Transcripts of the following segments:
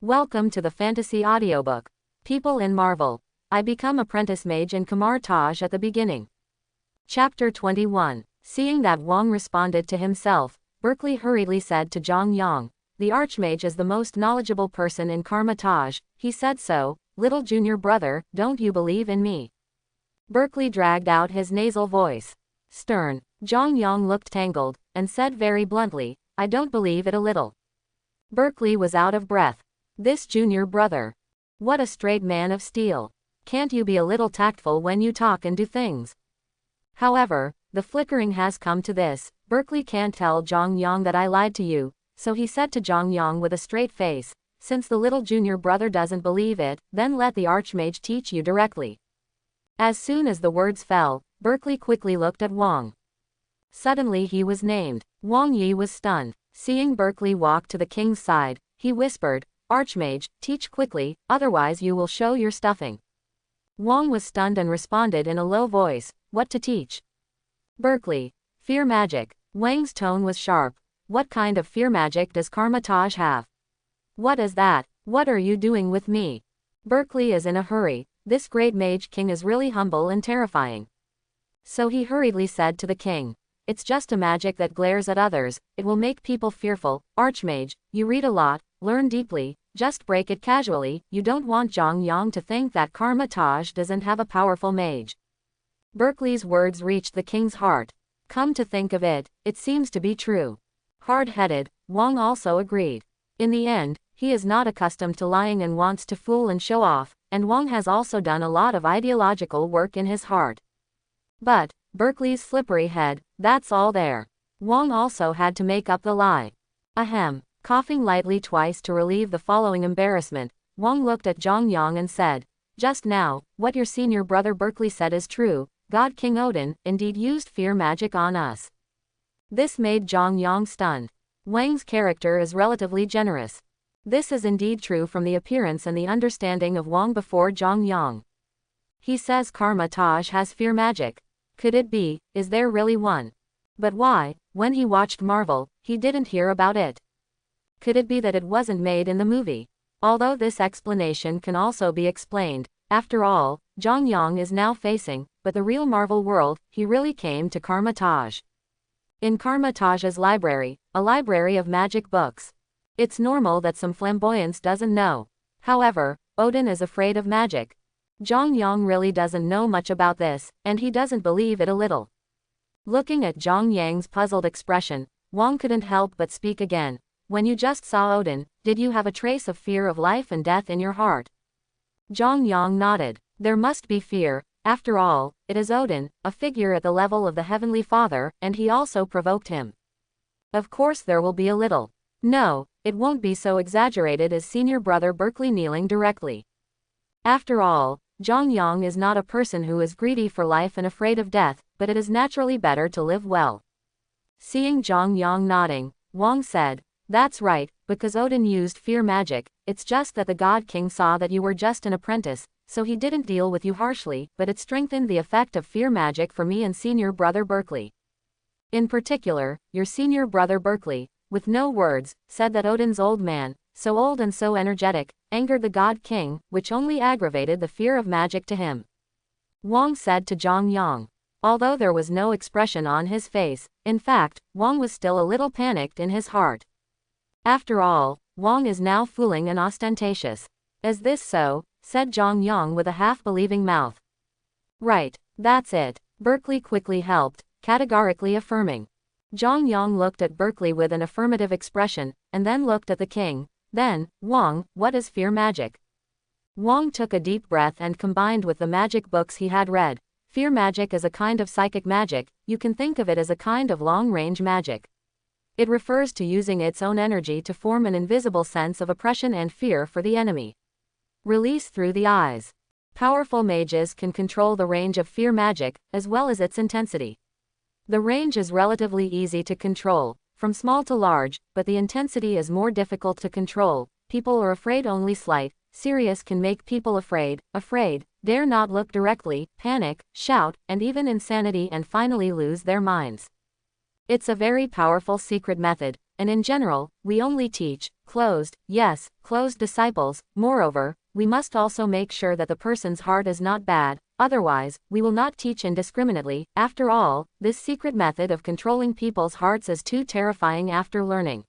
Welcome to the fantasy audiobook. People in Marvel. I become apprentice mage in Kamar Taj at the beginning. Chapter 21. Seeing that Wong responded to himself, Berkeley hurriedly said to Jong Yong, "The Archmage is the most knowledgeable person in Kamar Taj." He said, "So, little junior brother, don't you believe in me?" Berkeley dragged out his nasal voice. Stern. Jong Yong looked tangled, and said very bluntly, "I don't believe it a little." Berkeley was out of breath. This junior brother. What a straight man of steel. Can't you be a little tactful when you talk and do things? However, the flickering has come to this. Berkeley can't tell Jong Yong that I lied to you, so he said to Jong Yong with a straight face, "Since the little junior brother doesn't believe it, then let the Archmage teach you directly." As soon as the words fell, Berkeley quickly looked at Wong. Suddenly he was named. Wang Yi was stunned. Seeing Berkeley walk to the king's side, he whispered, "Archmage, teach quickly, otherwise you will show your stuffing." Wong was stunned and responded in a low voice, "What to teach?" Berkeley. "Fear magic." Wang's tone was sharp. "What kind of fear magic does Kamar Taj have?" "What is that? What are you doing with me?" Berkeley is in a hurry. This great mage king is really humble and terrifying. So he hurriedly said to the king, "It's just a magic that glares at others, it will make people fearful. Archmage, you read a lot, learn deeply, just break it casually. You don't want Jong Yong to think that Kamar Taj doesn't have a powerful mage." Berkeley's words reached the king's heart. Come to think of it, it seems to be true. Hard-headed, Wong also agreed. In the end, he is not accustomed to lying and wants to fool and show off, and Wong has also done a lot of ideological work in his heart. But, Berkeley's slippery head, that's all there. Wong also had to make up the lie. Ahem. Coughing lightly twice to relieve the following embarrassment, Wong looked at Jong Yong and said, "Just now, what your senior brother Berkeley said is true. God King Odin, indeed used fear magic on us." This made Jong Yong stunned. Wang's character is relatively generous. This is indeed true from the appearance and the understanding of Wong before Jong Yong. He says Kamar Taj has fear magic. Could it be, is there really one? But why, when he watched Marvel, he didn't hear about it? Could it be that it wasn't made in the movie? Although this explanation can also be explained, after all, Jong Yong is now facing, but the real Marvel world, he really came to Kamar Taj. In Kamar Taj's library, a library of magic books. It's normal that some flamboyance doesn't know. However, Odin is afraid of magic. Jong Yong really doesn't know much about this, and he doesn't believe it a little. Looking at Jong Yang's puzzled expression, Wong couldn't help but speak again. "When you just saw Odin, did you have a trace of fear of life and death in your heart?" Jong Yong nodded. There must be fear. After all, it is Odin, a figure at the level of the Heavenly Father, and he also provoked him. Of course there will be a little. No, it won't be so exaggerated as senior brother Berkeley kneeling directly. After all, Jong Yong is not a person who is greedy for life and afraid of death, but it is naturally better to live well. Seeing Jong Yong nodding, Wong said, "That's right, because Odin used fear magic. It's just that the God King saw that you were just an apprentice, so he didn't deal with you harshly, but it strengthened the effect of fear magic for me and senior brother Berkeley. In particular, your senior brother Berkeley, with no words, said that Odin's old man, so old and so energetic, angered the God King, which only aggravated the fear of magic to him." Wong said to Jong Yong. Although there was no expression on his face, in fact, Wong was still a little panicked in his heart. After all, Wong is now fooling and ostentatious. "Is this so?" said Jong Yong with a half-believing mouth. "Right, that's it," Berkeley quickly helped, categorically affirming. Jong Yong looked at Berkeley with an affirmative expression, and then looked at the king. Then, "Wong, what is fear magic?" Wong took a deep breath and combined with the magic books he had read. Fear magic is a kind of psychic magic. You can think of it as a kind of long-range magic. It refers to using its own energy to form an invisible sense of oppression and fear for the enemy. Release through the eyes. Powerful mages can control the range of fear magic, as well as its intensity. The range is relatively easy to control, from small to large, but the intensity is more difficult to control. People are afraid only slight, serious can make people afraid, dare not look directly, panic, shout, and even insanity and finally lose their minds. It's a very powerful secret method, and in general, we only teach closed disciples. Moreover, we must also make sure that the person's heart is not bad, otherwise, we will not teach indiscriminately. After all, this secret method of controlling people's hearts is too terrifying after learning.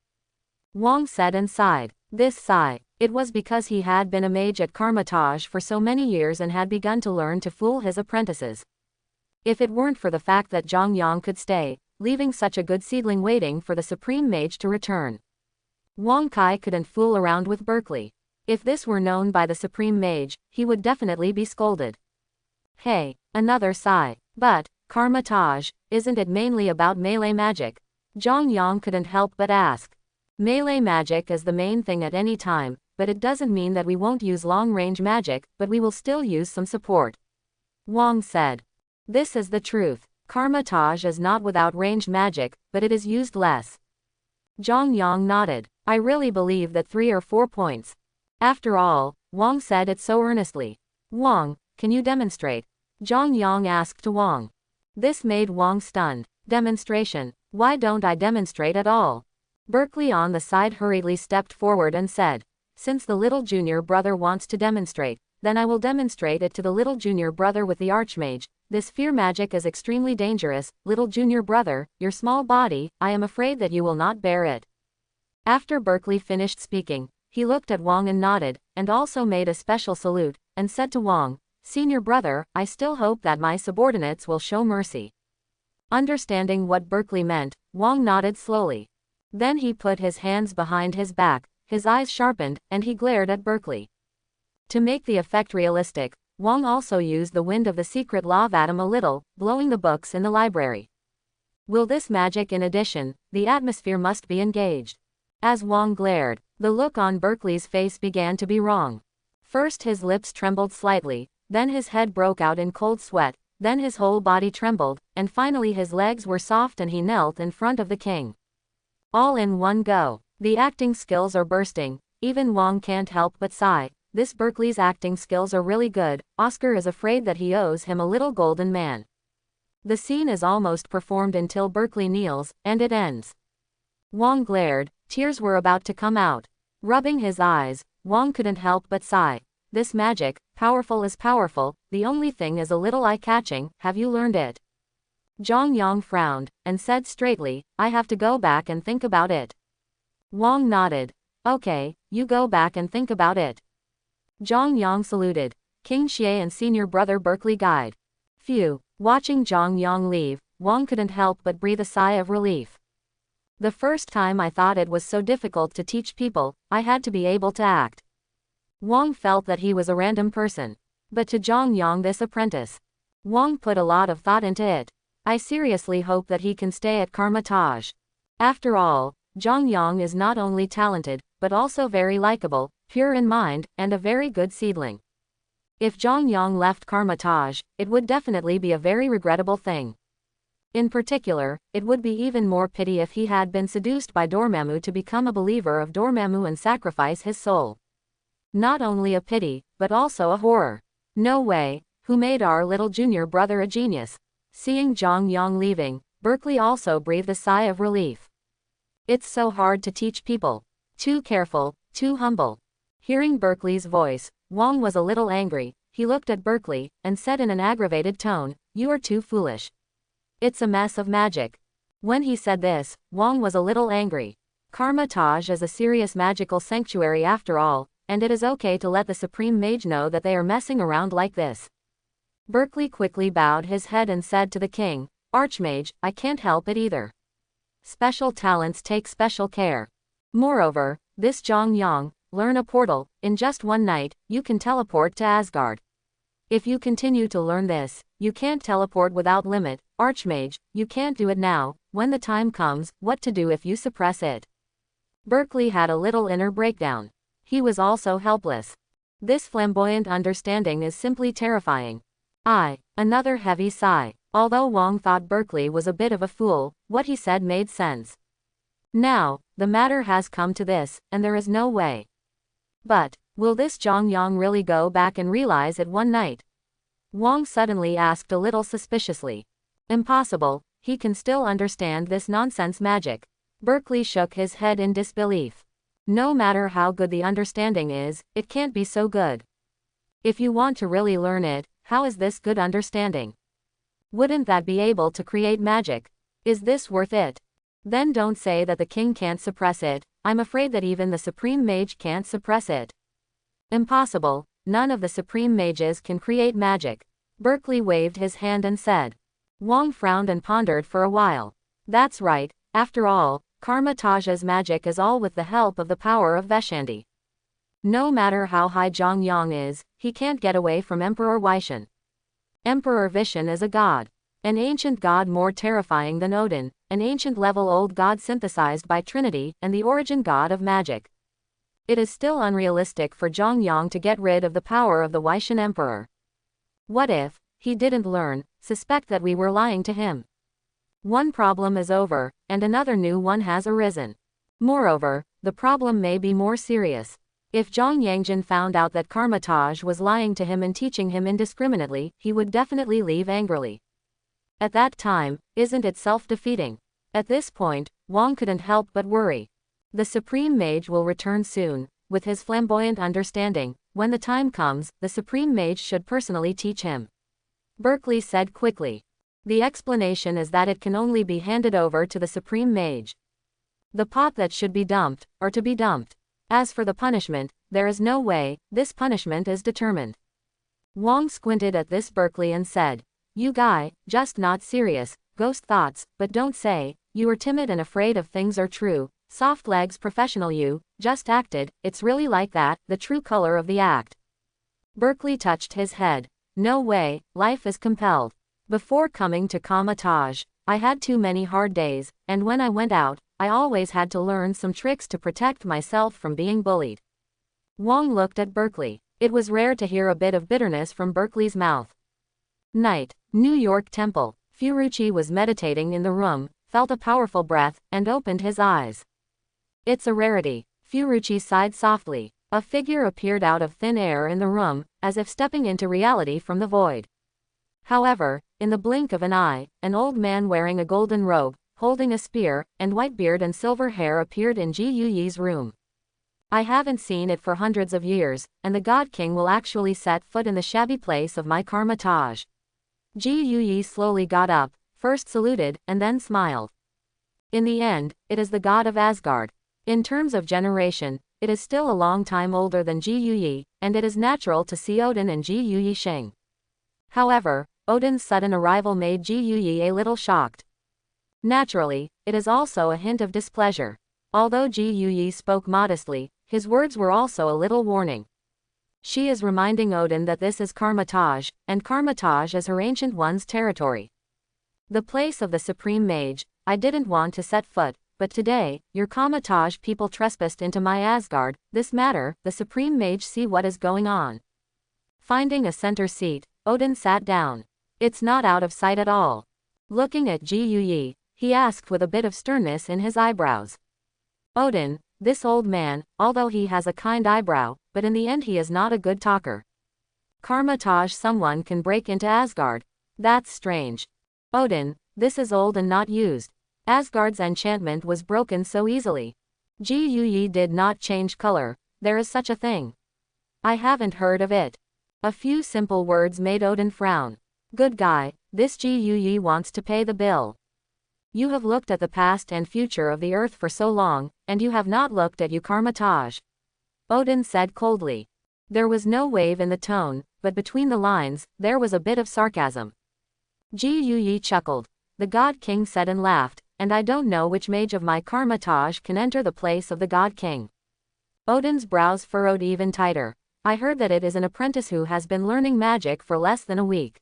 Wong said and sighed. This sigh. It was because he had been a mage at Kamar Taj for so many years and had begun to learn to fool his apprentices. If it weren't for the fact that Jong Yong could stay, leaving such a good seedling waiting for the supreme mage to return, Wong Kai couldn't fool around with Berkeley. If this were known by the supreme mage, he would definitely be scolded. Hey, another sigh. But, Kamar Taj, isn't it mainly about melee magic? Jong Yong couldn't help but ask. Melee magic is the main thing at any time, but it doesn't mean that we won't use long-range magic, but we will still use some support. Wong said. This is the truth. Kamar Taj is not without ranged magic, but it is used less. Jong Yong nodded. I really believe that 3 or 4 points. After all, Wong said it so earnestly. Wong, can you demonstrate? Jong Yong asked to Wong. This made Wong stunned. Demonstration? Why don't I demonstrate at all? Berkeley on the side hurriedly stepped forward and said, since the little junior brother wants to demonstrate, then I will demonstrate it to the little junior brother with the archmage. This fear magic is extremely dangerous, little junior brother, your small body, I am afraid that you will not bear it. After Berkeley finished speaking, he looked at Wong and nodded, and also made a special salute, and said to Wong, senior brother, I still hope that my subordinates will show mercy. Understanding what Berkeley meant, Wong nodded slowly. Then he put his hands behind his back, his eyes sharpened, and he glared at Berkeley. To make the effect realistic, Wong also used the wind of the secret law of atom a little, blowing the books in the library. Will this magic in addition, the atmosphere must be engaged. As Wong glared, the look on Berkeley's face began to be wrong. First his lips trembled slightly, then his head broke out in cold sweat, then his whole body trembled, and finally his legs were soft and he knelt in front of the king. All in one go. The acting skills are bursting, even Wong can't help but sigh. This Berkeley's acting skills are really good. Oscar is afraid that he owes him a little golden man. The scene is almost performed until Berkeley kneels, and it ends. Wong glared, tears were about to come out. Rubbing his eyes, Wong couldn't help but sigh. This magic, powerful is powerful, the only thing is a little eye-catching. Have you learned it? Jong Yong frowned, and said straightly, I have to go back and think about it. Wong nodded. Okay, you go back and think about it. Jong Yong saluted. King Xie and senior brother Berkeley guide. Phew. Watching Jong Yong leave, Wong couldn't help but breathe a sigh of relief. The first time I thought it was so difficult to teach people, I had to be able to act. Wong felt that he was a random person. But to Jong Yong this apprentice, Wong put a lot of thought into it. I seriously hope that he can stay at Kamar Taj. After all, Jong Yong is not only talented, but also very likable, pure in mind, and a very good seedling. If Jong Yong left Kamar Taj, it would definitely be a very regrettable thing. In particular, it would be even more pity if he had been seduced by Dormammu to become a believer of Dormammu and sacrifice his soul. Not only a pity, but also a horror. No way. Who made our little junior brother a genius? Seeing Jong Yong leaving, Berkeley also breathed a sigh of relief. It's so hard to teach people. Too careful, too humble. Hearing Berkeley's voice, Wong was a little angry. He looked at Berkeley, and said in an aggravated tone, you are too foolish. It's a mess of magic. When he said this, Wong was a little angry. Kamar Taj is a serious magical sanctuary after all, and it is okay to let the supreme mage know that they are messing around like this. Berkeley quickly bowed his head and said to the king, Archmage, I can't help it either. Special talents take special care. Moreover, this Jong Yong, learn a portal, in just one night, you can teleport to Asgard. If you continue to learn this, you can't teleport without limit. Archmage, you can't do it now. When the time comes, what to do if you suppress it? Berkeley had a little inner breakdown. He was also helpless. This flamboyant understanding is simply terrifying. Another heavy sigh. Although Wong thought Berkeley was a bit of a fool, what he said made sense. Now, the matter has come to this, and there is no way. But, will this Jong Yong really go back and realize it one night? Wong suddenly asked a little suspiciously. Impossible, he can still understand this nonsense magic. Berkeley shook his head in disbelief. No matter how good the understanding is, it can't be so good. If you want to really learn it, how is this good understanding? Wouldn't that be able to create magic? Is this worth it? Then don't say that the king can't suppress it. I'm afraid that even the supreme mage can't suppress it. Impossible, none of the supreme mages can create magic. Berkeley waved his hand and said. Wong frowned and pondered for a while. That's right, after all, Kamar Taj's magic is all with the help of the power of Veshandi. No matter how high Jong Yong is, he can't get away from Emperor Vishen. Emperor Vishen is a god. An ancient god more terrifying than Odin, an ancient level-old god synthesized by Trinity and the origin god of magic. It is still unrealistic for Jong Yong to get rid of the power of the Vishen emperor. What if he didn't learn, suspect that we were lying to him? One problem is over, and another new one has arisen. Moreover, the problem may be more serious. If Jong Yangjin found out that Kamar Taj was lying to him and teaching him indiscriminately, he would definitely leave angrily. At that time, isn't it self-defeating? At this point, Wong couldn't help but worry. The Supreme Mage will return soon, with his flamboyant understanding. When the time comes, the Supreme Mage should personally teach him. Berkeley said quickly. The explanation is that it can only be handed over to the Supreme Mage. The pot that should be dumped, or to be dumped. As for the punishment, there is no way, this punishment is determined. Wong squinted at this Berkeley and said, You guy, just not serious, ghost thoughts, but don't say, you were timid and afraid of things are true, soft legs professional you, just acted, it's really like that, the true color of the act. Berkeley touched his head. No way, life is compelled. Before coming to Kamar Taj, I had too many hard days, and when I went out, I always had to learn some tricks to protect myself from being bullied. Wong looked at Berkeley. It was rare to hear a bit of bitterness from Berkeley's mouth. Night, New York Temple. Furuichi was meditating in the room, felt a powerful breath, and opened his eyes. It's a rarity. Furuichi sighed softly. A figure appeared out of thin air in the room, as if stepping into reality from the void. However, in the blink of an eye, an old man wearing a golden robe, holding a spear, and white beard and silver hair appeared in Ji Yuyi's room. I haven't seen it for hundreds of years, and the God King will actually set foot in the shabby place of my Kamar Taj. Ji Yuyi slowly got up, first saluted, and then smiled. In the end, it is the god of Asgard. In terms of generation, it is still a long time older than Ji Yuyi, and it is natural to see Odin and Ji Yuyi Sheng. However, Odin's sudden arrival made Ji Yuyi a little shocked. Naturally, it is also a hint of displeasure. Although Ji Yuyi spoke modestly, his words were also a little warning. She is reminding Odin that this is Kamar Taj, and Kamar Taj is her ancient one's territory. The place of the Supreme Mage, I didn't want to set foot, but today, your Kamar Taj people trespassed into my Asgard, this matter, the Supreme Mage see what is going on. Finding a center seat, Odin sat down. It's not out of sight at all. Looking at Ji Yuyi, he asked with a bit of sternness in his eyebrows. Odin, this old man, although he has a kind eyebrow, but in the end he is not a good talker. Kamar Taj someone can break into Asgard. That's strange. Odin, this is old and not used. Asgard's enchantment was broken so easily. Ji Yuyi did not change color. There is such a thing. I haven't heard of it. A few simple words made Odin frown. Good guy, this Ji Yuyi wants to pay the bill. You have looked at the past and future of the earth for so long, and you have not looked at Kamar Taj. Odin said coldly. There was no wave in the tone, but between the lines, there was a bit of sarcasm. Ji Yuyi chuckled. The God King said and laughed, and I don't know which mage of my Kamar Taj can enter the place of the God King. Odin's brows furrowed even tighter. I heard that it is an apprentice who has been learning magic for less than a week.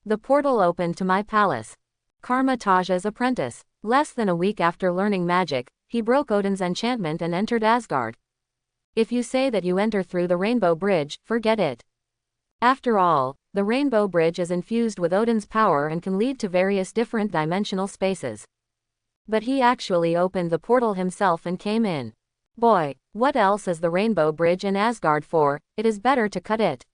The portal opened to my palace. Kamar Taj's apprentice. Less than a week after learning magic, he broke Odin's enchantment and entered Asgard. If you say that you enter through the Rainbow Bridge, forget it. After all, the Rainbow Bridge is infused with Odin's power and can lead to various different dimensional spaces. But he actually opened the portal himself and came in. Boy, what else is the Rainbow Bridge in Asgard for? It is better to cut it.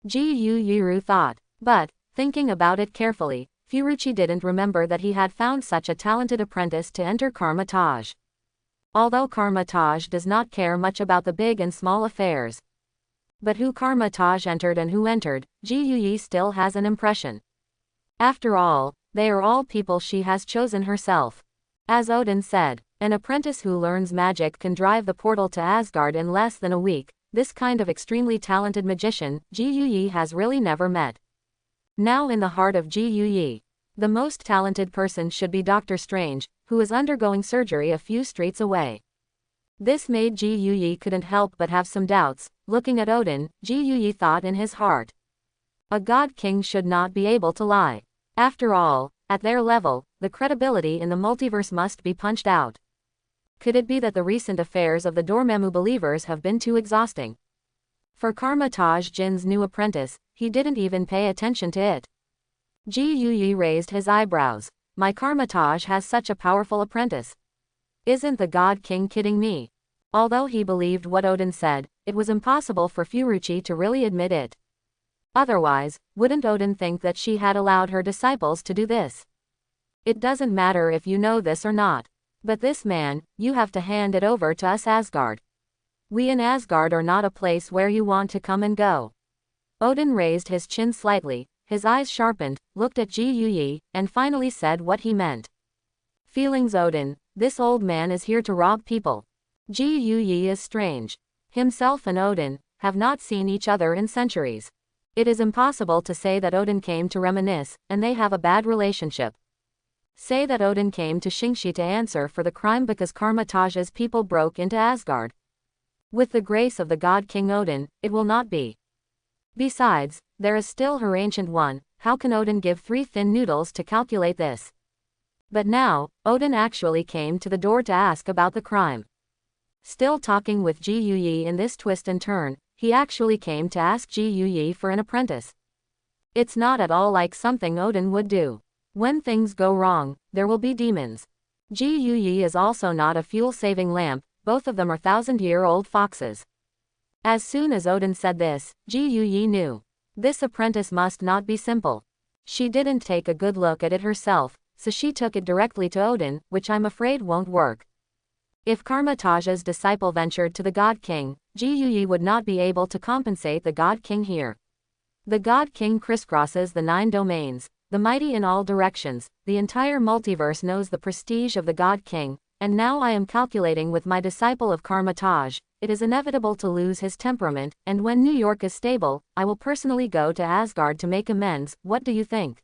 Ji Yuyi thought. But, thinking about it carefully, Furuchi didn't remember that he had found such a talented apprentice to enter Kamar Taj. Although Kamar Taj does not care much about the big and small affairs. But who Kamar Taj entered and who entered, Ji Yuyi still has an impression. After all, they are all people she has chosen herself. As Odin said, an apprentice who learns magic can drive the portal to Asgard in less than a week. This kind of extremely talented magician, Ji Yuyi has really never met. Now in the heart of Ji Yuyi, the most talented person should be Dr. Strange, who is undergoing surgery a few streets away. This made Ji Yuyi couldn't help but have some doubts. Looking at Odin, Ji Yuyi thought in his heart. A god king should not be able to lie. After all, at their level, the credibility in the multiverse must be punched out. Could it be that the recent affairs of the Dormammu believers have been too exhausting? For Kamar Taj Jin's new apprentice, he didn't even pay attention to it. Ji Yuyi raised his eyebrows. My Kamar Taj has such a powerful apprentice. Isn't the God King kidding me? Although he believed what Odin said, it was impossible for Furuchi to really admit it. Otherwise, wouldn't Odin think that she had allowed her disciples to do this? It doesn't matter if you know this or not. But this man, you have to hand it over to us Asgard. We in Asgard are not a place where you want to come and go. Odin raised his chin slightly, his eyes sharpened, looked at Ji Yuyi, and finally said what he meant. Feelings Odin, this old man is here to rob people. Ji Yuyi is strange. Himself and Odin have not seen each other in centuries. It is impossible to say that Odin came to reminisce, and they have a bad relationship. Say that Odin came to Xingxi to answer for the crime because Kamar Taj's people broke into Asgard. With the grace of the god King Odin, it will not be. Besides, there is still her ancient one. How can Odin give 3 thin noodles to calculate this? But now, Odin actually came to the door to ask about the crime. Still talking with Ji Yuyi in this twist and turn, he actually came to ask Ji Yuyi for an apprentice. It's not at all like something Odin would do. When things go wrong, there will be demons. Ji Yuyi is also not a fuel-saving lamp, both of them are 1,000-year-old foxes. As soon as Odin said this, Ji Yuyi knew. This apprentice must not be simple. She didn't take a good look at it herself, so she took it directly to Odin, which I'm afraid won't work. If Kamar Taj's disciple ventured to the God King, Ji Yuyi would not be able to compensate the God King here. The God King crisscrosses the 9 domains, the mighty in all directions. The entire multiverse knows the prestige of the God King, and now I am calculating with my disciple of Kamar Taj. It is inevitable to lose his temperament, and when New York is stable, I will personally go to Asgard to make amends. What do you think?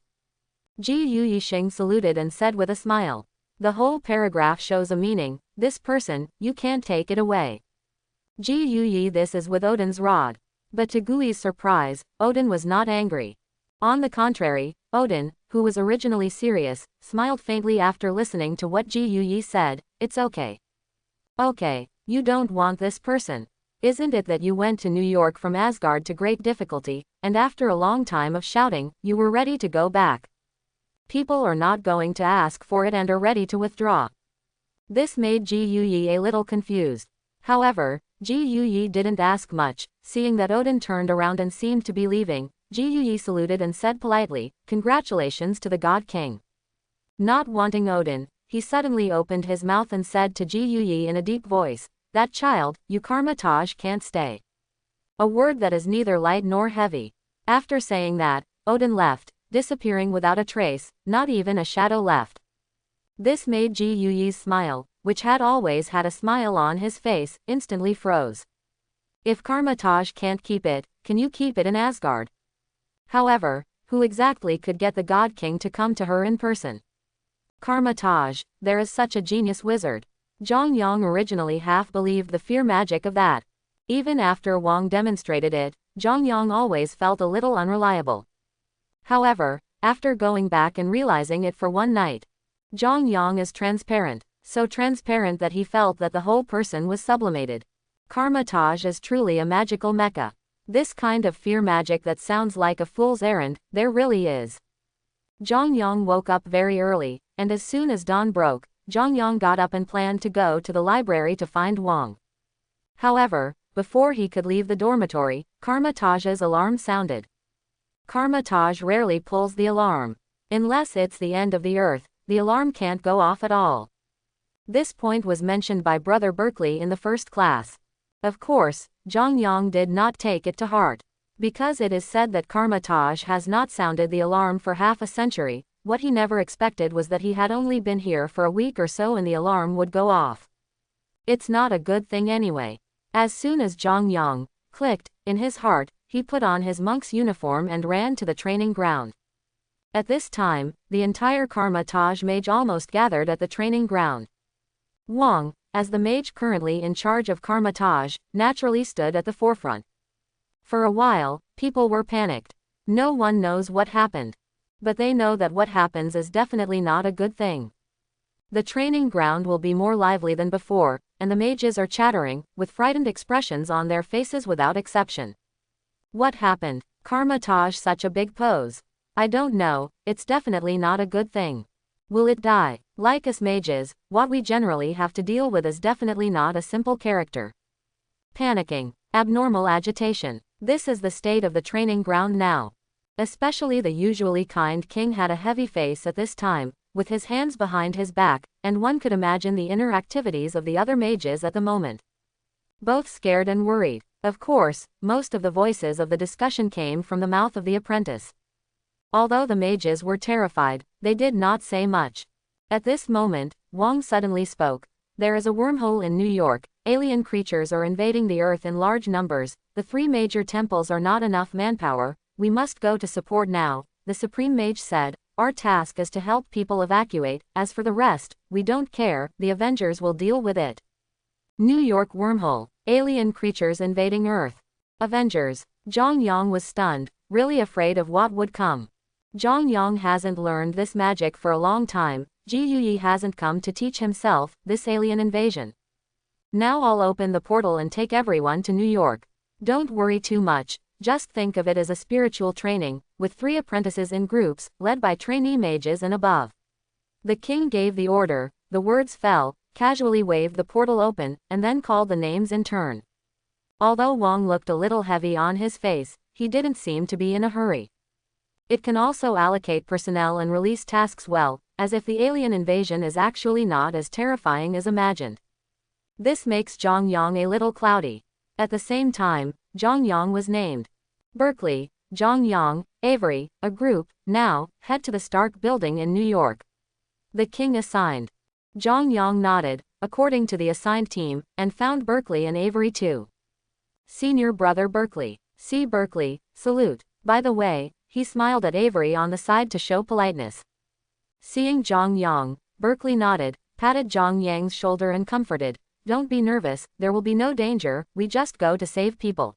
Ji Yuyi saluted and said with a smile. The whole paragraph shows a meaning. This person, you can't take it away. Ji Yuyi, this is with Odin's rod. But to Gui's surprise, Odin was not angry. On the contrary, Odin, who was originally serious, smiled faintly after listening to what Ji Yuyi said. It's okay. Okay, you don't want this person. Isn't it that you went to New York from Asgard to great difficulty, and after a long time of shouting, you were ready to go back? People are not going to ask for it and are ready to withdraw. This made Ji Yuyi a little confused. However, Ji Yuyi didn't ask much. Seeing that Odin turned around and seemed to be leaving, Ji Yuyi saluted and said politely, "Congratulations to the God King." Not wanting Odin, he suddenly opened his mouth and said to Ji Yuyi in a deep voice, "That child, you Kamar Taj can't stay." A word that is neither light nor heavy. After saying that, Odin left, disappearing without a trace, not even a shadow left. This made Ji Yuyi's smile, which had always had a smile on his face, instantly froze. If Kamar Taj can't keep it, can you keep it in Asgard? However, who exactly could get the God King to come to her in person? Kamar Taj, there is such a genius wizard. Jong Yong originally half believed the fear magic of that. Even after Wong demonstrated it, Jong Yong always felt a little unreliable. However, after going back and realizing it for one night, Jong Yong is transparent, so transparent that he felt that the whole person was sublimated. Kamar Taj is truly a magical mecha. This kind of fear magic that sounds like a fool's errand, there really is. Jong Yong woke up very early, and as soon as dawn broke, Jong Yong got up and planned to go to the library to find Wong. However, before he could leave the dormitory, Kamar Taj's alarm sounded. Kamar Taj rarely pulls the alarm. Unless it's the end of the earth, the alarm can't go off at all. This point was mentioned by Brother Berkeley in the first class. Of course, Jong Yong did not take it to heart. Because it is said that Kamar Taj has not sounded the alarm for half a century, what he never expected was that he had only been here for a week or so and the alarm would go off. It's not a good thing anyway. As soon as Jong Yong clicked in his heart, he put on his monk's uniform and ran to the training ground. At this time, the entire Kamar Taj mage almost gathered at the training ground. Wong, as the mage currently in charge of Kamar Taj, naturally stood at the forefront. For a while, people were panicked. No one knows what happened. But they know that what happens is definitely not a good thing. The training ground will be more lively than before, and the mages are chattering, with frightened expressions on their faces without exception. What happened? Kamar Taj such a big pose. I don't know, it's definitely not a good thing. Will it die? Like us mages, what we generally have to deal with is definitely not a simple character. Panicking. Abnormal agitation. This is the state of the training ground now. Especially the usually kind king had a heavy face at this time, with his hands behind his back, and one could imagine the inner activities of the other mages at the moment. Both scared and worried. Of course, most of the voices of the discussion came from the mouth of the apprentice. Although the mages were terrified, they did not say much. At this moment, Wong suddenly spoke. There is a wormhole in New York, alien creatures are invading the earth in large numbers, the 3 major temples are not enough manpower, we must go to support now, the Supreme Mage said, our task is to help people evacuate, as for the rest, we don't care, the Avengers will deal with it. New York wormhole, alien creatures invading Earth. Avengers. Jong Yong was stunned, really afraid of what would come. Jong Yong hasn't learned this magic for a long time, Ji Yuyi hasn't come to teach himself this alien invasion. Now I'll open the portal and take everyone to New York. Don't worry too much, just think of it as a spiritual training, with 3 apprentices in groups, led by trainee mages and above. The king gave the order, the words fell, casually waved the portal open, and then called the names in turn. Although Wong looked a little heavy on his face, he didn't seem to be in a hurry. It can also allocate personnel and release tasks well, as if the alien invasion is actually not as terrifying as imagined. This makes Jong Yong a little cloudy. At the same time, Jong Yong was named. Berkeley, Jong Yong, Avery, a group, now, head to the Stark building in New York. The king assigned. Jong Yong nodded, according to the assigned team, and found Berkeley and Avery too. Senior brother Berkeley. See Berkeley, salute. By the way, he smiled at Avery on the side to show politeness. Seeing Jong Yong, Berkeley nodded, patted Jong Yang's shoulder and comforted, don't be nervous, there will be no danger, we just go to save people.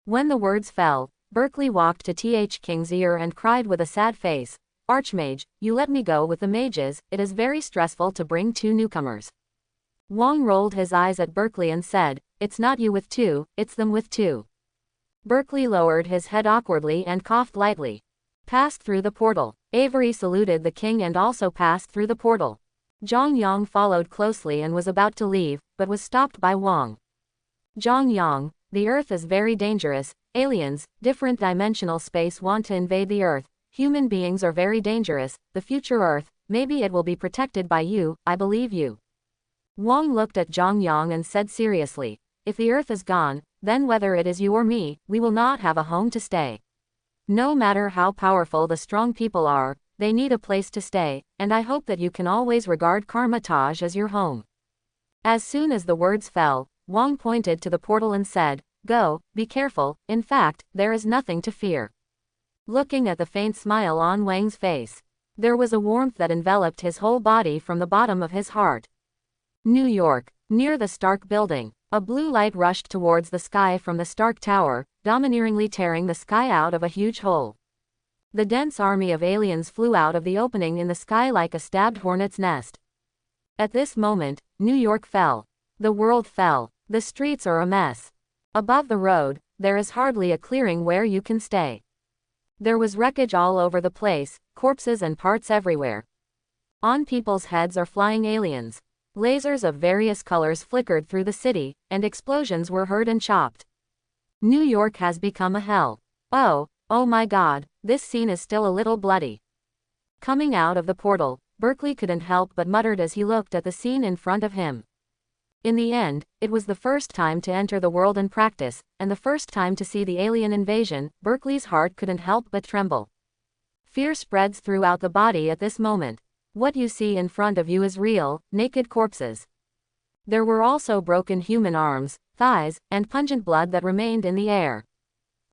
When the words fell, Berkeley walked to Th King's ear and cried with a sad face, Archmage, you let me go with the mages, it is very stressful to bring 2 newcomers. Wong rolled his eyes at Berkeley and said, it's not you with 2, it's them with 2. Berkeley lowered his head awkwardly and coughed lightly. Passed through the portal. Avery saluted the king and also passed through the portal. Jong Yong followed closely and was about to leave, but was stopped by Wong. Jong Yong, the earth is very dangerous, aliens, different dimensional space want to invade the earth, human beings are very dangerous, the future earth, maybe it will be protected by you, I believe you. Wong looked at Jong Yong and said seriously, if the earth is gone, then whether it is you or me, we will not have a home to stay. No matter how powerful the strong people are, they need a place to stay, and I hope that you can always regard Kamar Taj as your home. As soon as the words fell, Wong pointed to the portal and said, go, be careful, in fact, there is nothing to fear. Looking at the faint smile on Wang's face, there was a warmth that enveloped his whole body from the bottom of his heart. New York, near the Stark building, a blue light rushed towards the sky from the Stark Tower, domineeringly tearing the sky out of a huge hole. The dense army of aliens flew out of the opening in the sky like a stabbed hornet's nest. At this moment, New York fell. The world fell. The streets are a mess. Above the road, there is hardly a clearing where you can stay. There was wreckage all over the place, corpses and parts everywhere. On people's heads are flying aliens. Lasers of various colors flickered through the city, and explosions were heard and chopped. New York has become a hell. Oh my God, this scene is still a little bloody. Coming out of the portal, Berkeley couldn't help but muttered as he looked at the scene in front of him. In the end, it was the first time to enter the world and practice, and the first time to see the alien invasion. Berkeley's heart couldn't help but tremble. Fear spreads throughout the body at this moment. What you see in front of you is real, naked corpses. There were also broken human arms, thighs, and pungent blood that remained in the air.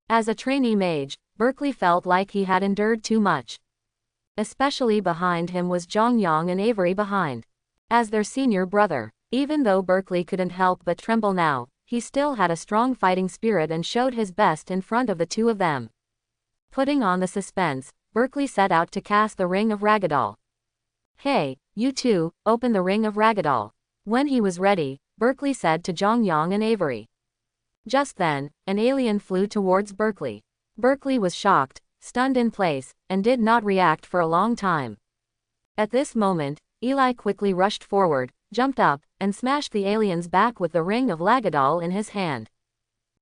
As a trainee mage, Berkeley felt like he had endured too much. Especially behind him was Jong Yong and Avery behind. As their senior brother, even though Berkeley couldn't help but tremble now, he still had a strong fighting spirit and showed his best in front of the two of them. Putting on the suspense, Berkeley set out to cast the Ring of Ragdoll. Hey, you two, open the Ring of Ragdoll. When he was ready, Berkeley said to Jong Yong and Avery. Just then, an alien flew towards Berkeley. Berkeley was shocked, stunned in place, and did not react for a long time. At this moment, Eli quickly rushed forward, jumped up, and smashed the alien's back with the Ring of Ragdoll in his hand.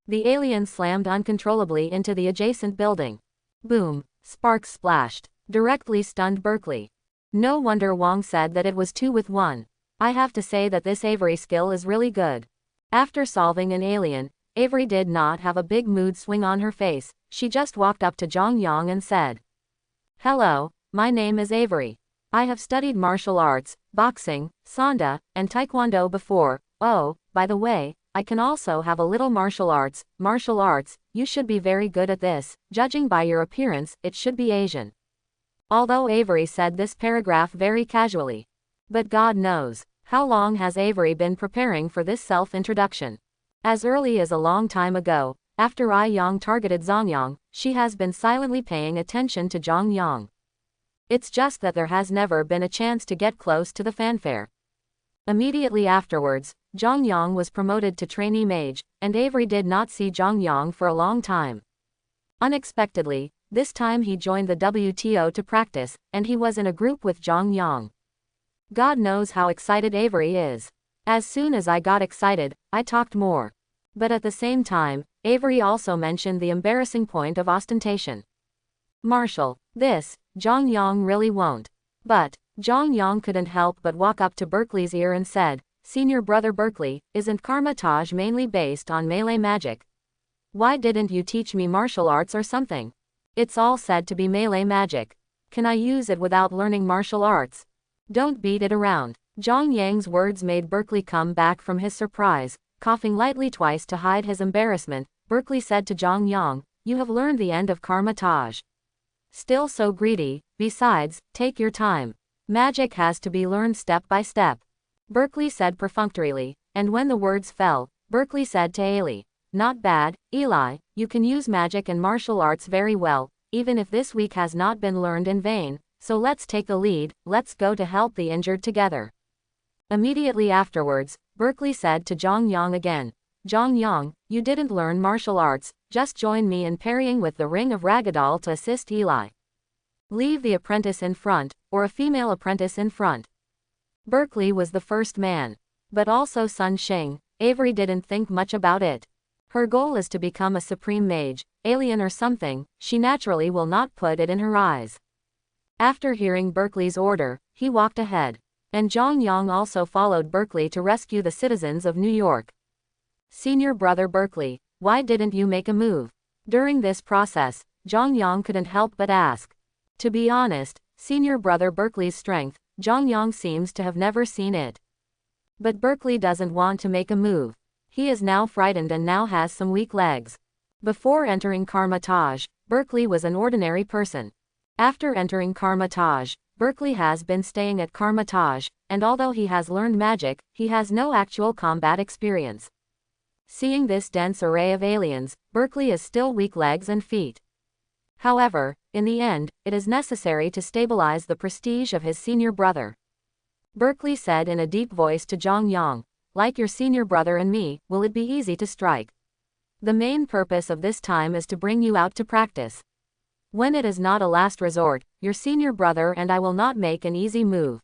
The alien slammed uncontrollably into the adjacent building. Boom, sparks splashed, directly stunned Berkeley. No wonder Wong said that it was 2 with 1. I have to say that this Avery skill is really good. After solving an alien, Avery did not have a big mood swing on her face. She just walked up to Jong Yong and said, "Hello, my name is Avery. I have studied martial arts, boxing, sanda, and taekwondo before. Oh, by the way, I can also have a little martial arts. Martial arts, you should be very good at this. Judging by your appearance, it should be Asian." Although Avery said this paragraph very casually. But God knows, how long has Avery been preparing for this self-introduction? As early as a long time ago, after Yong targeted Jong Yong, she has been silently paying attention to Jong Yong. It's just that there has never been a chance to get close to the fanfare. Immediately afterwards, Jong Yong was promoted to trainee mage, and Avery did not see Jong Yong for a long time. Unexpectedly, this time he joined the WTO to practice, and he was in a group with Jong Yong. God knows how excited Avery is. As soon as I got excited, I talked more. But at the same time, Avery also mentioned the embarrassing point of ostentation. Marshall, this, Jong Yong really won't. But, Jong Yong couldn't help but walk up to Berkeley's ear and said, "Senior brother Berkeley, isn't Kamar Taj mainly based on melee magic? Why didn't you teach me martial arts or something? It's all said to be melee magic. Can I use it without learning martial arts? Don't beat it around." Jong Yang's words made Berkeley come back from his surprise. Coughing lightly twice to hide his embarrassment, Berkeley said to Jong Yong, "You have learned the end of Kamar Taj. Still so greedy, besides, take your time. Magic has to be learned step by step." Berkeley said perfunctorily, and when the words fell, Berkeley said to Eli, "Not bad, Eli, you can use magic and martial arts very well, even if this week has not been learned in vain, so let's take the lead, let's go to help the injured together." Immediately afterwards, Berkeley said to Jong Yong again, "Jong Yong, you didn't learn martial arts, just join me in parrying with the Ring of Ragdoll to assist Eli. Leave the apprentice in front, or a female apprentice in front." Berkeley was the first man. But also Sun Shing. Avery didn't think much about it. Her goal is to become a supreme mage, alien or something. She naturally will not put it in her eyes. After hearing Berkeley's order, he walked ahead. And Jong Yong also followed Berkeley to rescue the citizens of New York. "Senior brother Berkeley, why didn't you make a move?" During this process, Jong Yong couldn't help but ask. To be honest, senior brother Berkeley's strength, Jong Yong seems to have never seen it. But Berkeley doesn't want to make a move. He is now frightened and now has some weak legs. Before entering Kamar Taj, Berkeley was an ordinary person. After entering Kamar Taj, Berkeley has been staying at Kamar Taj, and although he has learned magic, he has no actual combat experience. Seeing this dense array of aliens, Berkeley is still weak legs and feet. However, in the end, it is necessary to stabilize the prestige of his senior brother. Berkeley said in a deep voice to Jong Yong, "Like your senior brother and me, will it be easy to strike? The main purpose of this time is to bring you out to practice. When it is not a last resort, your senior brother and I will not make an easy move.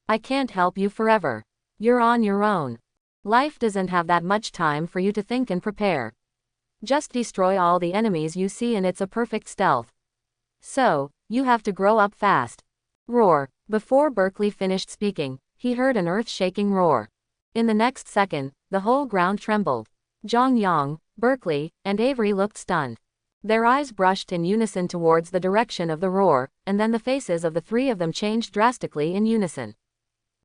I can't help you forever. You're on your own. Life doesn't have that much time for you to think and prepare. Just destroy all the enemies you see and it's a perfect stealth. So, you have to grow up fast. Roar. Before Berkeley finished speaking, he heard an earth-shaking roar. In the next second, the whole ground trembled. Jong Yong, Berkeley, and Avery looked stunned. Their eyes brushed in unison towards the direction of the roar, and then the faces of the three of them changed drastically in unison.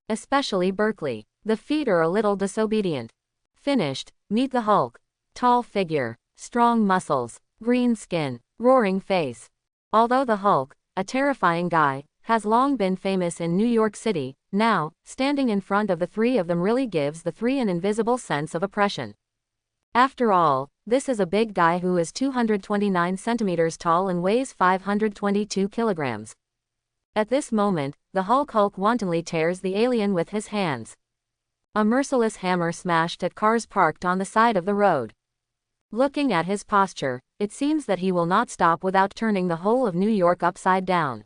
Especially Berkeley. The feet are a little disobedient. Finished. Meet the Hulk. Tall figure. Strong muscles. Green skin. Roaring face. Although the Hulk, a terrifying guy, has long been famous in New York City, now, standing in front of the three of them really gives the three an invisible sense of oppression. After all, this is a big guy who is 229 centimeters tall and weighs 522 kilograms. At this moment, the Hulk wantonly tears the alien with his hands. A merciless hammer smashed at cars parked on the side of the road. Looking at his posture, it seems that he will not stop without turning the whole of New York upside down.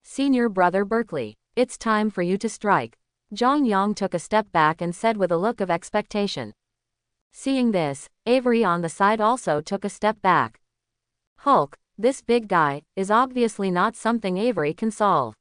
Senior brother Berkeley, it's time for you to strike. Jong Yong took a step back and said with a look of expectation. Seeing this, Avery on the side also took a step back. Hulk, this big guy, is obviously not something Avery can solve.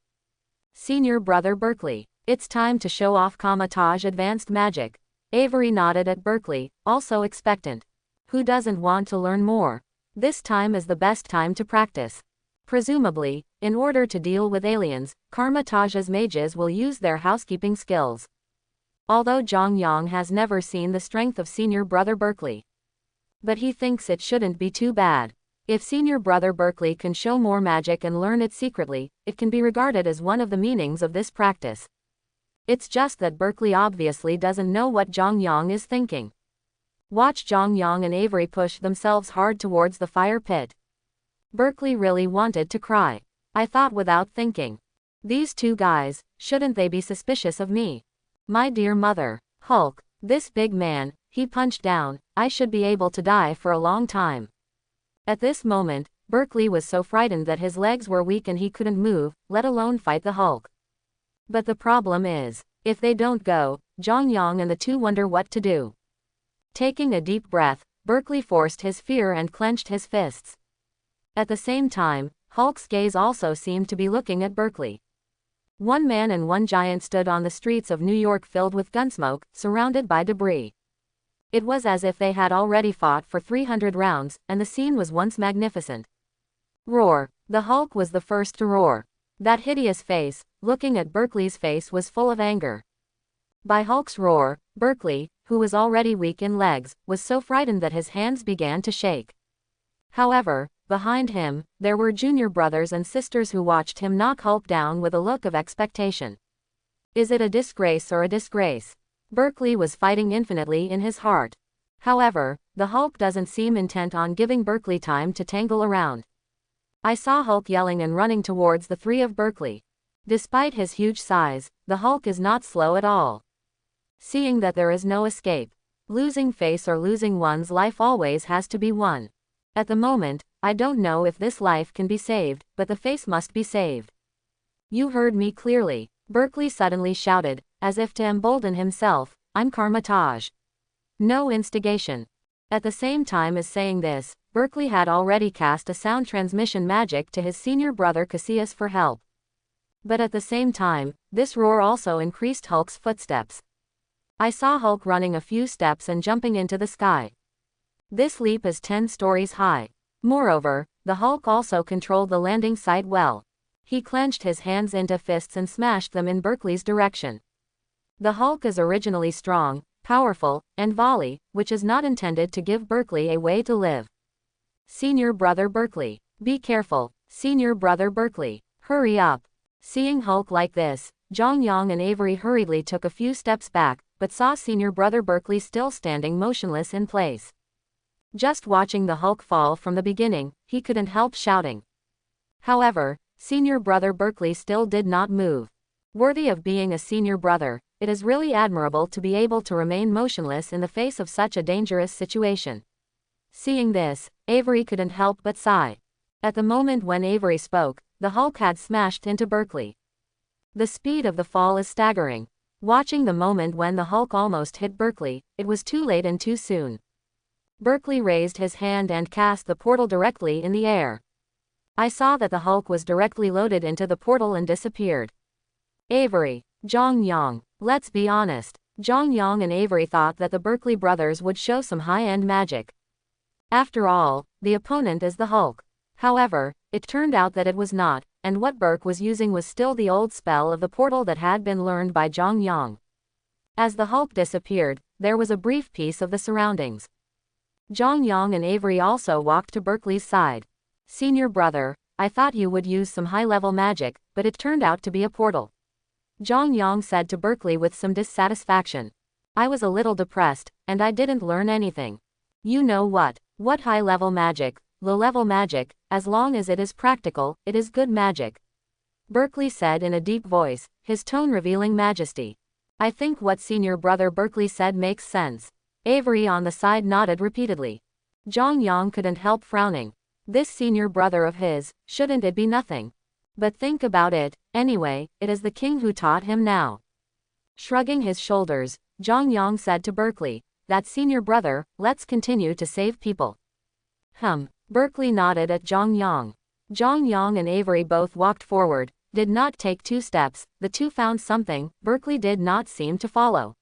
Senior brother Berkeley, it's time to show off Kamar Taj advanced magic. Avery nodded at Berkeley, also expectant. Who doesn't want to learn more? This time is the best time to practice. Presumably, in order to deal with aliens, Kamar Taj's mages will use their housekeeping skills. Although Jong Yong has never seen the strength of senior brother Berkeley. But he thinks it shouldn't be too bad. If senior brother Berkeley can show more magic and learn it secretly, it can be regarded as one of the meanings of this practice. It's just that Berkeley obviously doesn't know what Jong Yong is thinking. Watch Jong Yong and Avery push themselves hard towards the fire pit. Berkeley really wanted to cry. I thought without thinking. These two guys, shouldn't they be suspicious of me? My dear mother, Hulk, this big man, he punched down, I should be able to die for a long time. At this moment, Berkeley was so frightened that his legs were weak and he couldn't move, let alone fight the Hulk. But the problem is, if they don't go, Jong Yong and the two wonder what to do. Taking a deep breath, Berkeley forced his fear and clenched his fists. At the same time, Hulk's gaze also seemed to be looking at Berkeley. One man and one giant stood on the streets of New York filled with gunsmoke, surrounded by debris. It was as if they had already fought for 300 rounds, and the scene was once magnificent. Roar. The Hulk was the first to roar. That hideous face, looking at Berkeley's face, was full of anger. By Hulk's roar, Berkeley, who was already weak in legs, was so frightened that his hands began to shake. However, behind him, there were junior brothers and sisters who watched him knock Hulk down with a look of expectation. Is it a disgrace or a disgrace? Berkeley was fighting infinitely in his heart. However, the Hulk doesn't seem intent on giving Berkeley time to tangle around. I saw Hulk yelling and running towards the three of Berkeley. Despite his huge size, the Hulk is not slow at all. Seeing that there is no escape, losing face or losing one's life always has to be won. At the moment, I don't know if this life can be saved, but the face must be saved. You heard me clearly, Berkeley suddenly shouted, as if to embolden himself, I'm Kamar Taj. No instigation. At the same time as saying this, Berkeley had already cast a sound transmission magic to his senior brother Cassius for help. But at the same time, this roar also increased Hulk's footsteps. I saw Hulk running a few steps and jumping into the sky. This leap is 10 stories high. Moreover, the Hulk also controlled the landing site well. He clenched his hands into fists and smashed them in Berkeley's direction. The Hulk is originally strong, powerful, and volley, which is not intended to give Berkeley a way to live. Senior brother Berkeley, be careful. Senior brother Berkeley, hurry up. Seeing Hulk like this, Jong Yong and Avery hurriedly took a few steps back, but saw senior brother Berkeley still standing motionless in place. Just watching the Hulk fall from the beginning, he couldn't help shouting. However, senior brother Berkeley still did not move. Worthy of being a senior brother, it is really admirable to be able to remain motionless in the face of such a dangerous situation. Seeing this, Avery couldn't help but sigh. At the moment when Avery spoke, the Hulk had smashed into Berkeley. The speed of the fall is staggering. Watching the moment when the Hulk almost hit Berkeley, it was too late and too soon. Berkeley raised his hand and cast the portal directly in the air. I saw that the Hulk was directly loaded into the portal and disappeared. Avery. Jong Yong. Let's be honest. Jong Yong and Avery thought that the Berkeley brothers would show some high-end magic. After all, the opponent is the Hulk. However, it turned out that it was not, and what Burke was using was still the old spell of the portal that had been learned by Jong Yong. As the Hulk disappeared, there was a brief piece of the surroundings. Jong Yong and Avery also walked to Berkeley's side. Senior brother, I thought you would use some high-level magic, but it turned out to be a portal. Jong Yong said to Berkeley with some dissatisfaction. I was a little depressed, and I didn't learn anything. You know what? What high-level magic, low-level magic, as long as it is practical, it is good magic. Berkeley said in a deep voice, his tone revealing majesty. I think what senior brother Berkeley said makes sense. Avery on the side nodded repeatedly. Jong Yong couldn't help frowning. This senior brother of his, shouldn't it be nothing? But think about it, anyway, it is the king who taught him now. Shrugging his shoulders, Jong Yong said to Berkeley, that senior brother, let's continue to save people. Berkeley nodded at Jong Yong. Jong Yong and Avery both walked forward, did not take 2 steps, the two found something, Berkeley did not seem to follow.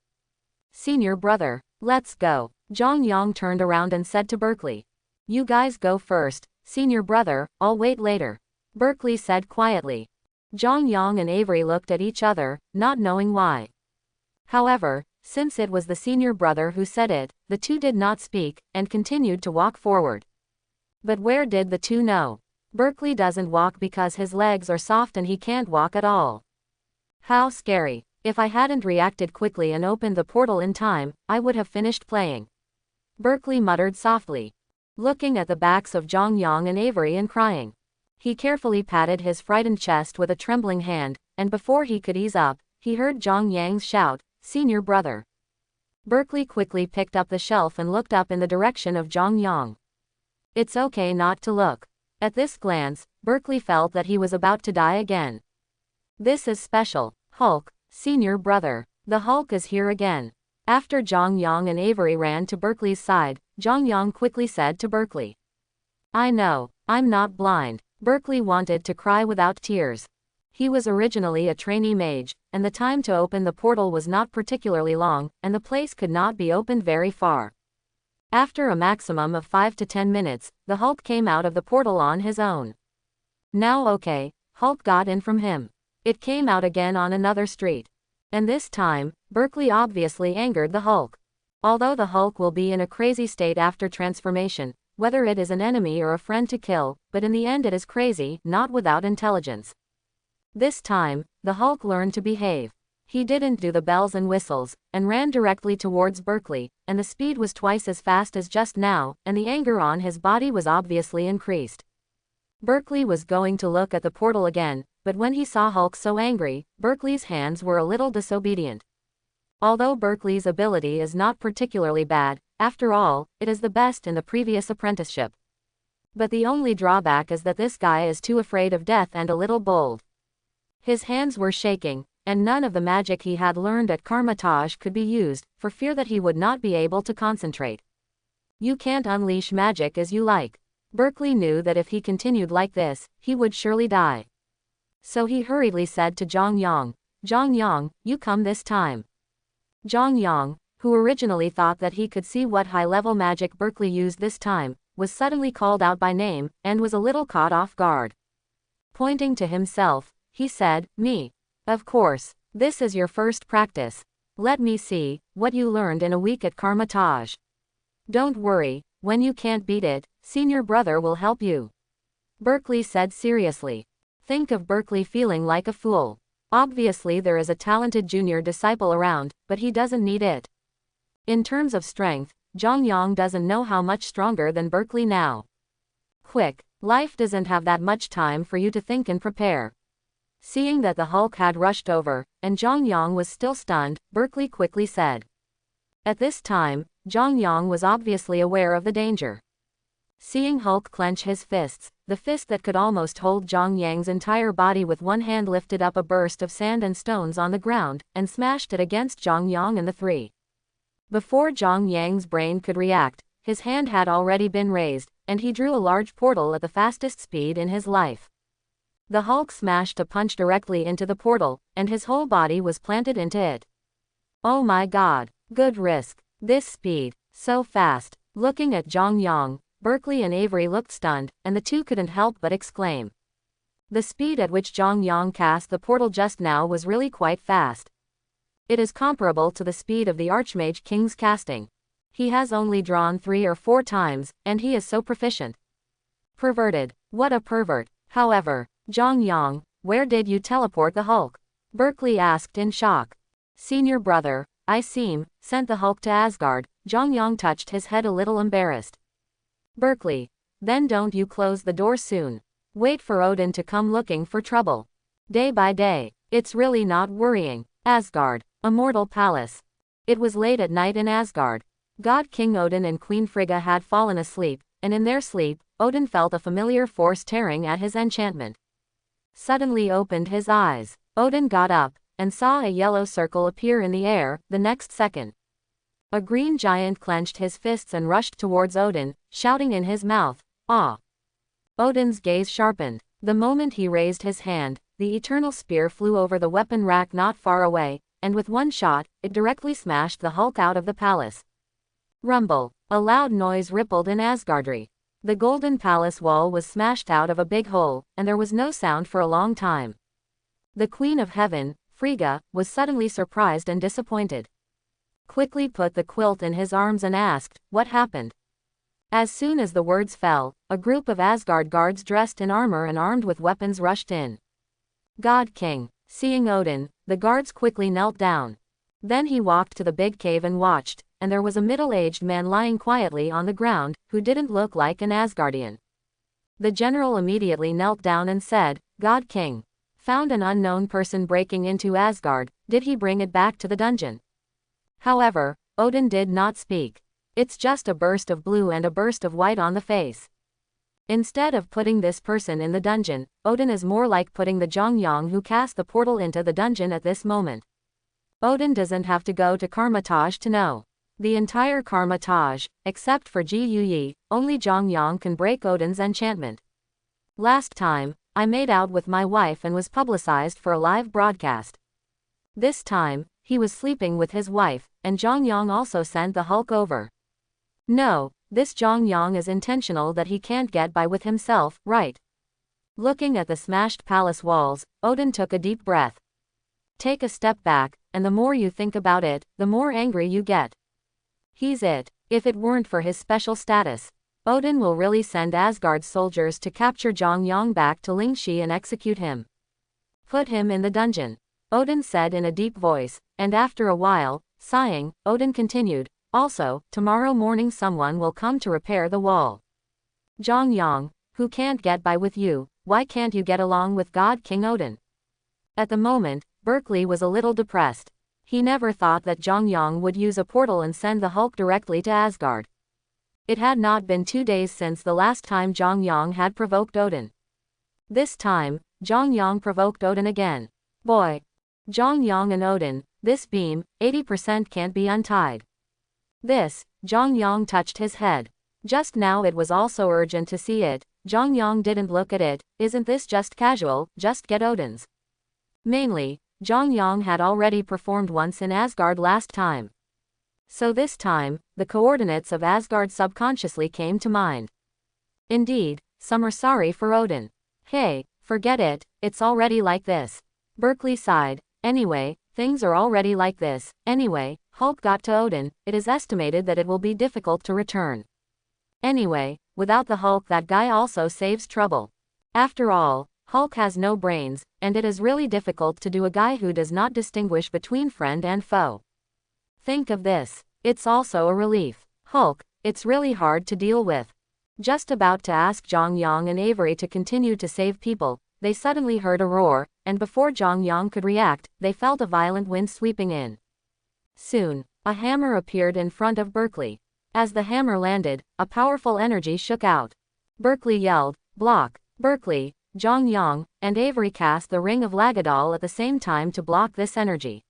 Senior brother, let's go. Jong Yong turned around and said to Berkeley. You guys go first, senior brother, I'll wait later. Berkeley said quietly. Jong Yong and Avery looked at each other, not knowing why. However, since it was the senior brother who said it, the two did not speak, and continued to walk forward. But where did the two know? Berkeley doesn't walk because his legs are soft and he can't walk at all. How scary. If I hadn't reacted quickly and opened the portal in time, I would have finished playing. Berkeley muttered softly, looking at the backs of Jong Yong and Avery and crying. He carefully patted his frightened chest with a trembling hand, and before he could ease up, he heard Jong Yang's shout, Senior brother. Berkeley quickly picked up the shelf and looked up in the direction of Jong Yong. It's okay not to look. At this glance, Berkeley felt that he was about to die again. This is special. Hulk, senior brother. The Hulk is here again. After Jong Yong and Avery ran to Berkeley's side, Jong Yong quickly said to Berkeley. I know, I'm not blind. Berkeley wanted to cry without tears. He was originally a trainee mage, and the time to open the portal was not particularly long, and the place could not be opened very far. After a maximum of 5 to 10 minutes, the Hulk came out of the portal on his own. Now okay, Hulk got in from him. It came out again on another street. And this time, Berkeley obviously angered the Hulk. Although the Hulk will be in a crazy state after transformation, whether it is an enemy or a friend to kill, but in the end it is crazy, not without intelligence. This time, the Hulk learned to behave. He didn't do the bells and whistles, and ran directly towards Berkeley, and the speed was twice as fast as just now, and the anger on his body was obviously increased. Berkeley was going to look at the portal again, but when he saw Hulk so angry, Berkeley's hands were a little disobedient. Although Berkeley's ability is not particularly bad, after all, it is the best in the previous apprenticeship. But the only drawback is that this guy is too afraid of death and a little bold. His hands were shaking, and none of the magic he had learned at Kamar Taj could be used, for fear that he would not be able to concentrate. You can't unleash magic as you like. Berkeley knew that if he continued like this, he would surely die. So he hurriedly said to Jong Yong, Jong Yong, you come this time. Jong Yong, who originally thought that he could see what high-level magic Berkeley used this time, was suddenly called out by name, and was a little caught off guard. Pointing to himself, he said, Me. Of course, this is your first practice. Let me see what you learned in a week at Kamar Taj. Don't worry, when you can't beat it, senior brother will help you. Berkeley said seriously. Think of Berkeley feeling like a fool. Obviously there is a talented junior disciple around, but he doesn't need it. In terms of strength, Jong Yong doesn't know how much stronger than Berkeley now. Quick, life doesn't have that much time for you to think and prepare. Seeing that the Hulk had rushed over, and Jong Yong was still stunned, Berkeley quickly said. At this time, Jong Yong was obviously aware of the danger. Seeing Hulk clench his fists, the fist that could almost hold Jong Yang's entire body with one hand lifted up a burst of sand and stones on the ground, and smashed it against Jong Yong and the three. Before Jong Yang's brain could react, his hand had already been raised, and he drew a large portal at the fastest speed in his life. The Hulk smashed a punch directly into the portal, and his whole body was planted into it. Oh my god. Good risk. This speed. So fast. Looking at Jong Yong, Berkeley and Avery looked stunned, and the two couldn't help but exclaim. The speed at which Jong Yong cast the portal just now was really quite fast. It is comparable to the speed of the Archmage King's casting. He has only drawn 3 or 4 times, and he is so proficient. Perverted. What a pervert. However, Jong Yong, where did you teleport the Hulk? Berkeley asked in shock. Senior brother, I sent the Hulk to Asgard. Jong Yong touched his head a little embarrassed. Berkeley. Then don't you close the door soon. Wait for Odin to come looking for trouble. Day by day. It's really not worrying. Asgard. Immortal Palace. It was late at night in Asgard. God King Odin and Queen Frigga had fallen asleep, and in their sleep, Odin felt a familiar force tearing at his enchantment. Suddenly opened his eyes. Odin got up, and saw a yellow circle appear in the air. The next second, a green giant clenched his fists and rushed towards Odin, shouting in his mouth, "Ah!" Odin's gaze sharpened. The moment he raised his hand, the eternal spear flew over the weapon rack not far away, and with one shot, it directly smashed the Hulk out of the palace. Rumble. A loud noise rippled in Asgardry. The golden palace wall was smashed out of a big hole, and there was no sound for a long time. The Queen of Heaven, Frigga, was suddenly surprised and disappointed. Quickly put the quilt in his arms and asked, "What happened?" As soon as the words fell, a group of Asgard guards dressed in armor and armed with weapons rushed in. God King. Seeing Odin, the guards quickly knelt down. Then he walked to the big cave and watched, and there was a middle-aged man lying quietly on the ground, who didn't look like an Asgardian. The general immediately knelt down and said, "God King. Found an unknown person breaking into Asgard. Did he bring it back to the dungeon?" However, Odin did not speak. It's just a burst of blue and a burst of white on the face. Instead of putting this person in the dungeon, Odin is more like putting the Jong Yong who cast the portal into the dungeon at this moment. Odin doesn't have to go to Kamar Taj to know. The entire Kamar Taj, except for Ji Yi, only Jong Yong can break Odin's enchantment. Last time, I made out with my wife and was publicized for a live broadcast. This time, he was sleeping with his wife, and Jong Yong also sent the Hulk over. No, this Jong Yong is intentional that he can't get by with himself, right? Looking at the smashed palace walls, Odin took a deep breath. Take a step back, and the more you think about it, the more angry you get. He's it. If it weren't for his special status, Odin will really send Asgard's soldiers to capture Jong Yong back to Lingxi and execute him. Put him in the dungeon, Odin said in a deep voice, and after a while, sighing, Odin continued, also, tomorrow morning someone will come to repair the wall. Jong Yong, who can't get by with you, why can't you get along with God King Odin? At the moment, Berkeley was a little depressed. He never thought that Jong Yong would use a portal and send the Hulk directly to Asgard. It had not been 2 days since the last time Jong Yong had provoked Odin. This time, Jong Yong provoked Odin again. Boy! Jong Yong and Odin, this beam, 80% can't be untied. This, Jong Yong touched his head. Just now it was also urgent to see it. Jong Yong didn't look at it. Isn't this just casual, just get Odin's? Mainly, Jong Yong had already performed once in Asgard last time. So this time, the coordinates of Asgard subconsciously came to mind. Indeed, some are sorry for Odin. Hey, forget it, it's already like this. Berkeley sighed. Anyway, things are already like this. Anyway, Hulk got to Odin, it is estimated that it will be difficult to return. Anyway, without the Hulk that guy also saves trouble. After all, Hulk has no brains, and it is really difficult to do a guy who does not distinguish between friend and foe. Think of this. It's also a relief. Hulk, it's really hard to deal with. Just about to ask Jong Yong and Avery to continue to save people, they suddenly heard a roar, and before Jong Yong could react, they felt a violent wind sweeping in. Soon, a hammer appeared in front of Berkeley. As the hammer landed, a powerful energy shook out. Berkeley yelled, "Block!" Berkeley, Jong Yong, and Avery cast the Ring of Lagadal at the same time to block this energy.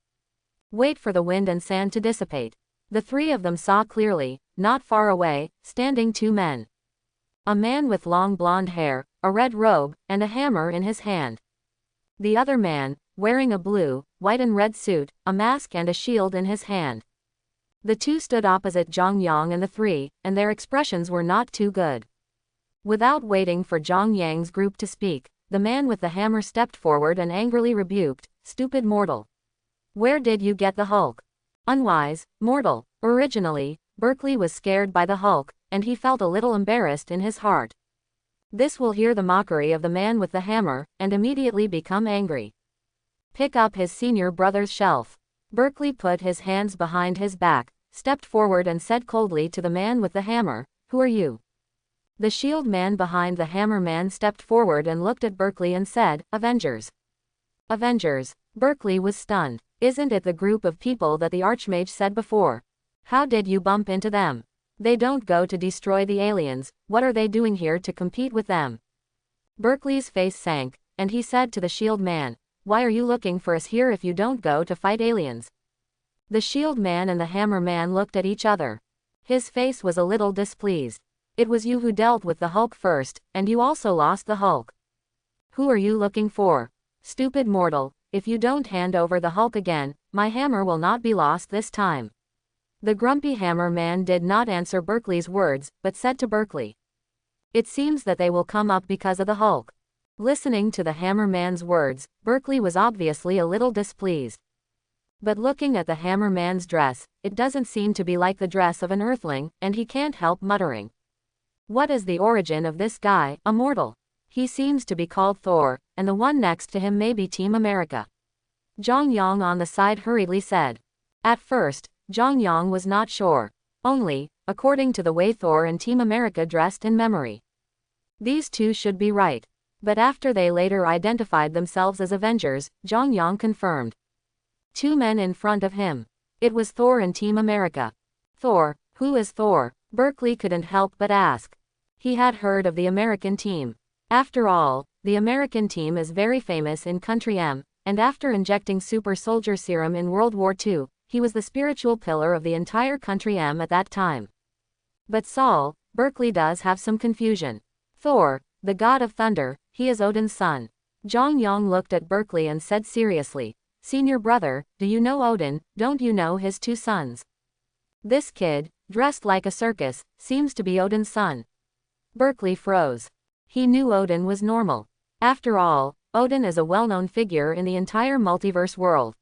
Wait for the wind and sand to dissipate. The three of them saw clearly, not far away, standing 2 men. A man with long blonde hair, a red robe, and a hammer in his hand. The other man, wearing a blue, white and red suit, a mask and a shield in his hand. The two stood opposite Jong Yong and the three, and their expressions were not too good. Without waiting for Jong Yang's group to speak, the man with the hammer stepped forward and angrily rebuked, "Stupid mortal. Where did you get the Hulk? Unwise mortal." Originally, Berkeley was scared by the Hulk, and he felt a little embarrassed in his heart. This will hear the mockery of the man with the hammer, and immediately become angry. Pick up his senior brother's shelf. Berkeley put his hands behind his back, stepped forward and said coldly to the man with the hammer, "Who are you?" The shield man behind the hammer man stepped forward and looked at Berkeley and said, "Avengers." Avengers. Berkeley was stunned. Isn't it the group of people that the Archmage said before? How did you bump into them? They don't go to destroy the aliens, what are they doing here to compete with them? Berkeley's face sank, and he said to the shield man, "Why are you looking for us here if you don't go to fight aliens?" The shield man and the hammer man looked at each other. His face was a little displeased. "It was you who dealt with the Hulk first, and you also lost the Hulk. Who are you looking for? Stupid mortal, if you don't hand over the Hulk again, my hammer will not be lost this time." The grumpy hammer man did not answer Berkeley's words, but said to Berkeley, "It seems that they will come up because of the Hulk." Listening to the hammer man's words, Berkeley was obviously a little displeased. But looking at the hammer man's dress, it doesn't seem to be like the dress of an earthling, and he can't help muttering, "What is the origin of this guy, a mortal? He seems to be called Thor, and the one next to him may be Team America." Jong Yong on the side hurriedly said. At first, Jong Yong was not sure. Only, according to the way Thor and Team America dressed in memory, these two should be right. But after they later identified themselves as Avengers, Jong Yong confirmed. Two men in front of him. It was Thor and Team America. Thor, who is Thor? Berkeley couldn't help but ask. He had heard of the American team. After all, the American team is very famous in Country M, and after injecting super soldier serum in World War II, he was the spiritual pillar of the entire Country M at that time. But Saul, Berkeley does have some confusion. Thor, the god of thunder, he is Odin's son. Jong Yong looked at Berkeley and said seriously, "Senior brother, do you know Odin? Don't you know his two sons? This kid, dressed like a circus, seems to be Odin's son." Berkeley froze. He knew Odin was normal. After all, Odin is a well-known figure in the entire multiverse world.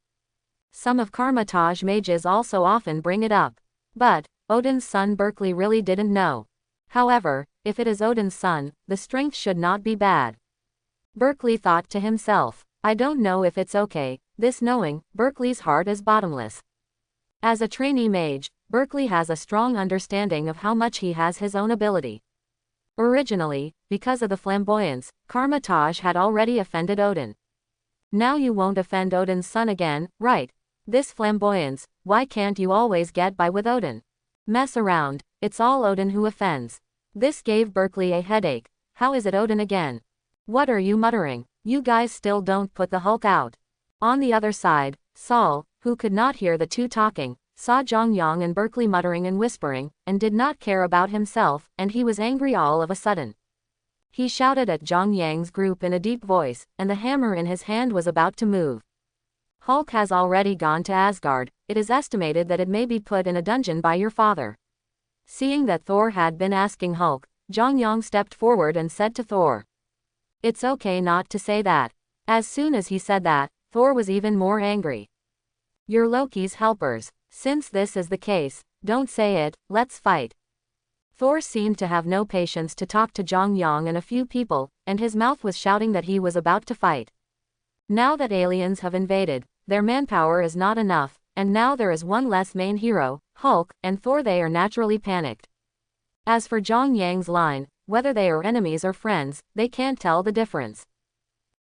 Some of Kamar Taj mages also often bring it up. But Odin's son Berkeley really didn't know. However, if it is Odin's son, the strength should not be bad. Berkeley thought to himself, "I don't know if it's okay, this knowing." Berkeley's heart is bottomless. As a trainee mage, Berkeley has a strong understanding of how much he has his own ability. Originally, because of the flamboyance, Kamar Taj had already offended Odin. Now you won't offend Odin's son again, right? This flamboyance, why can't you always get by with Odin? Mess around, it's all Odin who offends. This gave Berkeley a headache. How is it Odin again? What are you muttering? You guys still don't put the Hulk out. On the other side, Saul, who could not hear the two talking, saw Jong Yong and Berkeley muttering and whispering, and did not care about himself, and he was angry all of a sudden. He shouted at Jong Yang's group in a deep voice, and the hammer in his hand was about to move. Hulk has already gone to Asgard. It is estimated that it may be put in a dungeon by your father. Seeing that Thor had been asking Hulk, Jong Yong stepped forward and said to Thor, "It's okay not to say that." As soon as he said that, Thor was even more angry. "You're Loki's helpers. Since this is the case, don't say it, let's fight." Thor seemed to have no patience to talk to Jong Yong and a few people, and his mouth was shouting that he was about to fight. Now that aliens have invaded, their manpower is not enough, and now there is one less main hero, Hulk, and Thor. They are naturally panicked. As for Jong Yang's line, whether they are enemies or friends, they can't tell the difference.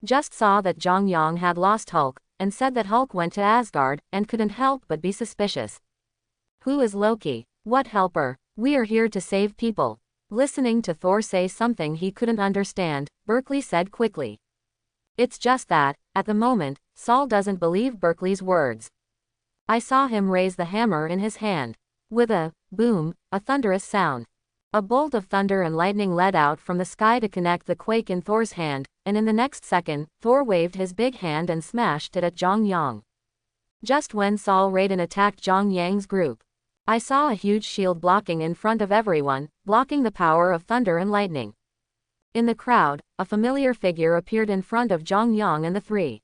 Just saw that Jong Yong had lost Hulk, and said that Hulk went to Asgard, and couldn't help but be suspicious. Who is Loki? What helper? We are here to save people. Listening to Thor say something he couldn't understand, Berkeley said quickly, "It's just that, at the moment, Saul doesn't believe Berkeley's words. I saw him raise the hammer in his hand. With a boom, a thunderous sound. A bolt of thunder and lightning let out from the sky to connect the quake in Thor's hand, and in the next second, Thor waved his big hand and smashed it at Jong Yong. Just when Sol Raiden attacked Jong Yang's group, I saw a huge shield blocking in front of everyone, blocking the power of thunder and lightning. In the crowd, a familiar figure appeared in front of Jong Yong and the three.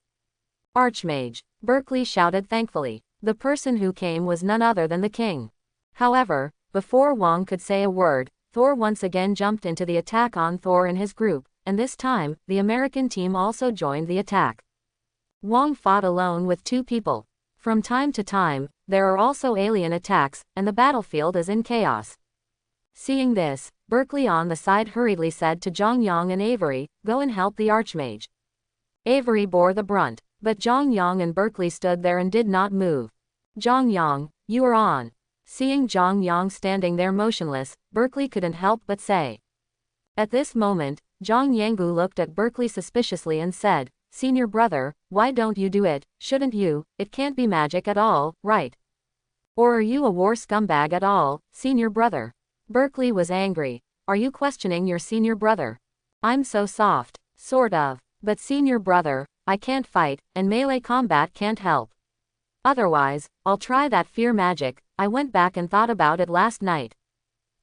Archmage, Berkeley shouted thankfully. The person who came was none other than the king. However, before Wong could say a word, Thor once again jumped into the attack on Thor and his group, and this time, the American team also joined the attack. Wong fought alone with two people. From time to time, there are also alien attacks, and the battlefield is in chaos. Seeing this, Berkeley on the side hurriedly said to Jong Yong and Avery, "Go and help the Archmage." Avery bore the brunt, but Jong Yong and Berkeley stood there and did not move. "Jong Yong, you are on." Seeing Jong Yong standing there motionless, Berkeley couldn't help but say. At this moment, Jong Yangu looked at Berkeley suspiciously and said, "Senior brother, why don't you do it? Shouldn't you? It can't be magic at all, right? Or are you a war scumbag at all, senior brother?" Berkeley was angry. "Are you questioning your senior brother? I'm so soft, sort of. But senior brother, I can't fight, and melee combat can't help. Otherwise, I'll try that fear magic. I went back and thought about it last night,"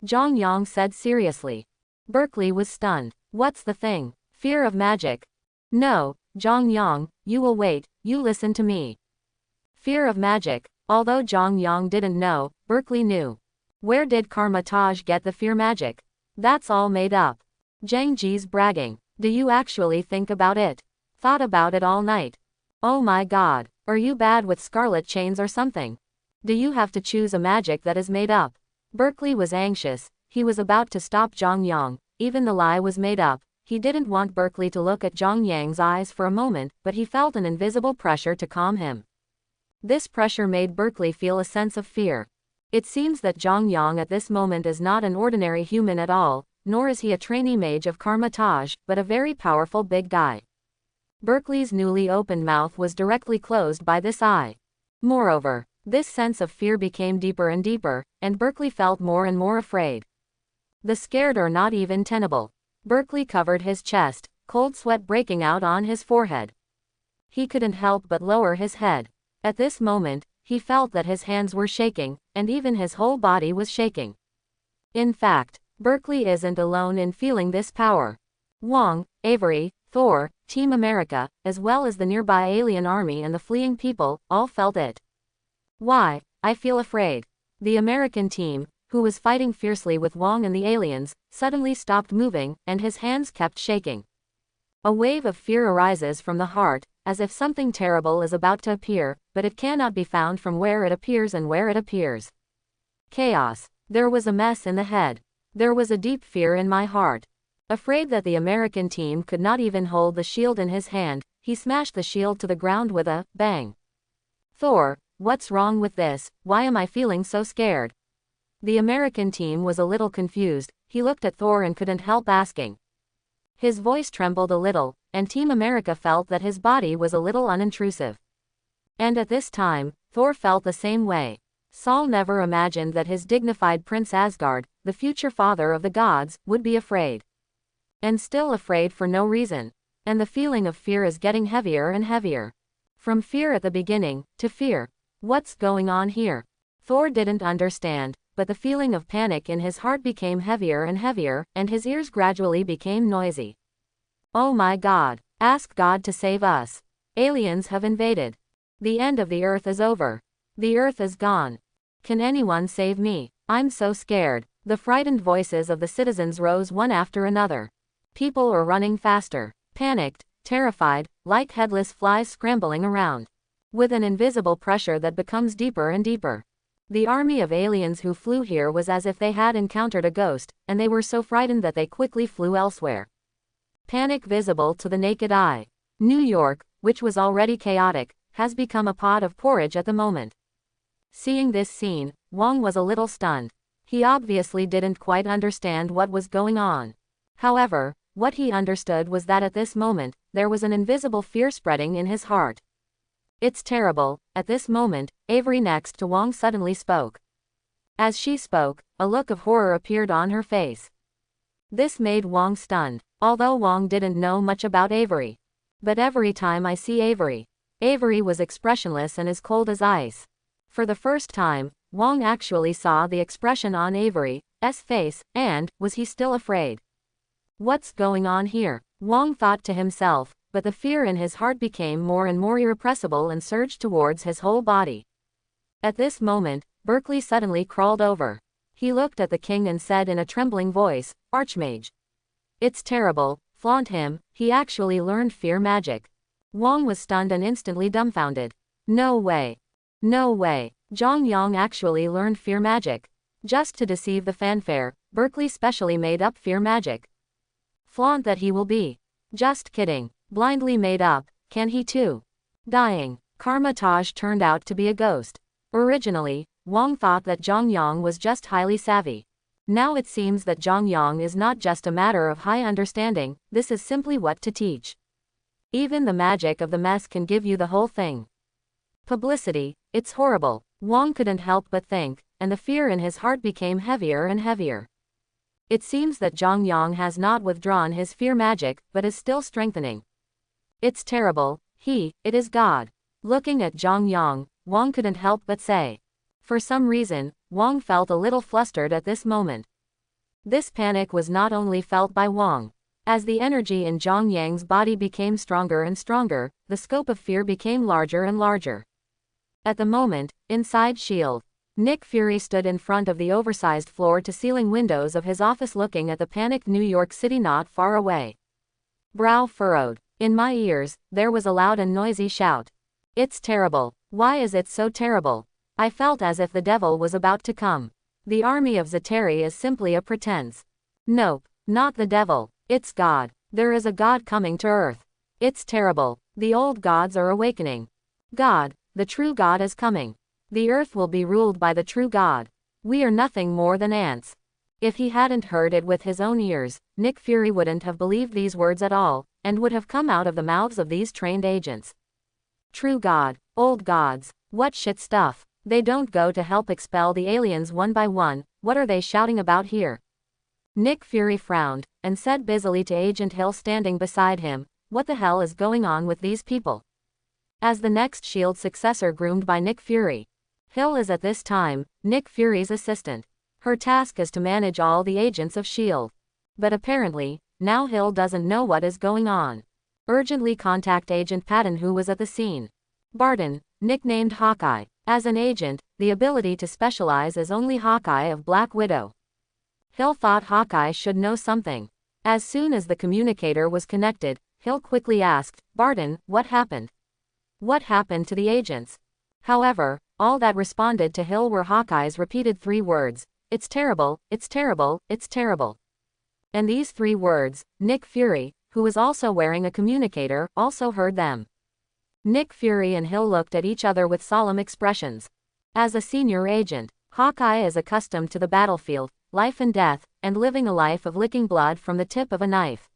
Jong Yong said seriously. Berkeley was stunned. "What's the thing? Fear of magic?" "No, Jong Yong, you will wait, you listen to me." Fear of magic. Although Jong Yong didn't know, Berkeley knew. Where did Kamar Taj get the fear magic? That's all made up. Zhang Ji's bragging. Do you actually think about it? Thought about it all night? Oh my god, are you bad with scarlet chains or something? Do you have to choose a magic that is made up? Berkeley was anxious. He was about to stop Jong Yong. Even the lie was made up. He didn't want Berkeley to look at Jong Yang's eyes for a moment, but he felt an invisible pressure to calm him. This pressure made Berkeley feel a sense of fear. It seems that Jong Yong at this moment is not an ordinary human at all, nor is he a trainee mage of Kamar Taj, but a very powerful big guy. Berkeley's newly opened mouth was directly closed by this eye. Moreover, this sense of fear became deeper and deeper, and Berkeley felt more and more afraid. The scared are not even tenable. Berkeley covered his chest, cold sweat breaking out on his forehead. He couldn't help but lower his head. At this moment, he felt that his hands were shaking, and even his whole body was shaking. In fact, Berkeley isn't alone in feeling this power. Wong, Avery, Thor, Team America, as well as the nearby alien army and the fleeing people, all felt it. "Why, I feel afraid." The American team, who was fighting fiercely with Wong and the aliens, suddenly stopped moving, and his hands kept shaking. A wave of fear arises from the heart, as if something terrible is about to appear, but it cannot be found from where it appears and where it appears. Chaos. There was a mess in the head. There was a deep fear in my heart. Afraid that the American team could not even hold the shield in his hand, he smashed the shield to the ground with a bang. "Thor, what's wrong with this? Why am I feeling so scared?" The American team was a little confused. He looked at Thor and couldn't help asking. His voice trembled a little, and Team America felt that his body was a little unintrusive. And at this time, Thor felt the same way. Saul never imagined that his dignified Prince Asgard, the future father of the gods, would be afraid. And still afraid for no reason. And the feeling of fear is getting heavier and heavier. From fear at the beginning, to fear. What's going on here? Thor didn't understand, but the feeling of panic in his heart became heavier and heavier, and his ears gradually became noisy. "Oh my God. Ask God to save us. Aliens have invaded. The end of the earth is over. The earth is gone. Can anyone save me? I'm so scared." The frightened voices of the citizens rose one after another. People are running faster, panicked, terrified, like headless flies scrambling around, with an invisible pressure that becomes deeper and deeper. The army of aliens who flew here was as if they had encountered a ghost, and they were so frightened that they quickly flew elsewhere. Panic visible to the naked eye. New York, which was already chaotic, has become a pot of porridge at the moment. Seeing this scene, Wong was a little stunned. He obviously didn't quite understand what was going on. However, what he understood was that at this moment, there was an invisible fear spreading in his heart. "It's terrible." At this moment, Avery next to Wong suddenly spoke. As she spoke, a look of horror appeared on her face. This made Wong stunned, although Wong didn't know much about Avery. But every time I see Avery, Avery was expressionless and as cold as ice. For the first time, Wong actually saw the expression on Avery's face, and, was he still afraid? What's going on here? Wong thought to himself, but the fear in his heart became more and more irrepressible and surged towards his whole body. At this moment, Berkeley suddenly crawled over. He looked at the king and said in a trembling voice, "Archmage. It's terrible, flaunt him, he actually learned fear magic." Wong was stunned and instantly dumbfounded. No way. No way. Jong Yong actually learned fear magic. Just to deceive the fanfare, Berkeley specially made up fear magic. Flaunt that he will be. Just kidding. Blindly made up, can he too? Dying. Kamar Taj turned out to be a ghost. Originally, Wong thought that Jong Yong was just highly savvy. Now it seems that Jong Yong is not just a matter of high understanding, this is simply what to teach. Even the magic of the mess can give you the whole thing. Publicity, it's horrible. Wong couldn't help but think, and the fear in his heart became heavier and heavier. It seems that Jong Yong has not withdrawn his fear magic, but is still strengthening. It's terrible, it is God. Looking at Jong Yong, Wong couldn't help but say. For some reason, Wong felt a little flustered at this moment. This panic was not only felt by Wong. As the energy in Jong Yang's body became stronger and stronger, the scope of fear became larger and larger. At the moment, inside S.H.I.E.L.D., Nick Fury stood in front of the oversized floor-to-ceiling windows of his office looking at the panicked New York City not far away. Brow furrowed. In my ears, there was a loud and noisy shout. It's terrible. Why is it so terrible? I felt as if the devil was about to come. The army of Chitauri is simply a pretense. Nope, not the devil. It's God. There is a God coming to Earth. It's terrible. The old gods are awakening. God, the true God is coming. The Earth will be ruled by the true God. We are nothing more than ants. If he hadn't heard it with his own ears, Nick Fury wouldn't have believed these words at all, and would have come out of the mouths of these trained agents. True God, old gods, what shit stuff. They don't go to help expel the aliens one by one, what are they shouting about here? Nick Fury frowned, and said busily to Agent Hill standing beside him, what the hell is going on with these people? As the next S.H.I.E.L.D. successor groomed by Nick Fury, Hill is at this time Nick Fury's assistant. Her task is to manage all the agents of S.H.I.E.L.D. But apparently, now Hill doesn't know what is going on. Urgently contact Agent Patton who was at the scene. Barton, nicknamed Hawkeye. As an agent, the ability to specialize is only Hawkeye of Black Widow. Hill thought Hawkeye should know something. As soon as the communicator was connected, Hill quickly asked, Barton, what happened? What happened to the agents? However, all that responded to Hill were Hawkeye's repeated 3 words, it's terrible, it's terrible, it's terrible. And these 3 words, Nick Fury, who was also wearing a communicator, also heard them. Nick Fury and Hill looked at each other with solemn expressions. As a senior agent, Hawkeye is accustomed to the battlefield, life and death, and living a life of licking blood from the tip of a knife.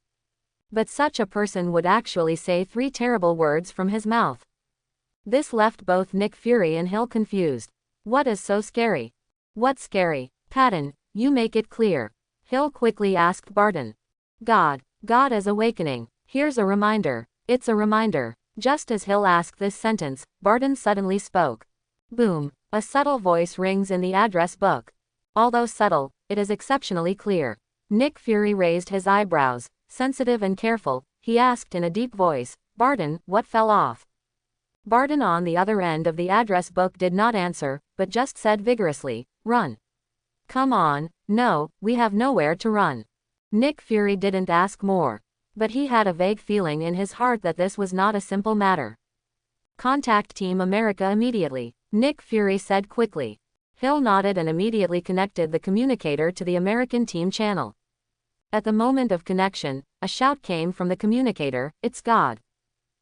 But such a person would actually say 3 terrible words from his mouth. This left both Nick Fury and Hill confused. What is so scary? What's scary? Patton, you make it clear. Hill quickly asked Barton. God is awakening. Here's a reminder. It's a reminder. Just as Hill asked this sentence, Barton suddenly spoke. Boom. A subtle voice rings in the address book. Although subtle, it is exceptionally clear. Nick Fury raised his eyebrows, sensitive and careful. He asked in a deep voice, Barton, what fell off? Barton on the other end of the address book did not answer, but just said vigorously, run. Come on, no, we have nowhere to run. Nick Fury didn't ask more. But he had a vague feeling in his heart that this was not a simple matter. Contact Team America immediately, Nick Fury said quickly. Hill nodded and immediately connected the communicator to the American team channel. At the moment of connection, a shout came from the communicator, it's God.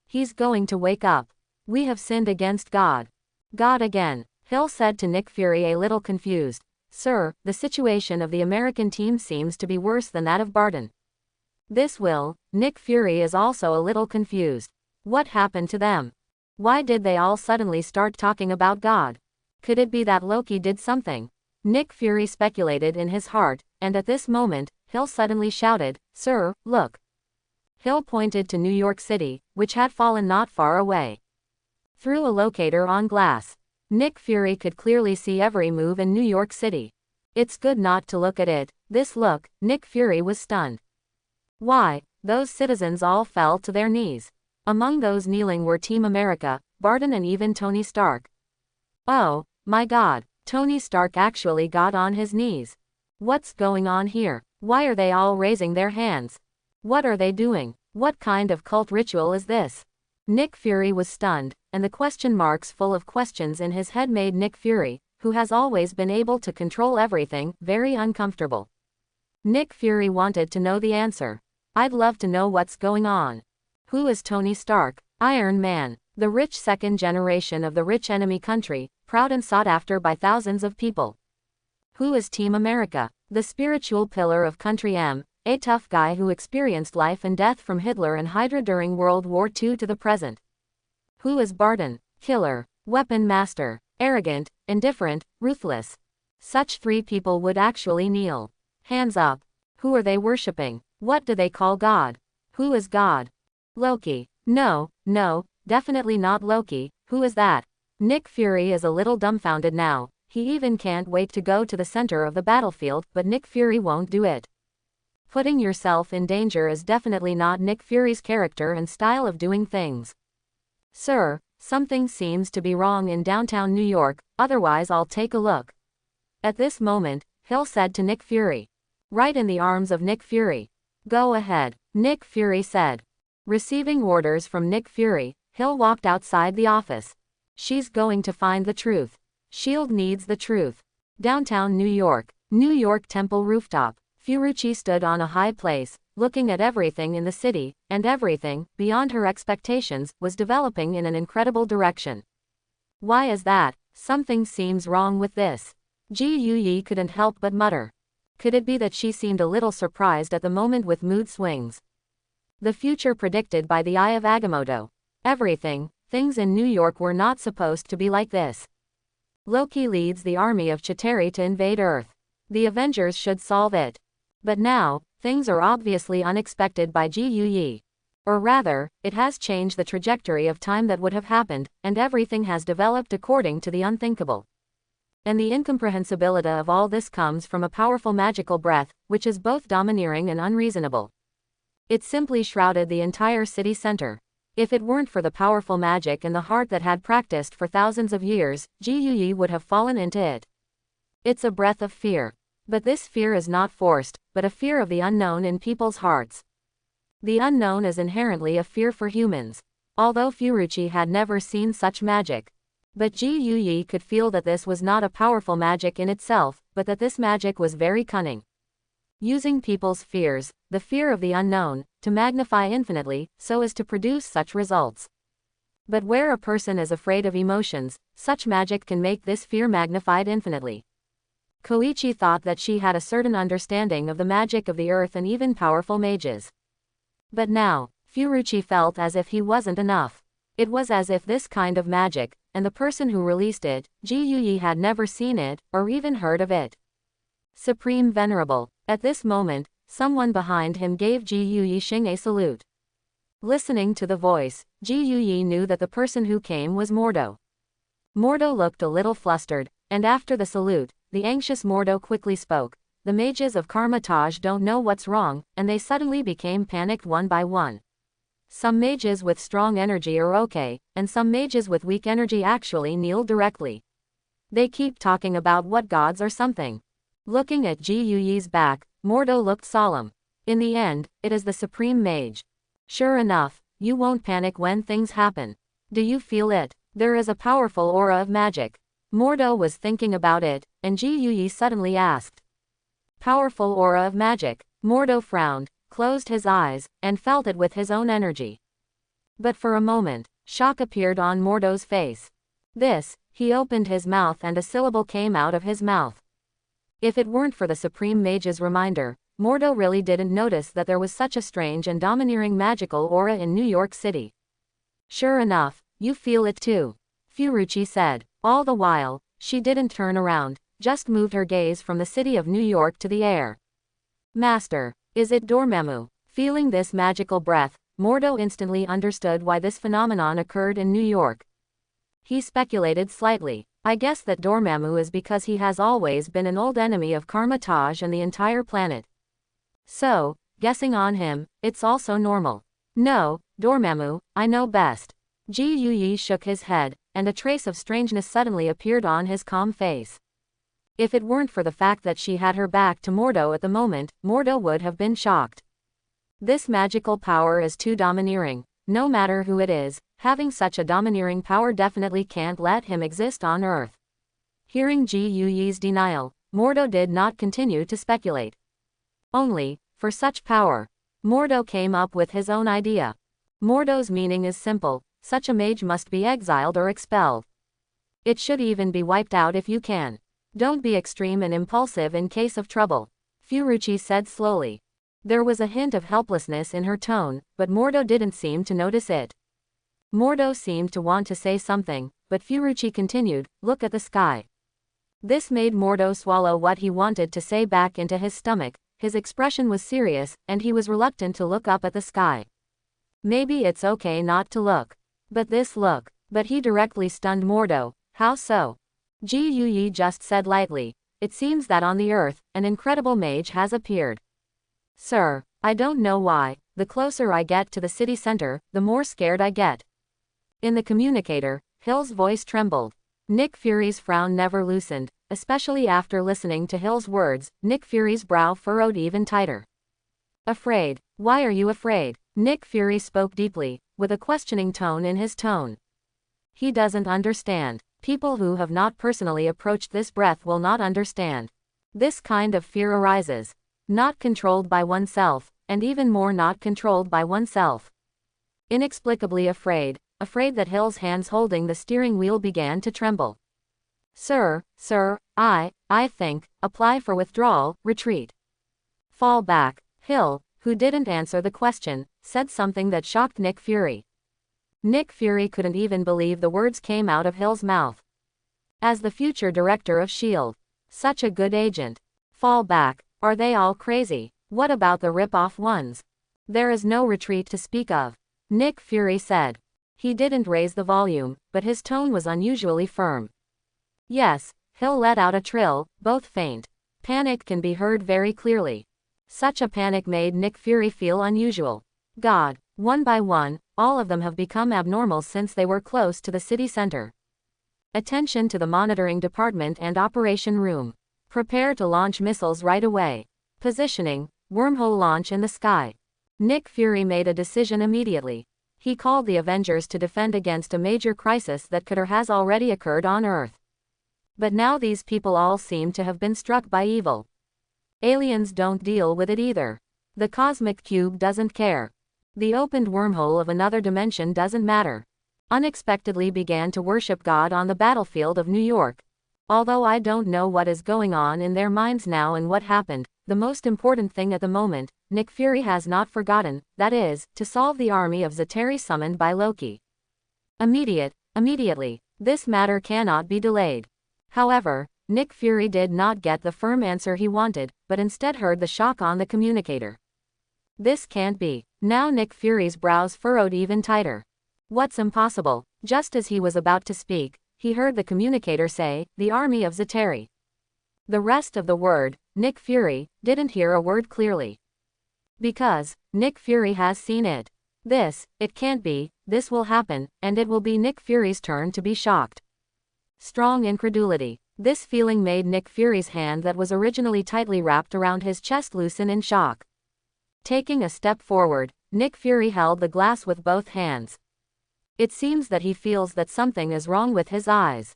He's going to wake up. We have sinned against God. God again, Hill said to Nick Fury a little confused. Sir, the situation of the American team seems to be worse than that of Barton. Nick Fury is also a little confused. What happened to them? Why did they all suddenly start talking about God? Could it be that Loki did something? Nick Fury speculated in his heart, and at this moment, Hill suddenly shouted, "Sir, look." Hill pointed to New York City, which had fallen not far away. Through a locator on glass, Nick Fury could clearly see every move in New York City. It's good not to look at it. This look, Nick Fury was stunned. Why, those citizens all fell to their knees. Among those kneeling were Team America, Barton and even Tony Stark. Oh, my God, Tony Stark actually got on his knees. What's going on here? Why are they all raising their hands? What are they doing? What kind of cult ritual is this? Nick Fury was stunned, and the question marks full of questions in his head made Nick Fury, who has always been able to control everything, very uncomfortable. Nick Fury wanted to know the answer. I'd love to know what's going on. Who is Tony Stark? Iron Man, the rich second generation of the rich enemy country, proud and sought after by thousands of people. Who is Team America? The spiritual pillar of Country M, a tough guy who experienced life and death from Hitler and Hydra during World War II to the present. Who is Barton? Killer, weapon master, arrogant, indifferent, ruthless. Such three people would actually kneel. Hands up. Who are they worshipping? What do they call God? Who is God? Loki. No, definitely not Loki. Who is that? Nick Fury is a little dumbfounded now. He even can't wait to go to the center of the battlefield, but Nick Fury won't do it. Putting yourself in danger is definitely not Nick Fury's character and style of doing things. Sir, something seems to be wrong in downtown New York, otherwise I'll take a look. At this moment, Hill said to Nick Fury. Right in the arms of Nick Fury. Go ahead, Nick Fury said. Receiving orders from Nick Fury, Hill walked outside the office. She's going to find the truth. S.H.I.E.L.D. needs the truth. Downtown New York Temple rooftop. Furuchi stood on a high place, looking at everything in the city, and everything, beyond her expectations, was developing in an incredible direction. Why is that? Something seems wrong with this. Ji Yuyi couldn't help but mutter. Could it be that she seemed a little surprised at the moment with mood swings? The future predicted by the Eye of Agamotto. Things in New York were not supposed to be like this. Loki leads the army of Chitauri to invade Earth. The Avengers should solve it. But now, things are obviously unexpected by Ji Yuyi. Or rather, it has changed the trajectory of time that would have happened, and everything has developed according to the unthinkable. And the incomprehensibility of all this comes from a powerful magical breath, which is both domineering and unreasonable. It simply shrouded the entire city center. If it weren't for the powerful magic and the heart that had practiced for thousands of years, Ji Yuyi would have fallen into it. It's a breath of fear. But this fear is not forced, but a fear of the unknown in people's hearts. The unknown is inherently a fear for humans. Although Furuchi had never seen such magic. But Ji Yuyi could feel that this was not a powerful magic in itself, but that this magic was very cunning. Using people's fears, the fear of the unknown, to magnify infinitely, so as to produce such results. But where a person is afraid of emotions, such magic can make this fear magnified infinitely. Koichi thought that she had a certain understanding of the magic of the earth and even powerful mages. But now, Furuchi felt as if he wasn't enough. It was as if this kind of magic, and the person who released it, Ji Yuyi, had never seen it, or even heard of it. Supreme Venerable. At this moment, someone behind him gave Ji Yuyi Xing a salute. Listening to the voice, Ji Yuyi knew that the person who came was Mordo. Mordo looked a little flustered, and after the salute, the anxious Mordo quickly spoke. The mages of Kamar Taj don't know what's wrong, and they suddenly became panicked one by one. Some mages with strong energy are okay, and some mages with weak energy actually kneel directly. They keep talking about what gods or something. Looking at Ji Yuyi's back, Mordo looked solemn. In the end, it is the supreme mage. Sure enough, you won't panic when things happen. Do you feel it? There is a powerful aura of magic. Mordo was thinking about it, and Ji Yuyi suddenly asked. Powerful aura of magic. Mordo frowned, closed his eyes, and felt it with his own energy. But for a moment, shock appeared on Mordo's face. He opened his mouth and a syllable came out of his mouth. If it weren't for the Supreme Mage's reminder, Mordo really didn't notice that there was such a strange and domineering magical aura in New York City. Sure enough, you feel it too, Furuchi said. All the while, she didn't turn around. just moved her gaze from the city of New York to the air. Master, is it Dormammu? Feeling this magical breath, Mordo instantly understood why this phenomenon occurred in New York. He speculated slightly. I guess that Dormammu is because he has always been an old enemy of Kamar Taj and the entire planet. So, guessing on him, it's also normal. No, Dormammu, I know best. Ji Yuyi shook his head, and a trace of strangeness suddenly appeared on his calm face. If it weren't for the fact that she had her back to Mordo at the moment, Mordo would have been shocked. This magical power is too domineering. No matter who it is, having such a domineering power definitely can't let him exist on Earth. Hearing Ji Yuyi's denial, Mordo did not continue to speculate. Only, for such power, Mordo came up with his own idea. Mordo's meaning is simple: such a mage must be exiled or expelled. It should even be wiped out if you can. Don't be extreme and impulsive in case of trouble, Furuchi said slowly. There was a hint of helplessness in her tone, but Mordo didn't seem to notice it. Mordo seemed to want to say something, but Furuchi continued, "Look at the sky." This made Mordo swallow what he wanted to say back into his stomach. His expression was serious, and he was reluctant to look up at the sky. Maybe it's okay not to look. But this look. But he directly stunned Mordo. How so? Ji Yuyi just said lightly, "It seems that on the Earth, an incredible mage has appeared. Sir, I don't know why, the closer I get to the city center, the more scared I get." In the communicator, Hill's voice trembled. Nick Fury's frown never loosened, especially after listening to Hill's words. Nick Fury's brow furrowed even tighter. "Afraid? Why are you afraid?" Nick Fury spoke deeply, with a questioning tone in his tone. He doesn't understand. People who have not personally approached this breath will not understand. This kind of fear arises, not controlled by oneself, and even more not controlled by oneself. Inexplicably afraid that Hill's hands holding the steering wheel began to tremble. Sir, I think, apply for withdrawal, retreat. Fall back." Hill, who didn't answer the question, said something that shocked Nick Fury. Nick Fury couldn't even believe the words came out of Hill's mouth. As the future director of S.H.I.E.L.D. Such a good agent. Fall back. Are they all crazy? What about the rip-off ones? There is no retreat to speak of, Nick Fury said. He didn't raise the volume, but his tone was unusually firm. Yes, Hill let out a trill, both faint. Panic can be heard very clearly. Such a panic made Nick Fury feel unusual. God, one by one, all of them have become abnormal since they were close to the city center. Attention to the monitoring department and operation room. Prepare to launch missiles right away. Positioning, wormhole launch in the sky. Nick Fury made a decision immediately. He called the Avengers to defend against a major crisis that could or has already occurred on Earth. But now these people all seem to have been struck by evil. Aliens don't deal with it either. The cosmic cube doesn't care. The opened wormhole of another dimension doesn't matter. Unexpectedly began to worship God on the battlefield of New York. Although I don't know what is going on in their minds now and what happened, the most important thing at the moment, Nick Fury has not forgotten, that is, to solve the army of Chitauri summoned by Loki. Immediately. This matter cannot be delayed. However, Nick Fury did not get the firm answer he wanted, but instead heard the shock on the communicator. This can't be. Now Nick Fury's brows furrowed even tighter. What's impossible? Just as he was about to speak, he heard the communicator say, "The army of Chitauri." The rest of the word, Nick Fury, didn't hear a word clearly. Because, Nick Fury has seen it. It can't be, this will happen, and it will be Nick Fury's turn to be shocked. Strong incredulity. This feeling made Nick Fury's hand that was originally tightly wrapped around his chest loosen in shock. Taking a step forward, Nick Fury held the glass with both hands. It seems that he feels that something is wrong with his eyes.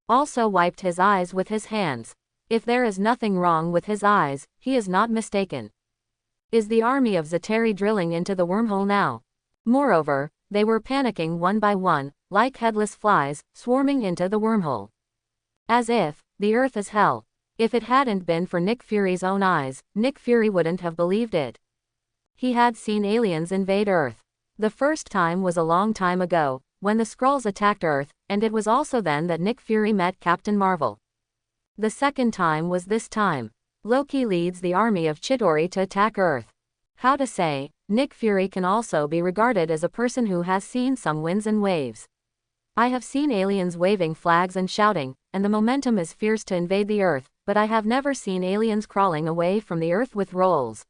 Also wiped his eyes with his hands. If there is nothing wrong with his eyes, he is not mistaken. Is the army of Chitauri drilling into the wormhole now? Moreover, they were panicking one by one, like headless flies, swarming into the wormhole. As if, the Earth is hell. If it hadn't been for Nick Fury's own eyes, Nick Fury wouldn't have believed it. He had seen aliens invade Earth. The first time was a long time ago, when the Skrulls attacked Earth, and it was also then that Nick Fury met Captain Marvel. The second time was this time. Loki leads the army of Chitauri to attack Earth. How to say, Nick Fury can also be regarded as a person who has seen some winds and waves. I have seen aliens waving flags and shouting, and the momentum is fierce to invade the Earth, but I have never seen aliens crawling away from the Earth with rolls.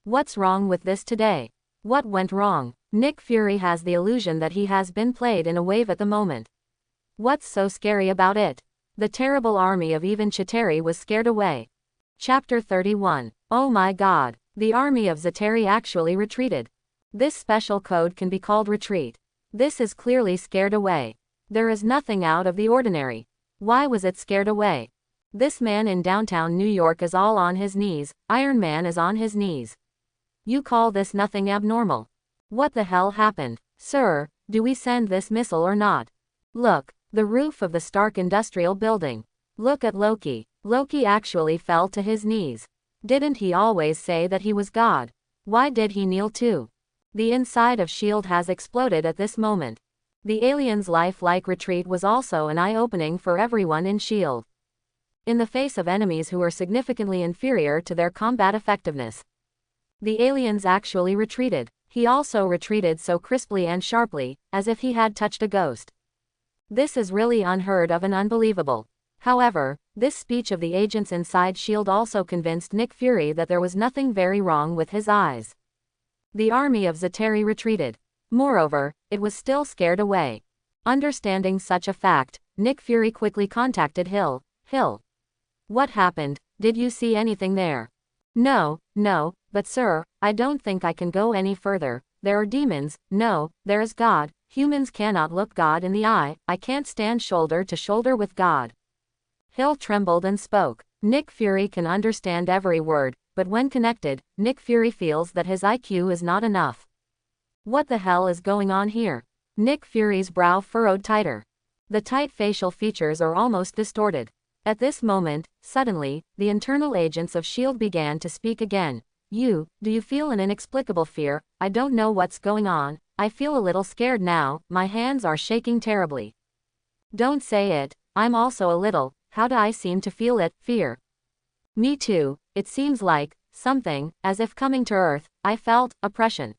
What's wrong with this today? What went wrong? Nick Fury has the illusion that he has been played in a wave at the moment. What's so scary about it? The terrible army of even Chitauri was scared away. Chapter 31. Oh my god. The army of Chitauri actually retreated. This special code can be called retreat. This is clearly scared away. There is nothing out of the ordinary. Why was it scared away? This man in downtown New York is all on his knees, Iron Man is on his knees. You call this nothing abnormal? What the hell happened? Sir, do we send this missile or not? Look, the roof of the Stark Industrial Building. Look at Loki. Loki actually fell to his knees. Didn't he always say that he was God? Why did he kneel too? The inside of S.H.I.E.L.D. has exploded at this moment. The aliens' lifelike retreat was also an eye-opening for everyone in S.H.I.E.L.D. In the face of enemies who were significantly inferior to their combat effectiveness. The aliens actually retreated. He also retreated so crisply and sharply, as if he had touched a ghost. This is really unheard of and unbelievable. However, this speech of the agents inside S.H.I.E.L.D. also convinced Nick Fury that there was nothing very wrong with his eyes. The army of Chitauri retreated. Moreover, it was still scared away. Understanding such a fact, Nick Fury quickly contacted Hill. Hill. What happened? Did you see anything there? No, but sir, I don't think I can go any further. There are demons. No, there is God. Humans cannot look God in the eye. I can't stand shoulder to shoulder with God. Hill trembled and spoke. Nick Fury can understand every word, but when connected, Nick Fury feels that his IQ is not enough. What the hell is going on here? Nick Fury's brow furrowed tighter. The tight facial features are almost distorted. At this moment, suddenly, the internal agents of S.H.I.E.L.D. began to speak again. Do you feel an inexplicable fear? I don't know what's going on. I feel a little scared now, my hands are shaking terribly. Don't say it, I'm also a little. How do I seem to feel it? Fear. Me too, it seems like something, as if coming to Earth. I felt oppression.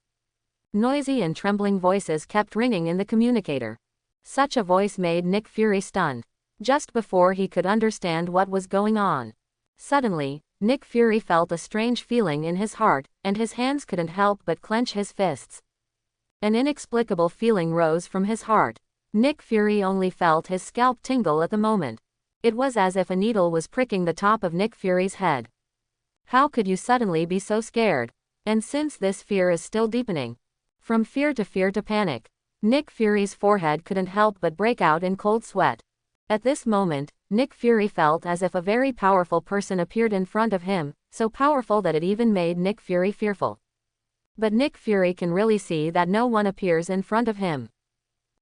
Noisy and trembling voices kept ringing in the communicator. Such a voice made Nick Fury stunned. Just before he could understand what was going on. Suddenly, Nick Fury felt a strange feeling in his heart, and his hands couldn't help but clench his fists. An inexplicable feeling rose from his heart. Nick Fury only felt his scalp tingle at the moment. It was as if a needle was pricking the top of Nick Fury's head. How could you suddenly be so scared? And since this fear is still deepening. From fear to panic. Nick Fury's forehead couldn't help but break out in cold sweat. At this moment, Nick Fury felt as if a very powerful person appeared in front of him, so powerful that it even made Nick Fury fearful. But Nick Fury can really see that no one appears in front of him.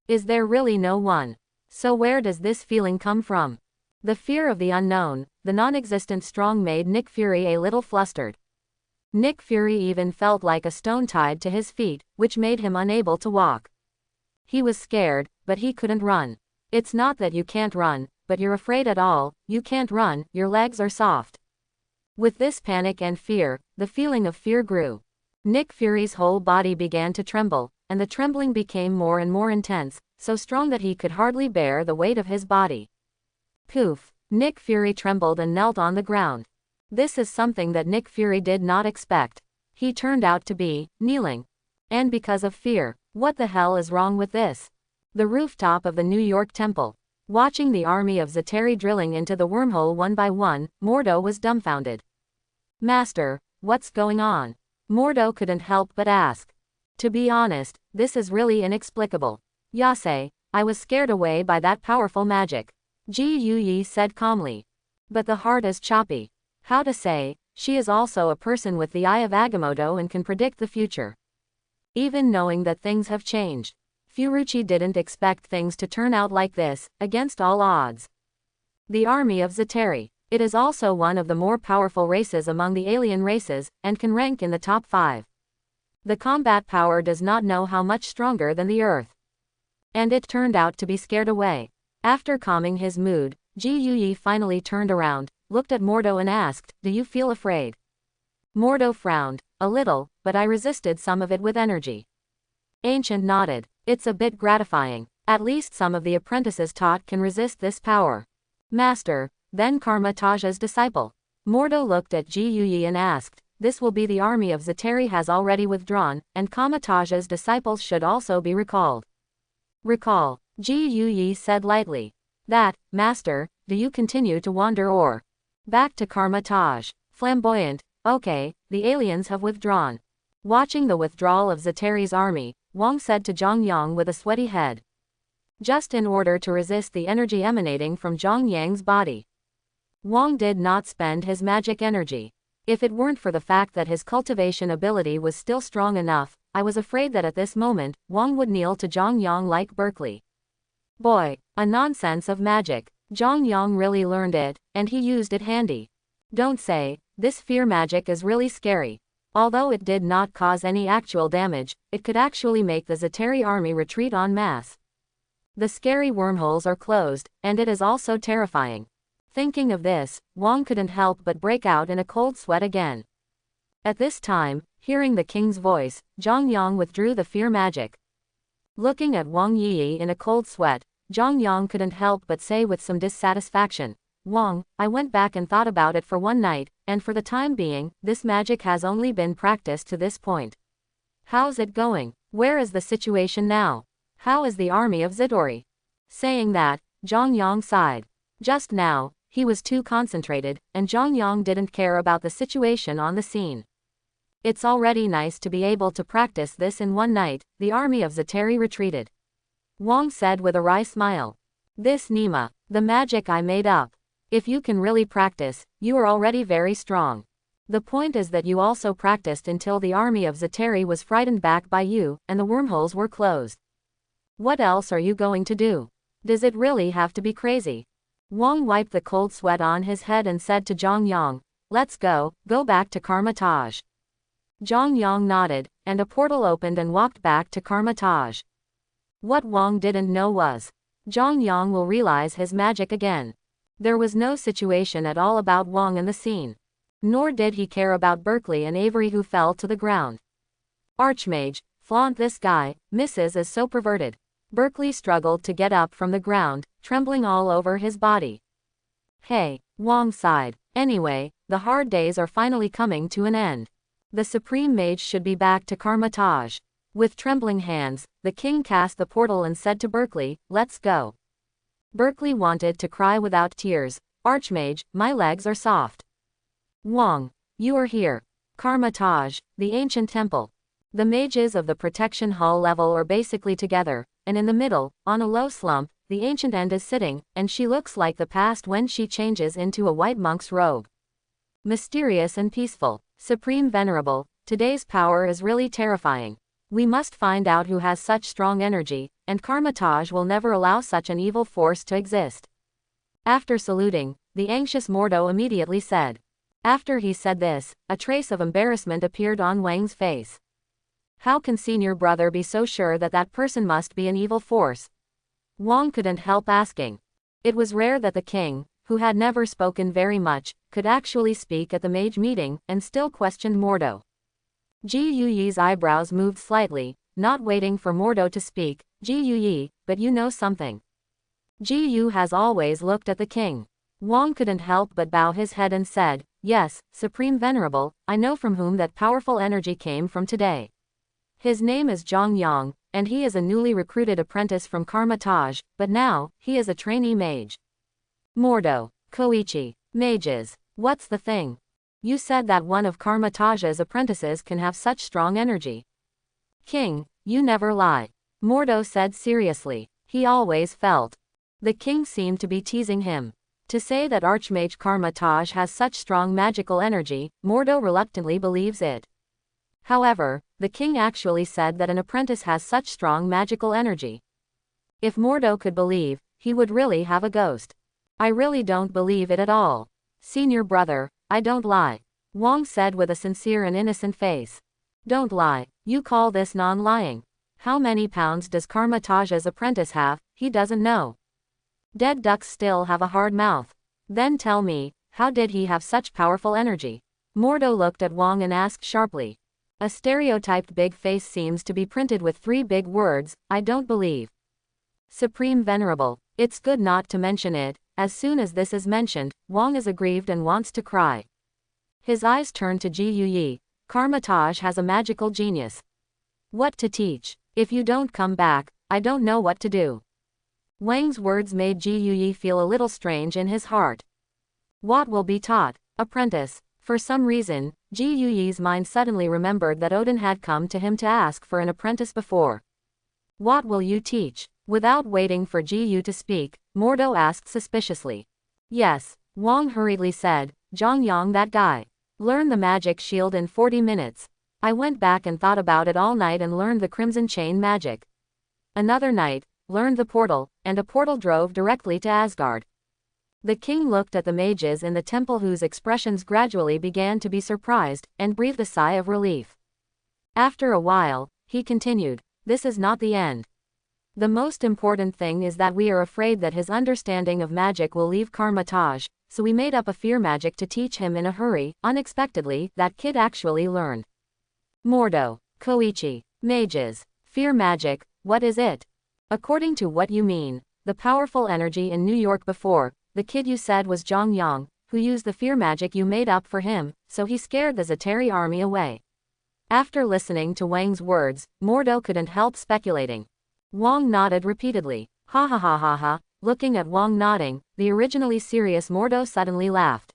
Is there really no one? So where does this feeling come from? The fear of the unknown, the non-existent strong made Nick Fury a little flustered. Nick Fury even felt like a stone tied to his feet, which made him unable to walk. He was scared, but he couldn't run. It's not that you can't run, but you're afraid at all. You can't run, your legs are soft. With this panic and fear, the feeling of fear grew. Nick Fury's whole body began to tremble, and the trembling became more and more intense, so strong that he could hardly bear the weight of his body. Poof! Nick Fury trembled and knelt on the ground. This is something that Nick Fury did not expect. He turned out to be kneeling. And because of fear. What the hell is wrong with this? The rooftop of the New York temple. Watching the army of Chitauri drilling into the wormhole one by one, Mordo was dumbfounded. Master, what's going on? Mordo couldn't help but ask. To be honest, this is really inexplicable. Yase, I was scared away by that powerful magic. Ji Yi said calmly. But the heart is choppy. How to say, she is also a person with the eye of Agamotto and can predict the future. Even knowing that things have changed. Furuichi didn't expect things to turn out like this, against all odds. The army of Chitauri. It is also one of the more powerful races among the alien races, and can rank in the top 5. The combat power does not know how much stronger than the Earth. And it turned out to be scared away. After calming his mood, Ji Yuyi finally turned around, looked at Mordo and asked, "Do you feel afraid?" Mordo frowned, "A little, but I resisted some of it with energy." Ancient nodded. "It's a bit gratifying. At least some of the apprentices taught can resist this power." "Master, then Kamar Taj's disciple?" Mordo looked at Ji Yuyi and asked, "This will be the army of Chitauri has already withdrawn, and Kamar Taj's disciples should also be recalled." "Recall," Ji Yuyi said lightly. "That, Master, do you continue to wander or?" "Back to Kamar Taj." Flamboyant, "Okay, the aliens have withdrawn." Watching the withdrawal of Chitauri's army, Wang said to Jong Yong with a sweaty head. Just in order to resist the energy emanating from Jong Yang's body. Wang did not spend his magic energy. If it weren't for the fact that his cultivation ability was still strong enough, I was afraid that at this moment, Wang would kneel to Jong Yong like Berkeley. Boy, a nonsense of magic. Jong Yong really learned it, and he used it handy. Don't say, this fear magic is really scary. Although it did not cause any actual damage, it could actually make the Chitauri army retreat en masse. The scary wormholes are closed, and it is also terrifying. Thinking of this, Wang couldn't help but break out in a cold sweat again. At this time, hearing the king's voice, Jong Yong withdrew the fear magic. Looking at Wang Yi in a cold sweat, Jong Yong couldn't help but say with some dissatisfaction, "Wang, I went back and thought about it for one night, and for the time being, this magic has only been practiced to this point. How's it going? Where is the situation now? How is the army of Chitauri?" Saying that, Jong Yong sighed. Just now, he was too concentrated, and Jong Yong didn't care about the situation on the scene. It's already nice to be able to practice this in one night. The army of Chitauri retreated. Wang said with a wry smile. "This Nima, the magic I made up. If you can really practice, you are already very strong. The point is that you also practiced until the army of Chitauri was frightened back by you, and the wormholes were closed. What else are you going to do? Does it really have to be crazy?" Wang wiped the cold sweat on his head and said to Jong Yong, "Let's go back to Kamar Taj." Jong Yong nodded, and a portal opened and walked back to Kamar Taj. What Wang didn't know was, Jong Yong will realize his magic again. There was no situation at all about Wang in the scene. Nor did he care about Berkeley and Avery who fell to the ground. Archmage, flaunt this guy, Mrs. is so perverted. Berkeley struggled to get up from the ground, trembling all over his body. Hey, Wang sighed. Anyway, the hard days are finally coming to an end. The Supreme Mage should be back to Kamar Taj. With trembling hands, the king cast the portal and said to Berkeley, "Let's go." Berkeley wanted to cry without tears. "Archmage, my legs are soft." "Wang, you are here. Kamar Taj, the ancient temple. The mages of the protection hall level are basically together, and in the middle, on a low slump, the ancient end is sitting, and she looks like the past when she changes into a white monk's robe. Mysterious and peaceful. Supreme Venerable, today's power is really terrifying. We must find out who has such strong energy, and Kamar Taj will never allow such an evil force to exist." After saluting, the anxious Mordo immediately said. After he said this, a trace of embarrassment appeared on Wang's face. How can senior brother be so sure that that person must be an evil force? Wang couldn't help asking. It was rare that the king, who had never spoken very much, could actually speak at the mage meeting, and still questioned Mordo. Ji Yuyi's eyebrows moved slightly, not waiting for Mordo to speak. "Ji Yuyi, but you know something." Ji Yu has always looked at the king. Wang couldn't help but bow his head and said, "Yes, Supreme Venerable, I know from whom that powerful energy came from today. His name is Jong Yong, and he is a newly recruited apprentice from Kamar Taj, but now, he is a trainee mage." Mordo, Koichi, mages, what's the thing? You said that one of Kamar Taj's apprentices can have such strong energy. King, you never lie. Mordo said seriously. He always felt. The king seemed to be teasing him. To say that Archmage Kamar Taj has such strong magical energy, Mordo reluctantly believes it. However, the king actually said that an apprentice has such strong magical energy. If Mordo could believe, he would really have a ghost. I really don't believe it at all. Senior brother, I don't lie. Wang said with a sincere and innocent face. Don't lie, you call this non-lying. How many pounds does Kamar Taj's apprentice have? He doesn't know. Dead ducks still have a hard mouth. Then tell me, how did he have such powerful energy? Mordo looked at Wong and asked sharply. A stereotyped big face seems to be printed with 3 big words, I don't believe. Supreme Venerable. It's good not to mention it. As soon as this is mentioned, Wong is aggrieved and wants to cry. His eyes turn to Ji Yuyi. Kamar Taj has a magical genius. What to teach? If you don't come back, I don't know what to do. Wang's words made Ji Yuyi feel a little strange in his heart. What will be taught? Apprentice. For some reason, Ji Yuyi's mind suddenly remembered that Odin had come to him to ask for an apprentice before. What will you teach? Without waiting for Ji Yu to speak, Mordo asked suspiciously. Yes, Wong hurriedly said, Jong Yong, that guy. Learn the magic shield in 40 minutes. I went back and thought about it all night and learned the crimson chain magic. Another night, learned the portal, and a portal drove directly to Asgard. The king looked at the mages in the temple whose expressions gradually began to be surprised, and breathed a sigh of relief. After a while, he continued, this is not the end. The most important thing is that we are afraid that his understanding of magic will leave Kamar Taj, so we made up a fear magic to teach him in a hurry. Unexpectedly, that kid actually learned. Mordo. Koichi. Mages. Fear magic, what is it? According to what you mean, the powerful energy in New York before, the kid you said was Jong Yong, who used the fear magic you made up for him, so he scared the Chitauri army away. After listening to Wang's words, Mordo couldn't help speculating. Wong nodded repeatedly. Ha ha ha ha ha. Looking at Wong nodding, the originally serious Mordo suddenly laughed.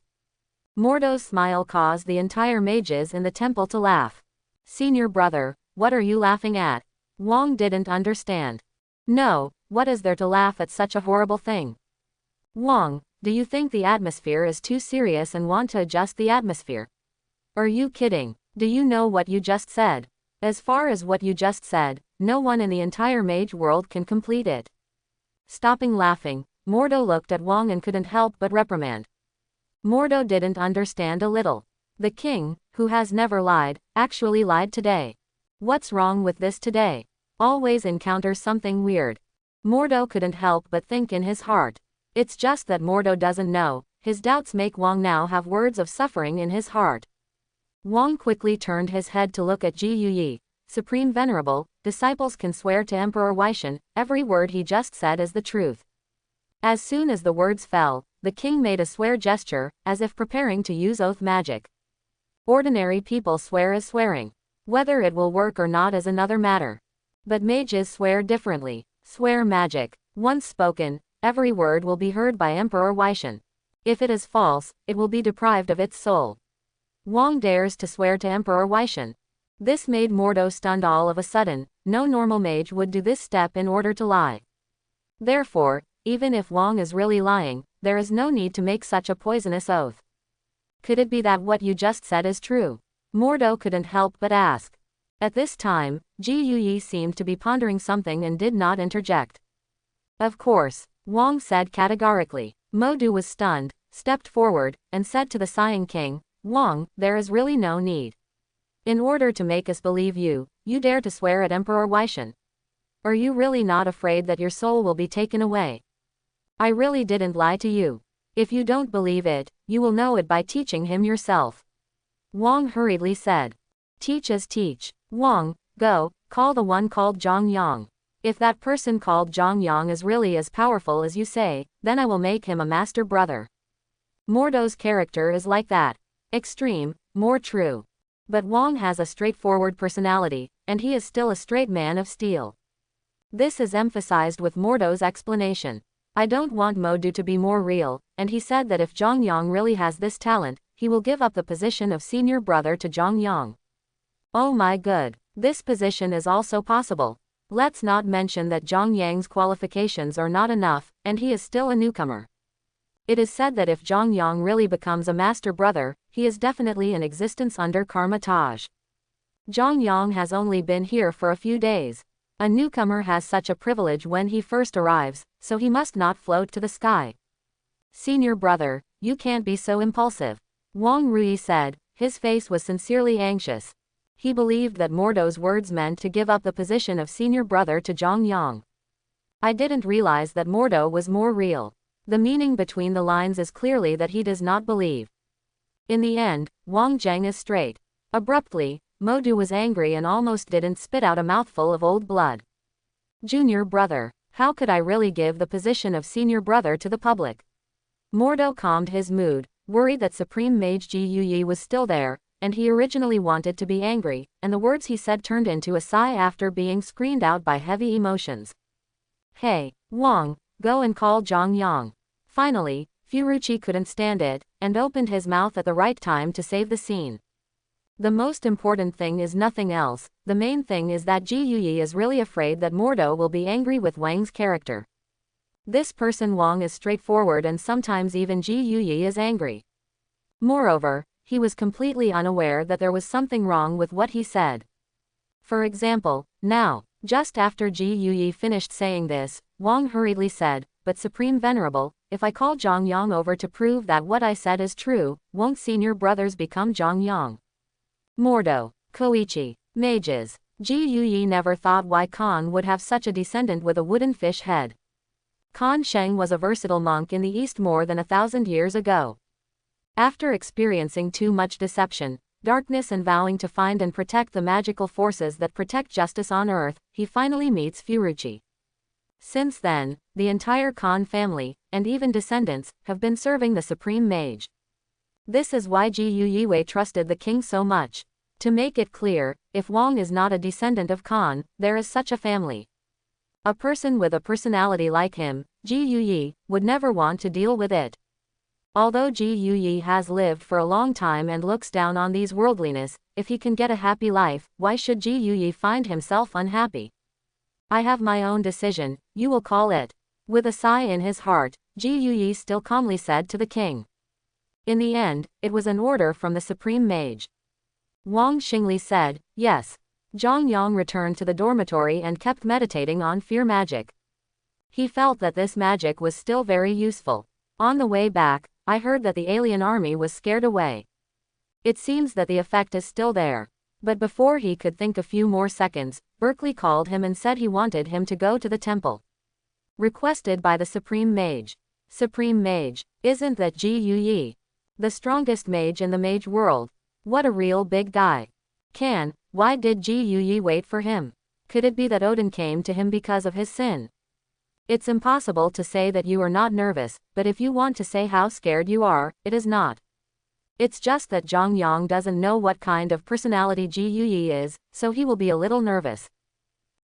Mordo's smile caused the entire mages in the temple to laugh. Senior brother, what are you laughing at? Wong didn't understand. No, what is there to laugh at such a horrible thing? Wong, do you think the atmosphere is too serious and want to adjust the atmosphere? Are you kidding? Do you know what you just said? As far as what you just said, no one in the entire mage world can complete it. Stopping laughing, Mordo looked at Wong and couldn't help but reprimand. Mordo didn't understand a little. The king, who has never lied, actually lied today. What's wrong with this today? Always encounters something weird. Mordo couldn't help but think in his heart. It's just that Mordo doesn't know, his doubts make Wong now have words of suffering in his heart. Wong quickly turned his head to look at Ji Yuyi. Supreme Venerable, disciples can swear to Emperor Weishan, every word he just said is the truth. As soon as the words fell, the king made a swear gesture, as if preparing to use oath magic. Ordinary people swear as swearing. Whether it will work or not is another matter. But mages swear differently. Swear magic. Once spoken, every word will be heard by Emperor Weishan. If it is false, it will be deprived of its soul. Wong dares to swear to Emperor Weishan. This made Mordo stunned all of a sudden. No normal mage would do this step in order to lie. Therefore, even if Wong is really lying, there is no need to make such a poisonous oath. Could it be that what you just said is true? Mordo couldn't help but ask. At this time, Ji Yuyi seemed to be pondering something and did not interject. Of course, Wong said categorically. Modu was stunned, stepped forward, and said to the sighing king, Wong, there is really no need. In order to make us believe you, you dare to swear at Emperor Weishan. Are you really not afraid that your soul will be taken away? I really didn't lie to you. If you don't believe it, you will know it by teaching him yourself. Wong hurriedly said. Teach as teach. Wong, go, call the one called Jong Yong. If that person called Jong Yong is really as powerful as you say, then I will make him a master brother. Mordo's character is like that. Extreme, more true. But Wong has a straightforward personality, and he is still a straight man of steel. This is emphasized with Mordo's explanation. I don't want Modu to be more real, and he said that if Jong Yong really has this talent, he will give up the position of senior brother to Jong Yong. Oh my god, this position is also possible. Let's not mention that Jong Yang's qualifications are not enough, and he is still a newcomer. It is said that if Jong Yong really becomes a master brother, he is definitely in existence under Kamar Taj. Jong Yong has only been here for a few days. A newcomer has such a privilege when he first arrives, so he must not float to the sky. Senior brother, you can't be so impulsive. Wang Rui said, his face was sincerely anxious. He believed that Mordo's words meant to give up the position of senior brother to Jong Yong. I didn't realize that Mordo was more real. The meaning between the lines is clearly that he does not believe. In the end, Wang Zheng is straight. Abruptly, Modu was angry and almost didn't spit out a mouthful of old blood. Junior brother. How could I really give the position of senior brother to the public? Mordo calmed his mood, worried that Supreme Mage Ji Yuyi was still there, and he originally wanted to be angry, and the words he said turned into a sigh after being screamed out by heavy emotions. Hey, Wang, go and call Jong Yong. Finally, Furuichi couldn't stand it, and opened his mouth at the right time to save the scene. The most important thing is nothing else, the main thing is that Ji Yuyi is really afraid that Mordo will be angry with Wang's character. This person Wang is straightforward and sometimes even Ji Yuyi is angry. Moreover, he was completely unaware that there was something wrong with what he said. For example, now, just after Ji Yuyi finished saying this, Wang hurriedly said, "But Supreme Venerable, if I call Jong Yong over to prove that what I said is true, won't senior brothers become Jong Yong?" Mordo, Koichi, mages. Ji Yuyi never thought why Khan would have such a descendant with a wooden fish head. Khan Sheng was a versatile monk in the East more than 1,000 years ago. After experiencing too much deception, darkness and vowing to find and protect the magical forces that protect justice on Earth, he finally meets Furuichi. Since then, the entire Khan family, and even descendants, have been serving the Supreme Mage. This is why Ji Yuyi trusted the king so much. To make it clear, if Wang is not a descendant of Khan, there is such a family. A person with a personality like him, Ji Yuyi, would never want to deal with it. Although Ji Yuyi has lived for a long time and looks down on these worldliness, if he can get a happy life, why should Ji Yuyi find himself unhappy? I have my own decision, you will call it. With a sigh in his heart, Ji Yuyi still calmly said to the king. In the end, it was an order from the Supreme Mage. Wang Xingli said, yes. Jong Yong returned to the dormitory and kept meditating on fear magic. He felt that this magic was still very useful. On the way back, I heard that the alien army was scared away. It seems that the effect is still there. But before he could think a few more seconds, Berkeley called him and said he wanted him to go to the temple. Requested by the Supreme Mage. Supreme Mage, isn't that Ji Yuyi? The strongest mage in the mage world. What a real big guy. Why did Ji Yuyi wait for him? Could it be that Odin came to him because of his sin? It's impossible to say that you are not nervous, but if you want to say how scared you are, it is not. It's just that Jong Yong doesn't know what kind of personality Ji Yuyi is, so he will be a little nervous.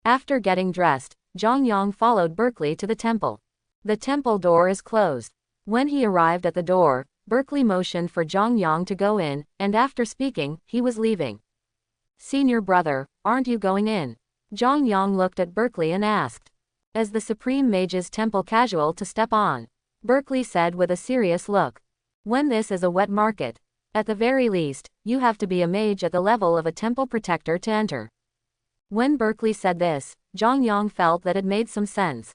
After getting dressed, Jong Yong followed Berkeley to the temple. The temple door is closed. When he arrived at the door, Berkeley motioned for Jong Yong to go in, and after speaking, he was leaving. Senior brother, aren't you going in? Jong Yong looked at Berkeley and asked. As the Supreme Mage's temple casual to step on? Berkeley said with a serious look. When this is a wet market. At the very least, you have to be a mage at the level of a temple protector to enter. When Berkeley said this, Jong Yong felt that it made some sense.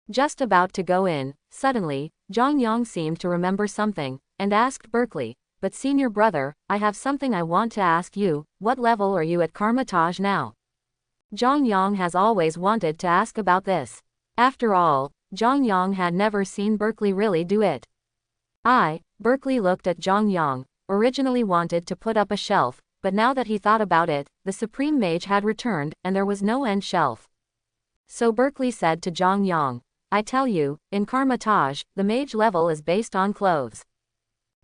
Just about to go in, suddenly, Jong Yong seemed to remember something, and asked Berkeley, but senior brother, I have something I want to ask you, what level are you at Kamar Taj now? Jong Yong has always wanted to ask about this. After all, Jong Yong had never seen Berkeley really do it. Berkeley looked at Jong Yong, originally wanted to put up a shelf, but now that he thought about it, the Supreme Mage had returned, and there was no end shelf. So Berkeley said to Jong Yong, I tell you, in Kamar Taj, the mage level is based on clothes.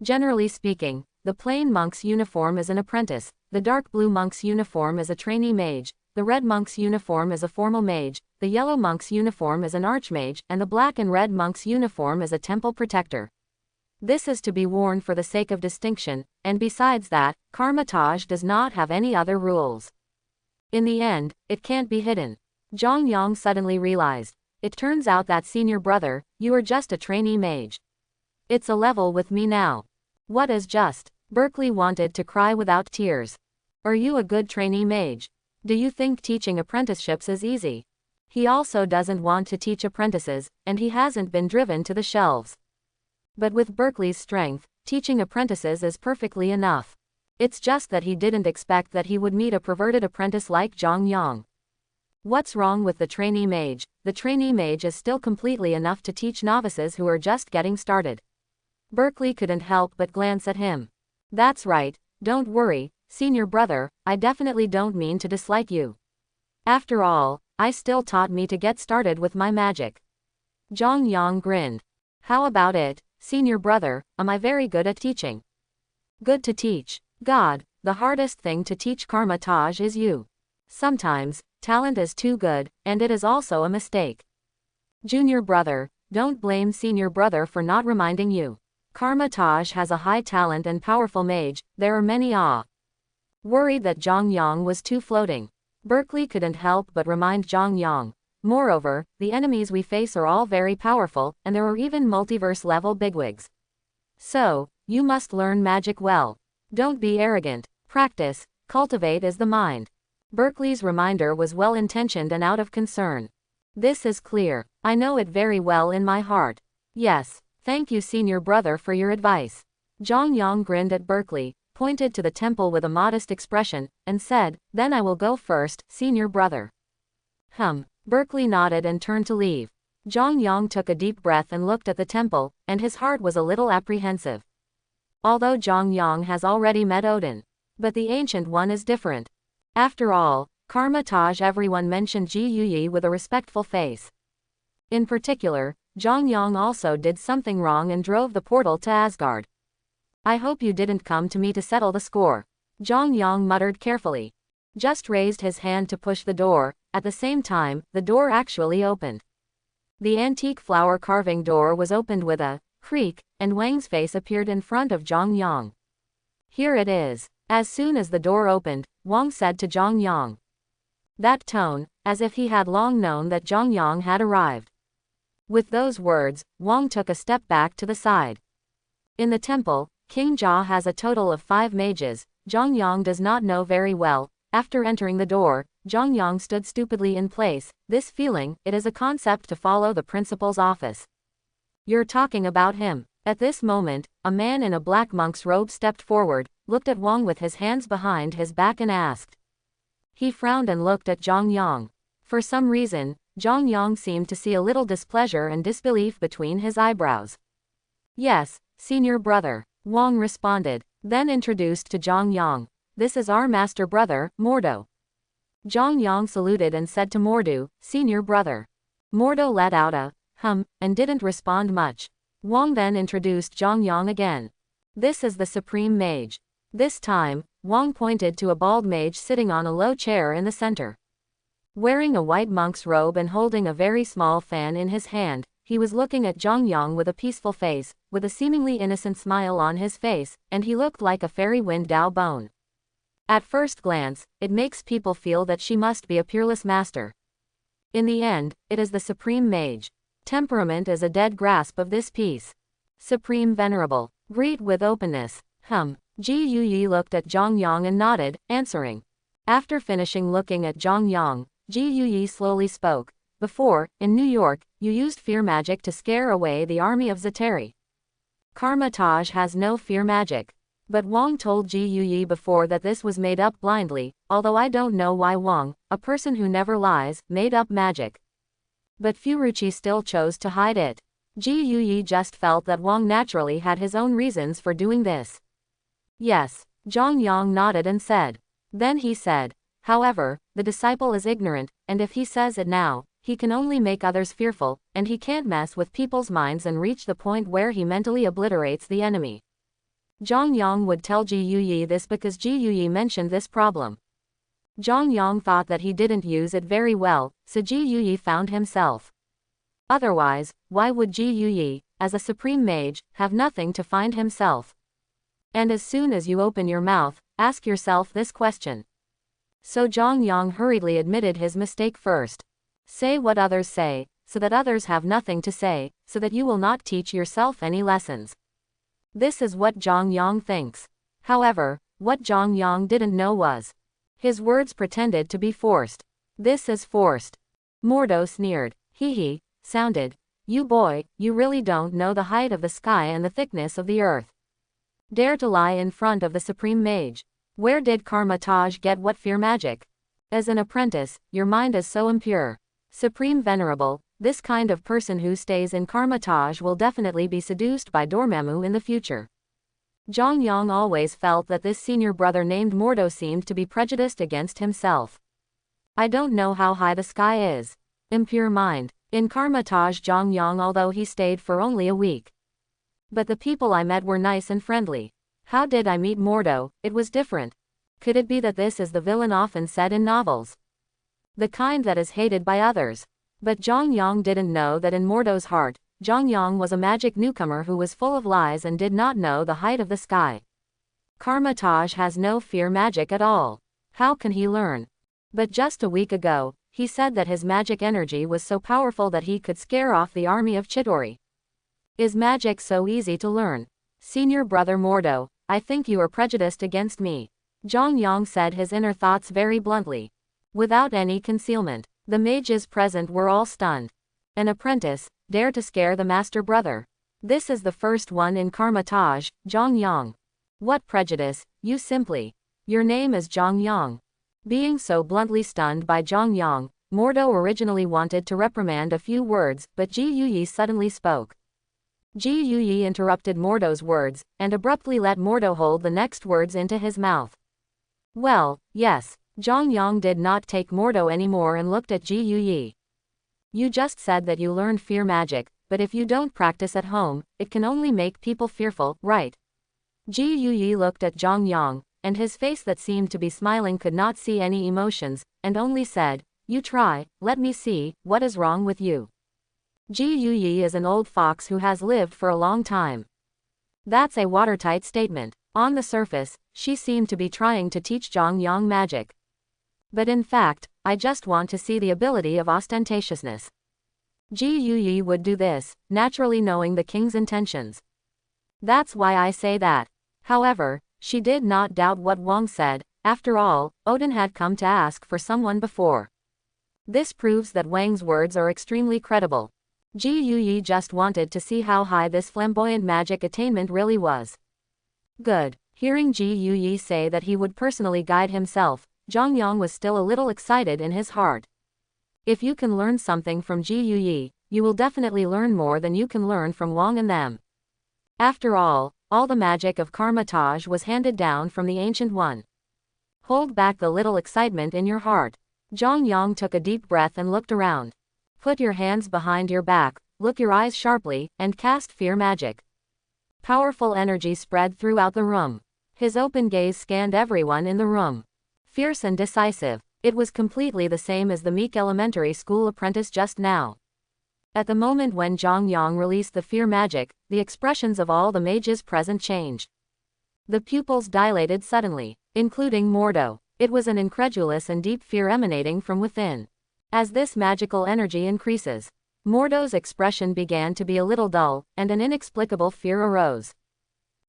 Generally speaking, the plain monk's uniform is an apprentice, the dark blue monk's uniform is a trainee mage, the red monk's uniform is a formal mage, the yellow monk's uniform is an archmage, and the black and red monk's uniform is a temple protector. This is to be worn for the sake of distinction, and besides that, Kamar Taj does not have any other rules. In the end, it can't be hidden. Jong Yong suddenly realized. It turns out that senior brother, you are just a trainee mage. It's a level with me now. What is just? Berkeley wanted to cry without tears. Are you a good trainee mage? Do you think teaching apprenticeships is easy? He also doesn't want to teach apprentices, and he hasn't been driven to the shelves. But with Berkeley's strength, teaching apprentices is perfectly enough. It's just that he didn't expect that he would meet a perverted apprentice like Jong Yong. What's wrong with the trainee mage? The trainee mage is still completely enough to teach novices who are just getting started. Berkeley couldn't help but glance at him. That's right, don't worry, senior brother, I definitely don't mean to dislike you. After all, I still taught me to get started with my magic. Jong Yong grinned. How about it, senior brother, am I very good at teaching? Good to teach. God, the hardest thing to teach Kamar Taj is you. Sometimes, talent is too good, and it is also a mistake. Junior brother, don't blame senior brother for not reminding you. Kamar Taj has a high talent and powerful mage, there are many worried that Jong Yong was too floating. Berkeley couldn't help but remind Jong Yong. Moreover, the enemies we face are all very powerful, and there are even multiverse-level bigwigs. So, you must learn magic well. Don't be arrogant. Practice, cultivate is the mind. Berkeley's reminder was well-intentioned and out of concern. This is clear. I know it very well in my heart. Yes, thank you senior brother for your advice. Jong Yong grinned at Berkeley, pointed to the temple with a modest expression, and said, then I will go first, senior brother. Berkeley nodded and turned to leave. Jong Yong took a deep breath and looked at the temple, and his heart was a little apprehensive. Although Jong Yong has already met Odin. But the Ancient One is different. After all, Kamar Taj everyone mentioned Ji Yuyi with a respectful face. In particular, Jong Yong also did something wrong and drove the portal to Asgard. I hope you didn't come to me to settle the score. Jong Yong muttered carefully. Just raised his hand to push the door, at the same time, the door actually opened. The antique flower carving door was opened with a creak, and Wang's face appeared in front of Jong Yong. Here it is. As soon as the door opened, Wang said to Jong Yong. That tone, as if he had long known that Jong Yong had arrived. With those words, Wang took a step back to the side. In the temple, King Jia has a total of 5 mages, Jong Yong does not know very well. After entering the door, Jong Yong stood stupidly in place. This feeling, it is a concept to follow the principal's office. You're talking about him. At this moment, a man in a black monk's robe stepped forward, looked at Wang with his hands behind his back and asked. He frowned and looked at Jong Yong. For some reason, Jong Yong seemed to see a little displeasure and disbelief between his eyebrows. Yes, senior brother, Wang responded, then introduced to Jong Yong. This is our master brother, Mordo. Jong Yong saluted and said to Mordo, senior brother. Mordo let out a and didn't respond much. Wang then introduced Jong Yong again. This is the supreme mage. This time, Wang pointed to a bald mage sitting on a low chair in the center. Wearing a white monk's robe and holding a very small fan in his hand, he was looking at Jong Yong with a peaceful face, with a seemingly innocent smile on his face, and he looked like a fairy wind Dao bone. At first glance, it makes people feel that she must be a peerless master. In the end, it is the supreme mage. Temperament is a dead grasp of this piece. Supreme venerable. Greet with openness. Ji Yuyi looked at Jong Yong and nodded, answering. After finishing looking at Jong Yong, Ji Yuyi slowly spoke. Before, in New York, you used fear magic to scare away the army of Chitauri. Kamar Taj has no fear magic. But Wang told Ji Yuyi before that this was made up blindly, although I don't know why Wang, a person who never lies, made up magic. But Furuchi still chose to hide it. Ji Yuyi just felt that Wang naturally had his own reasons for doing this. Yes, Jong Yong nodded and said. Then he said, however, the disciple is ignorant, and if he says it now, he can only make others fearful, and he can't mess with people's minds and reach the point where he mentally obliterates the enemy. Jong Yong would tell Ji Yuyi this because Ji Yuyi mentioned this problem. Jong Yong thought that he didn't use it very well, so Ji Yuyi found himself. Otherwise, why would Ji Yuyi, as a supreme mage, have nothing to find himself? And as soon as you open your mouth, ask yourself this question. So Jong Yong hurriedly admitted his mistake first. Say what others say, so that others have nothing to say, so that you will not teach yourself any lessons. This is what Jong Yong thinks. However, what Jong Yong didn't know was. His words pretended to be forced. This is forced. Mordo sneered. Hee, sounded. You boy, you really don't know the height of the sky and the thickness of the earth. Dare to lie in front of the supreme mage. Where did Kamar Taj get what fear magic? As an apprentice, your mind is so impure. Supreme Venerable, this kind of person who stays in Kamar Taj will definitely be seduced by Dormammu in the future. Jong Yong always felt that this senior brother named Mordo seemed to be prejudiced against himself. I don't know how high the sky is. Impure mind. In Kamar Taj Jong Yong, although he stayed for only a week. But the people I met were nice and friendly. How did I meet Mordo? It was different. Could it be that this is the villain often said in novels? The kind that is hated by others. But Jong Yong didn't know that in Mordo's heart, Jong Yong was a magic newcomer who was full of lies and did not know the height of the sky. Kamar Taj has no fear magic at all. How can he learn? But just a week ago, he said that his magic energy was so powerful that he could scare off the army of Chitauri. Is magic so easy to learn? Senior brother Mordo, I think you are prejudiced against me. Jong Yong said his inner thoughts very bluntly. Without any concealment. The mages present were all stunned. An apprentice, dare to scare the master brother. This is the first one in Kamar Taj, Jong Yong. What prejudice, you simply. Your name is Jong Yong. Being so bluntly stunned by Jong Yong, Mordo originally wanted to reprimand a few words, but Ji Yuyi suddenly spoke. Ji Yuyi interrupted Mordo's words, and abruptly let Mordo hold the next words into his mouth. Well, yes. Jong Yong did not take Mordo anymore and looked at Ji Yuyi. You just said that you learned fear magic, but if you don't practice at home, it can only make people fearful, right? Ji Yuyi looked at Jong Yong, and his face that seemed to be smiling could not see any emotions, and only said, you try, let me see, what is wrong with you? Ji Yuyi is an old fox who has lived for a long time. That's a watertight statement. On the surface, she seemed to be trying to teach Jong Yong magic. But in fact, I just want to see the ability of ostentatiousness. Ji Yuyi would do this, naturally knowing the king's intentions. That's why I say that. However, she did not doubt what Wang said. After all, Odin had come to ask for someone before. This proves that Wang's words are extremely credible. Ji Yuyi just wanted to see how high this flamboyant magic attainment really was. Good. Hearing Ji Yuyi say that he would personally guide himself, Jong Yong was still a little excited in his heart. If you can learn something from Ji Yuyi, you will definitely learn more than you can learn from Wang and them. After all the magic of Kamar Taj was handed down from the Ancient One. Hold back the little excitement in your heart. Jong Yong took a deep breath and looked around. Put your hands behind your back, look your eyes sharply, and cast fear magic. Powerful energy spread throughout the room. His open gaze scanned everyone in the room. Fierce and decisive, it was completely the same as the meek elementary school apprentice just now. At the moment when Jong Yong released the fear magic, the expressions of all the mages present changed. The pupils dilated suddenly, including Mordo. It was an incredulous and deep fear emanating from within. As this magical energy increases, Mordo's expression began to be a little dull, and an inexplicable fear arose.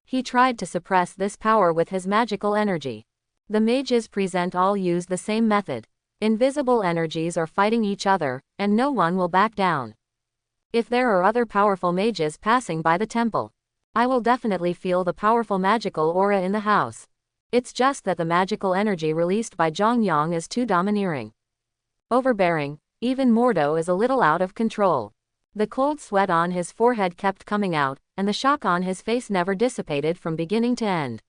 He tried to suppress this power with his magical energy. The mages present all use the same method. Invisible energies are fighting each other, and no one will back down. If there are other powerful mages passing by the temple, I will definitely feel the powerful magical aura in the house. It's just that the magical energy released by Jong Yong is too domineering. Overbearing, even Mordo is a little out of control. The cold sweat on his forehead kept coming out, and the shock on his face never dissipated from beginning to end.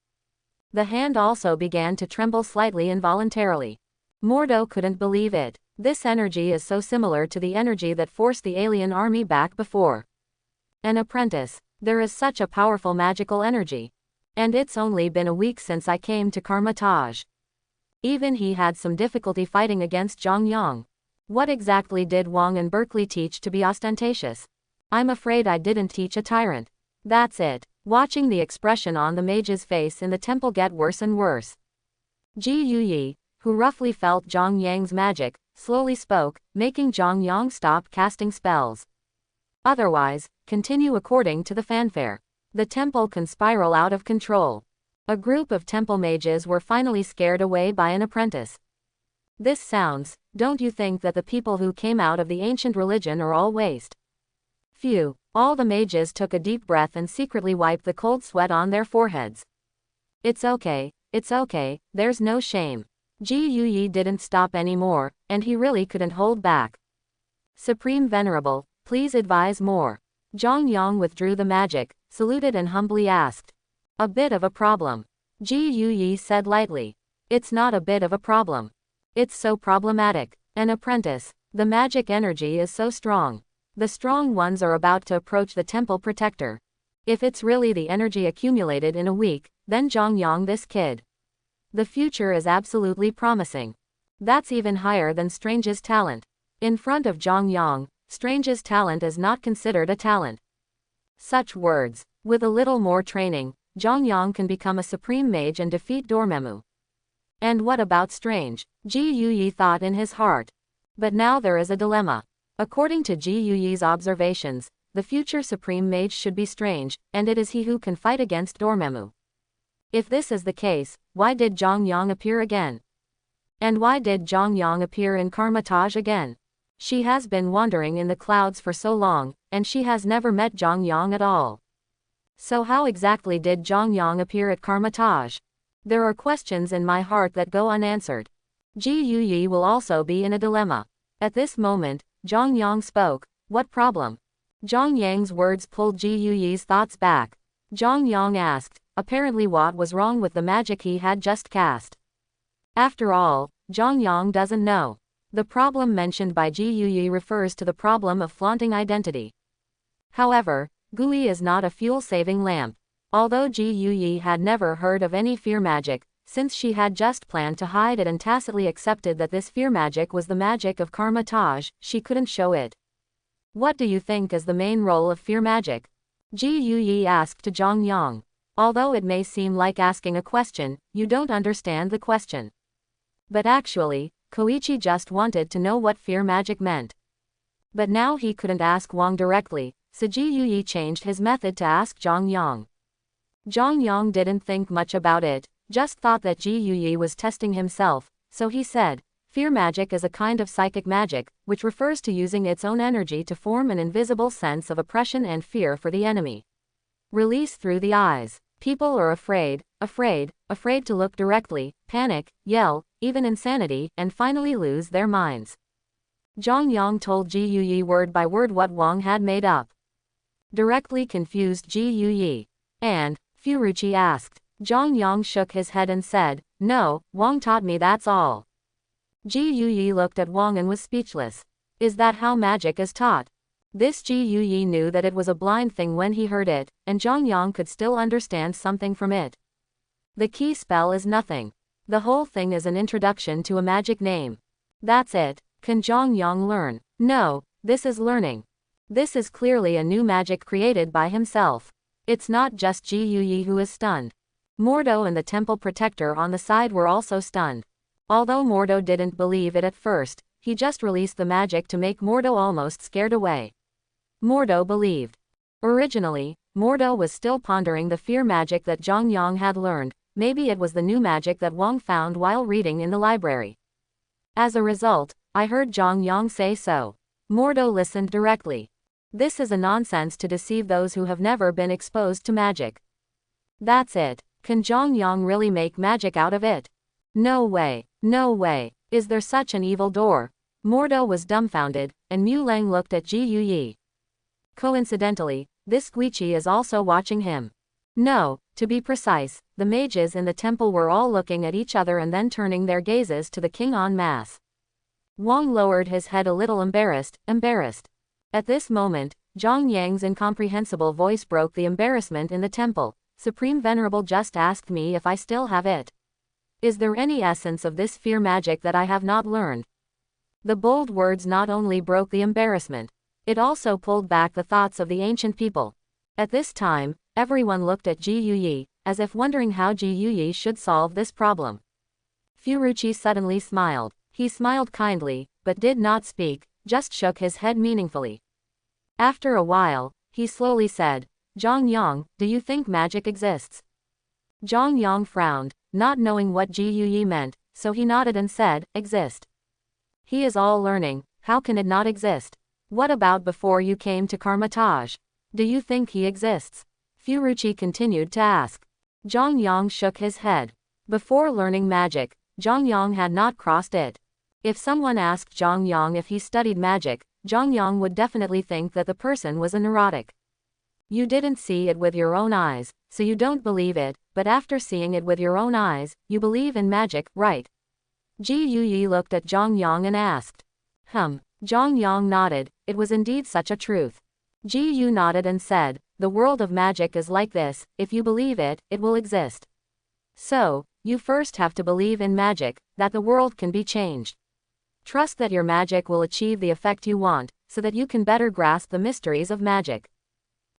The hand also began to tremble slightly involuntarily. Mordo couldn't believe it. This energy is so similar to the energy that forced the alien army back before. An apprentice. There is such a powerful magical energy. And it's only been a week since I came to Kamar Taj. Even he had some difficulty fighting against Jong Yong. What exactly did Wang and Berkeley teach to be ostentatious? I'm afraid I didn't teach a tyrant. That's it. Watching the expression on the mage's face in the temple get worse and worse. Ji Yuyi, who roughly felt Jong Yang's magic, slowly spoke, making Jong Yong stop casting spells. Otherwise, continue according to the fanfare. The temple can spiral out of control. A group of temple mages were finally scared away by an apprentice. This sounds, don't you think that the people who came out of the ancient religion are all waste? Phew. All the mages took a deep breath and secretly wiped the cold sweat on their foreheads. It's okay, there's no shame. Ji Yuyi didn't stop anymore, and he really couldn't hold back. Supreme Venerable, please advise more. Jong Yong withdrew the magic, saluted and humbly asked. A bit of a problem. Ji Yuyi said lightly. It's not a bit of a problem. It's so problematic. An apprentice. The magic energy is so strong. The strong ones are about to approach the temple protector. If it's really the energy accumulated in a week, then Jong Yong, this kid. The future is absolutely promising. That's even higher than Strange's talent. In front of Jong Yong, Strange's talent is not considered a talent. Such words. With a little more training, Jong Yong can become a supreme mage and defeat Dormammu. And what about Strange? Ji Yuyi thought in his heart. But now there is a dilemma. According to Ji Yuyi's observations, the future supreme mage should be Strange, and it is he who can fight against Dormammu. If this is the case, why did Jong Yong appear again? And why did Jong Yong appear in Kamar Taj again? She has been wandering in the clouds for so long, and she has never met Jong Yong at all. So how exactly did Jong Yong appear at Kamar Taj? There are questions in my heart that go unanswered. Ji Yuyi will also be in a dilemma. At this moment, Jong Yong spoke. What problem? Jong Yang's words pulled Ji Yuyi's thoughts back. Jong Yong asked, apparently what was wrong with the magic he had just cast. After all, Jong Yong doesn't know. The problem mentioned by Ji Yuyi refers to the problem of flaunting identity. However, Gui is not a fuel-saving lamp. Although Ji Yuyi had never heard of any fear magic, since she had just planned to hide it and tacitly accepted that this fear magic was the magic of Kamar Taj, she couldn't show it. What do you think is the main role of fear magic? Ji Yuyi asked to Jong Yong. Although it may seem like asking a question, you don't understand the question. But actually, Koichi just wanted to know what fear magic meant. But now he couldn't ask Wang directly, so Ji Yuyi changed his method to ask Jong Yong. Jong Yong didn't think much about it, just thought that Ji Yuyi was testing himself, so he said, fear magic is a kind of psychic magic, which refers to using its own energy to form an invisible sense of oppression and fear for the enemy. Release through the eyes. People are afraid to look directly, panic, yell, even insanity, and finally lose their minds. Jong Yong told Ji Yuyi word by word what Wang had made up. Directly confused Ji Yuyi. And, Furuchi asked. Jong Yong shook his head and said, no, Wang taught me, that's all. Ji Yuyi looked at Wang and was speechless. Is that how magic is taught? This Ji Yuyi knew that it was a blind thing when he heard it, and Jong Yong could still understand something from it. The key spell is nothing. The whole thing is an introduction to a magic name. That's it. Can Jong Yong learn? No, this is learning. This is clearly a new magic created by himself. It's not just Ji Yuyi who is stunned. Mordo and the temple protector on the side were also stunned. Although Mordo didn't believe it at first, he just released the magic to make Mordo almost scared away. Mordo believed. Originally, Mordo was still pondering the fear magic that Jong Yong had learned. Maybe it was the new magic that Wang found while reading in the library. As a result, I heard Jong Yong say so. Mordo listened directly. This is a nonsense to deceive those who have never been exposed to magic. That's it. Can Jong Yong really make magic out of it? No way. No way. Is there such an evil door? Mordo was dumbfounded, and Mu Leng looked at Ji Yuyi. Coincidentally, this Guichi is also watching him. No, to be precise, the mages in the temple were all looking at each other and then turning their gazes to the king en masse. Wang lowered his head a little embarrassed. At this moment, Zhang Yang's incomprehensible voice broke the embarrassment in the temple. Supreme Venerable just asked me if I still have it. Is there any essence of this fear magic that I have not learned? The bold words not only broke the embarrassment, it also pulled back the thoughts of the ancient people. At this time, everyone looked at Ji Yuyi, as if wondering how Ji Yuyi should solve this problem. Furuchi suddenly smiled. He smiled kindly, but did not speak, just shook his head meaningfully. After a while, he slowly said, Jong Yong, do you think magic exists? Jong Yong frowned, not knowing what Ji Yuyi meant, so he nodded and said, exist. He is all learning, how can it not exist? What about before you came to Kamar Taj? Do you think he exists? Furuchi continued to ask. Jong Yong shook his head. Before learning magic, Jong Yong had not crossed it. If someone asked Jong Yong if he studied magic, Jong Yong would definitely think that the person was a neurotic. You didn't see it with your own eyes, so you don't believe it, but after seeing it with your own eyes, you believe in magic, right? Ji Yuyi looked at Jong Yong and asked. Jong Yong nodded, it was indeed such a truth. Ji Yu nodded and said, the world of magic is like this, if you believe it, it will exist. So, you first have to believe in magic, that the world can be changed. Trust that your magic will achieve the effect you want, so that you can better grasp the mysteries of magic.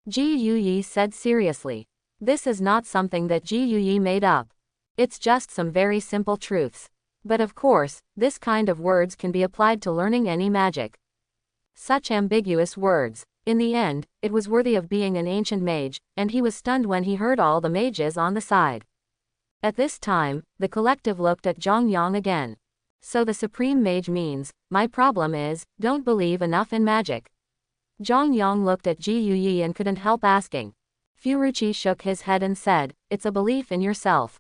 Ji Yuyi said seriously. This is not something that Ji Yuyi made up. It's just some very simple truths. But of course, this kind of words can be applied to learning any magic. Such ambiguous words. In the end, it was worthy of being an ancient mage, and he was stunned when he heard all the mages on the side. At this time, the collective looked at Jong Yong again. So the supreme mage means, my problem is, don't believe enough in magic. Jong Yong looked at Ji Yuyi and couldn't help asking. Furuchi shook his head and said, it's a belief in yourself.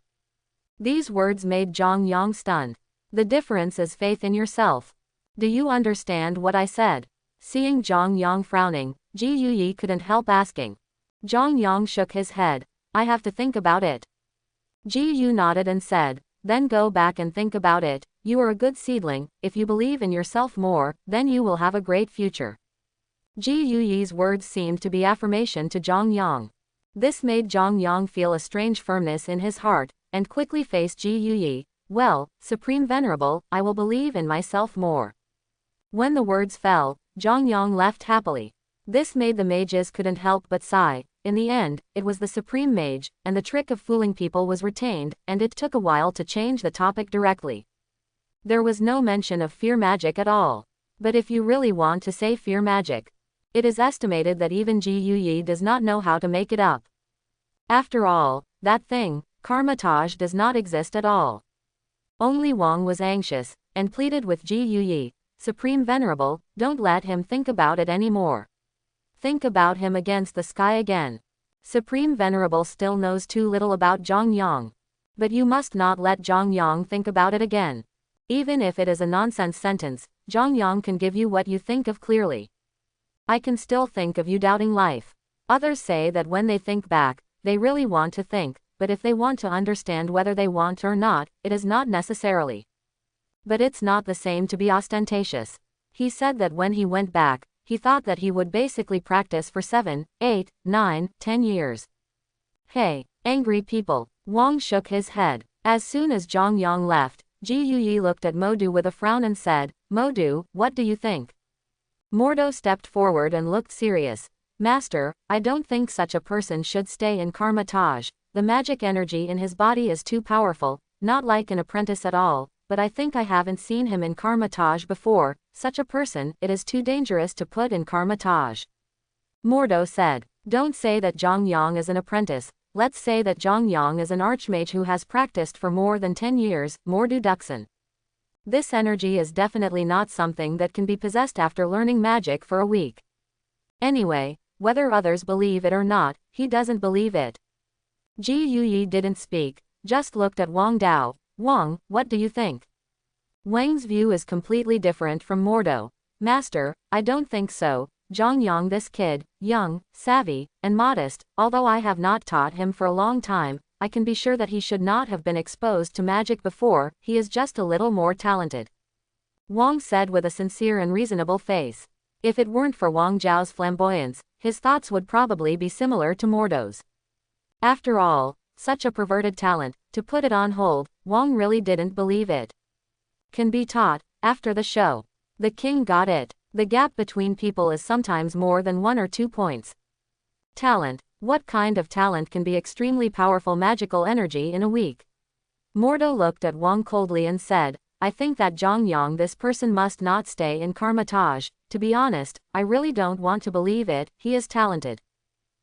These words made Jong Yong stunned. The difference is faith in yourself. Do you understand what I said? Seeing Jong Yong frowning, Ji Yuyi couldn't help asking. Jong Yong shook his head. I have to think about it. Ji Yu nodded and said, then go back and think about it. You are a good seedling, if you believe in yourself more, then you will have a great future. Ji Yuyi's words seemed to be affirmation to Jong Yong. This made Jong Yong feel a strange firmness in his heart, and quickly faced Ji Yuyi. Well, Supreme Venerable, I will believe in myself more. When the words fell, Jong Yong left happily. This made the mages couldn't help but sigh. In the end, it was the supreme mage, and the trick of fooling people was retained, and it took a while to change the topic directly. There was no mention of fear magic at all. But if you really want to say fear magic, it is estimated that even Ji Yuyi does not know how to make it up. After all, that thing, Kamar Taj, does not exist at all. Only Wang was anxious, and pleaded with Ji Yuyi, Supreme Venerable, don't let him think about it anymore. Think about him against the sky again. Supreme Venerable still knows too little about Jong Yong. But you must not let Jong Yong think about it again. Even if it is a nonsense sentence, Jong Yong can give you what you think of clearly. I can still think of you doubting life. Others say that when they think back, they really want to think, but if they want to understand whether they want or not, it is not necessarily. But it's not the same to be ostentatious. He said that when he went back, he thought that he would basically practice for 7, 8, 9, 10 years. Hey, angry people. Wang shook his head. As soon as Jong Yong left, Ji Yuyi looked at Modu with a frown and said, Modu, what do you think? Mordo stepped forward and looked serious. Master, I don't think such a person should stay in Kamar Taj. The magic energy in his body is too powerful, not like an apprentice at all, but I think I haven't seen him in Kamar Taj before. Such a person, it is too dangerous to put in Kamar Taj. Mordo said, don't say that Jong Yong is an apprentice, let's say that Jong Yong is an archmage who has practiced for more than 10 years, Mordu Duxon. This energy is definitely not something that can be possessed after learning magic for a week. Anyway, whether others believe it or not, he doesn't believe it. Ji Yuyi didn't speak, just looked at Wang Dao. Wang, what do you think? Wang's view is completely different from Mordo. Master, I don't think so. Jong Yong, this kid, young, savvy, and modest, although I have not taught him for a long time, I can be sure that he should not have been exposed to magic before, he is just a little more talented. Wang said with a sincere and reasonable face. If it weren't for Wang Zhao's flamboyance, his thoughts would probably be similar to Mordo's. After all, such a perverted talent, to put it on hold, Wang really didn't believe it. Can be taught. After the show, the king got it. The gap between people is sometimes more than 1 or 2 points. Talent. What kind of talent can be extremely powerful magical energy in a week? Mordo looked at Wang coldly and said, I think that Jong Yong, this person, must not stay in Kamar Taj. To be honest, I really don't want to believe it, he is talented.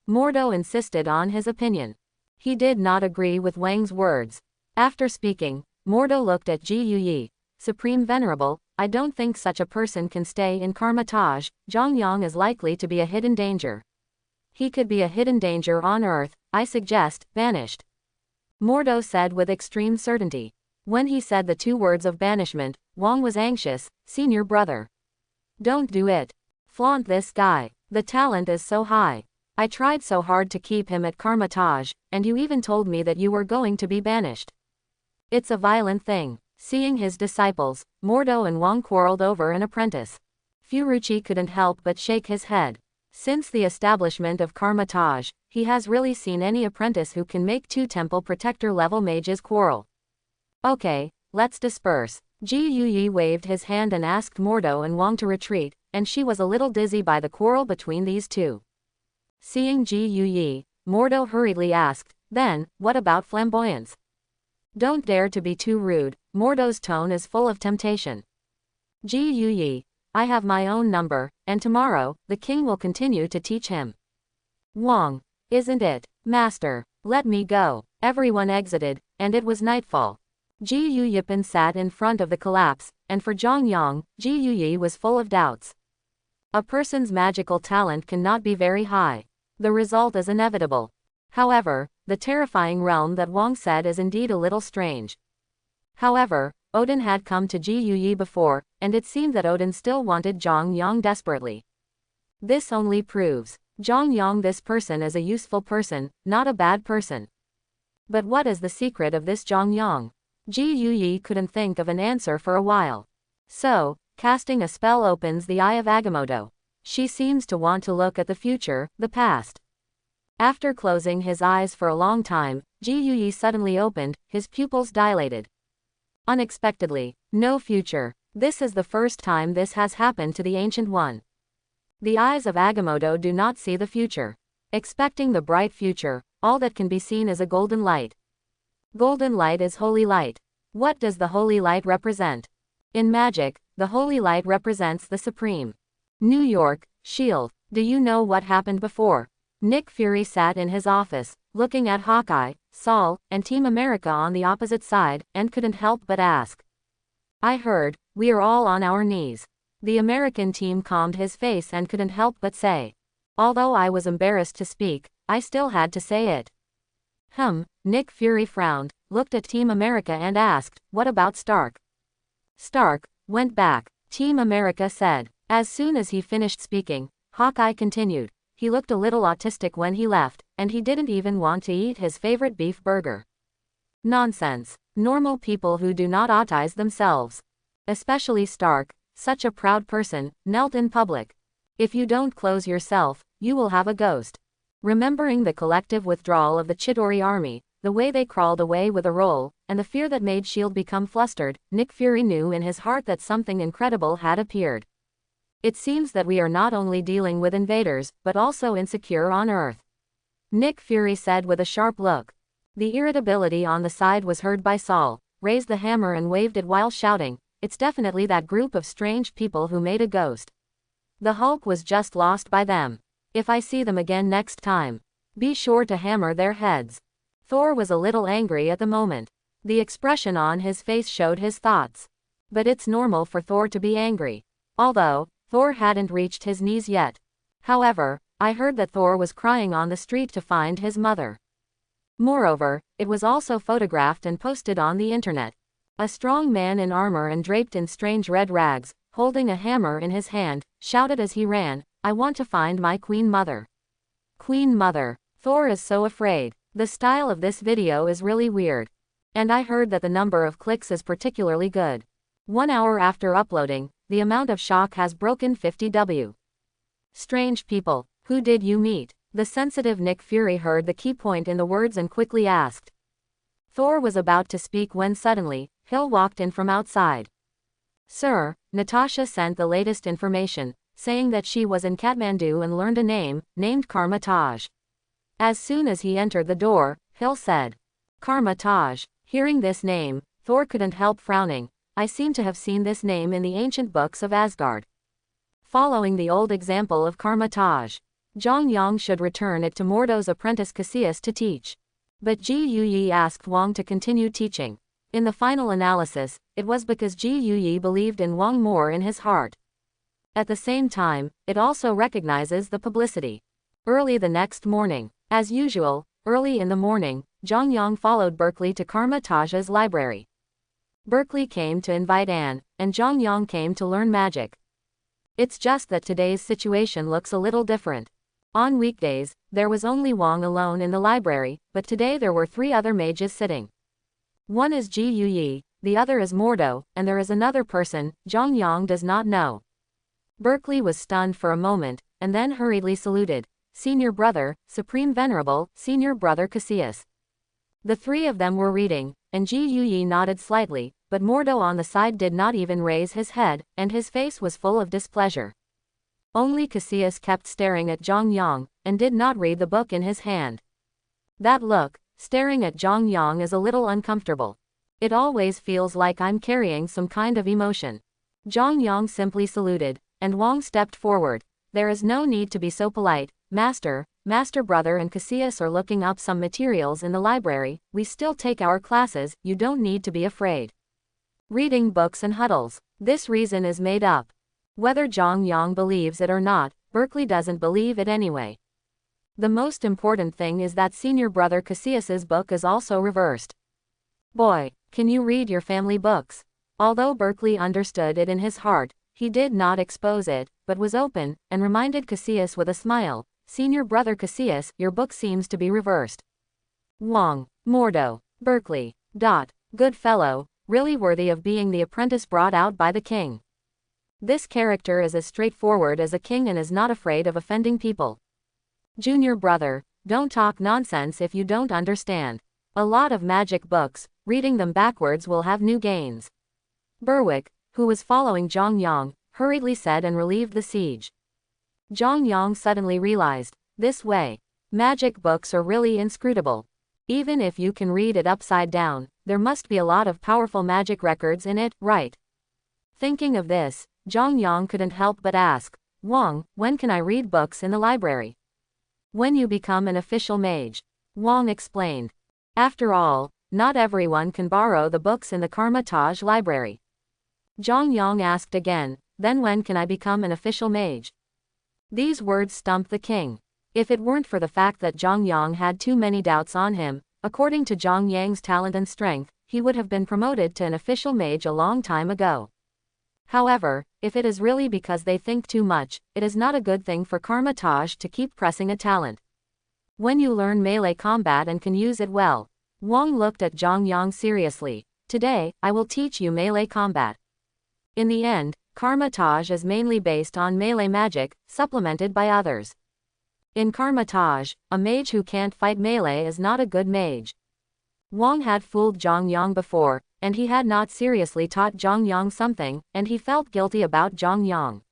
Mordo insisted on his opinion. He did not agree with Wang's words. After speaking, Mordo looked at Ji Yuyi. Supreme Venerable, I don't think such a person can stay in Kamar Taj. Jong Yong is likely to be a hidden danger. He could be a hidden danger on Earth. I suggest, banished. Mordo said with extreme certainty. When he said the two words of banishment, Wong was anxious. Senior brother. Don't do it. Flaunt this guy. The talent is so high. I tried so hard to keep him at Kamar Taj, and you even told me that you were going to be banished. It's a violent thing. Seeing his disciples, Mordo and Wong quarreled over an apprentice. Furuichi couldn't help but shake his head. Since the establishment of Kamar Taj, he has really seen any apprentice who can make two temple protector level mages quarrel. Okay, let's disperse. Ji Yuyi waved his hand and asked Mordo and Wong to retreat, and she was a little dizzy by the quarrel between these two. Seeing Ji Yuyi, Mordo hurriedly asked, then, what about flamboyance? Don't dare to be too rude. Mordo's tone is full of temptation. Ji Yuyi, I have my own number, and tomorrow, the king will continue to teach him. Wong, isn't it, master? Let me go. Everyone exited, and it was nightfall. Ji Yuyipin sat in front of the collapse, and for Jong Yong, Ji Yuyi was full of doubts. A person's magical talent cannot be very high. The result is inevitable. However, the terrifying realm that Wong said is indeed a little strange. However, Odin had come to Ji Yuyi before, and it seemed that Odin still wanted Jong Yong desperately. This only proves, Jong Yong, this person is a useful person, not a bad person. But what is the secret of this Jong Yong? Ji Yuyi couldn't think of an answer for a while. So, casting a spell opens the eye of Agamotto. She seems to want to look at the future, the past. After closing his eyes for a long time, Ji Yuyi suddenly opened, his pupils dilated. Unexpectedly, no future. This is the first time this has happened to the Ancient One. The eyes of Agamotto do not see the future. Expecting the bright future, all that can be seen is a golden light. Golden light is holy light. What does the holy light represent? In magic, the holy light represents the supreme. New York, Shield. Do you know what happened before? Nick Fury sat in his office, looking at Hawkeye, Saul, and Team America on the opposite side, and couldn't help but ask. I heard, we are all on our knees. The American team calmed his face and couldn't help but say. Although I was embarrassed to speak, I still had to say it. Nick Fury frowned, looked at Team America and asked, what about Stark? Stark went back, Team America said. As soon as he finished speaking, Hawkeye continued. He looked a little autistic when he left, and he didn't even want to eat his favorite beef burger. Nonsense. Normal people who do not autize themselves. Especially Stark, such a proud person, knelt in public. If you don't close yourself, you will have a ghost. Remembering the collective withdrawal of the Chitauri army, the way they crawled away with a roll, and the fear that made S.H.I.E.L.D. become flustered, Nick Fury knew in his heart that something incredible had appeared. It seems that we are not only dealing with invaders, but also insecure on Earth. Nick Fury said with a sharp look. The irritability on the side was heard by Saul, raised the hammer and waved it while shouting, it's definitely that group of strange people who made a ghost. The Hulk was just lost by them. If I see them again next time, be sure to hammer their heads. Thor was a little angry at the moment. The expression on his face showed his thoughts. But it's normal for Thor to be angry. Although, Thor hadn't reached his knees yet. However, I heard that Thor was crying on the street to find his mother. Moreover, it was also photographed and posted on the internet. A strong man in armor and draped in strange red rags, holding a hammer in his hand, shouted as he ran, I want to find my Queen Mother. Queen Mother. Thor is so afraid. The style of this video is really weird. And I heard that the number of clicks is particularly good. 1 hour after uploading, the amount of shock has broken 50W. Strange people, who did you meet? The sensitive Nick Fury heard the key point in the words and quickly asked. Thor was about to speak when suddenly, Hill walked in from outside. Sir, Natasha sent the latest information, saying that she was in Kathmandu and learned a name, named Kamar Taj. As soon as he entered the door, Hill said. Kamar Taj. Hearing this name, Thor couldn't help frowning. I seem to have seen this name in the ancient books of Asgard. Following the old example of Kamar Taj, Jong Yong should return it to Mordo's apprentice Cassius to teach. But Ji Yuyi asked Wong to continue teaching. In the final analysis, it was because Ji Yuyi believed in Wong more in his heart. At the same time, it also recognizes the publicity. Early the next morning, as usual, early in the morning, Jong Yong followed Berkeley to Kamar Taj's library. Berkeley came to invite Anne, and Jong Yong came to learn magic. It's just that today's situation looks a little different. On weekdays, there was only Wong alone in the library, but today there were 3 other mages sitting. One is Ji Yuyi, the other is Mordo, and there is another person Jong Yong does not know. Berkeley was stunned for a moment, and then hurriedly saluted. Senior brother, Supreme Venerable, Senior Brother Cassius. The 3 of them were reading, and Ji Yuyi nodded slightly, but Mordo on the side did not even raise his head, and his face was full of displeasure. Only Cassius kept staring at Jong Yong, and did not read the book in his hand. That look, staring at Jong Yong, is a little uncomfortable. It always feels like I'm carrying some kind of emotion. Jong Yong simply saluted, and Wong stepped forward. There is no need to be so polite, Master. Master Brother and Cassius are looking up some materials in the library. We still take our classes, you don't need to be afraid. Reading books and huddles. This reason is made up. Whether Jong Yong believes it or not, Berkeley doesn't believe it anyway. The most important thing is that Senior Brother Cassius's book is also reversed. Boy, can you read your family books? Although Berkeley understood it in his heart, he did not expose it, but was open, and reminded Cassius with a smile, Senior Brother Cassius, your book seems to be reversed. Wong, Mordo, Berkeley. Good fellow, really worthy of being the apprentice brought out by the king. This character is as straightforward as a king and is not afraid of offending people. Junior brother, don't talk nonsense if you don't understand. A lot of magic books, reading them backwards will have new gains. Berwick, who was following Jong Yong, hurriedly said and relieved the siege. Jong Yong suddenly realized, this way. Magic books are really inscrutable. Even if you can read it upside down, there must be a lot of powerful magic records in it, right? Thinking of this, Jong Yong couldn't help but ask, Wong, when can I read books in the library? When you become an official mage. Wong explained. After all, not everyone can borrow the books in the Kamar Taj library. Jong Yong asked again, then when can I become an official mage? These words stumped the king. If it weren't for the fact that Jong Yong had too many doubts on him, according to Jong Yang's talent and strength, he would have been promoted to an official mage a long time ago. However, if it is really because they think too much, it is not a good thing for Kamar Taj to keep pressing a talent. When you learn melee combat and can use it well. Wong looked at Jong Yong seriously. Today, I will teach you melee combat. In the end, Kamar Taj is mainly based on melee magic, supplemented by others. In Kamar Taj, a mage who can't fight melee is not a good mage. Wong had fooled Jong Yong before, and he had not seriously taught Jong Yong something, and he felt guilty about Jong Yong.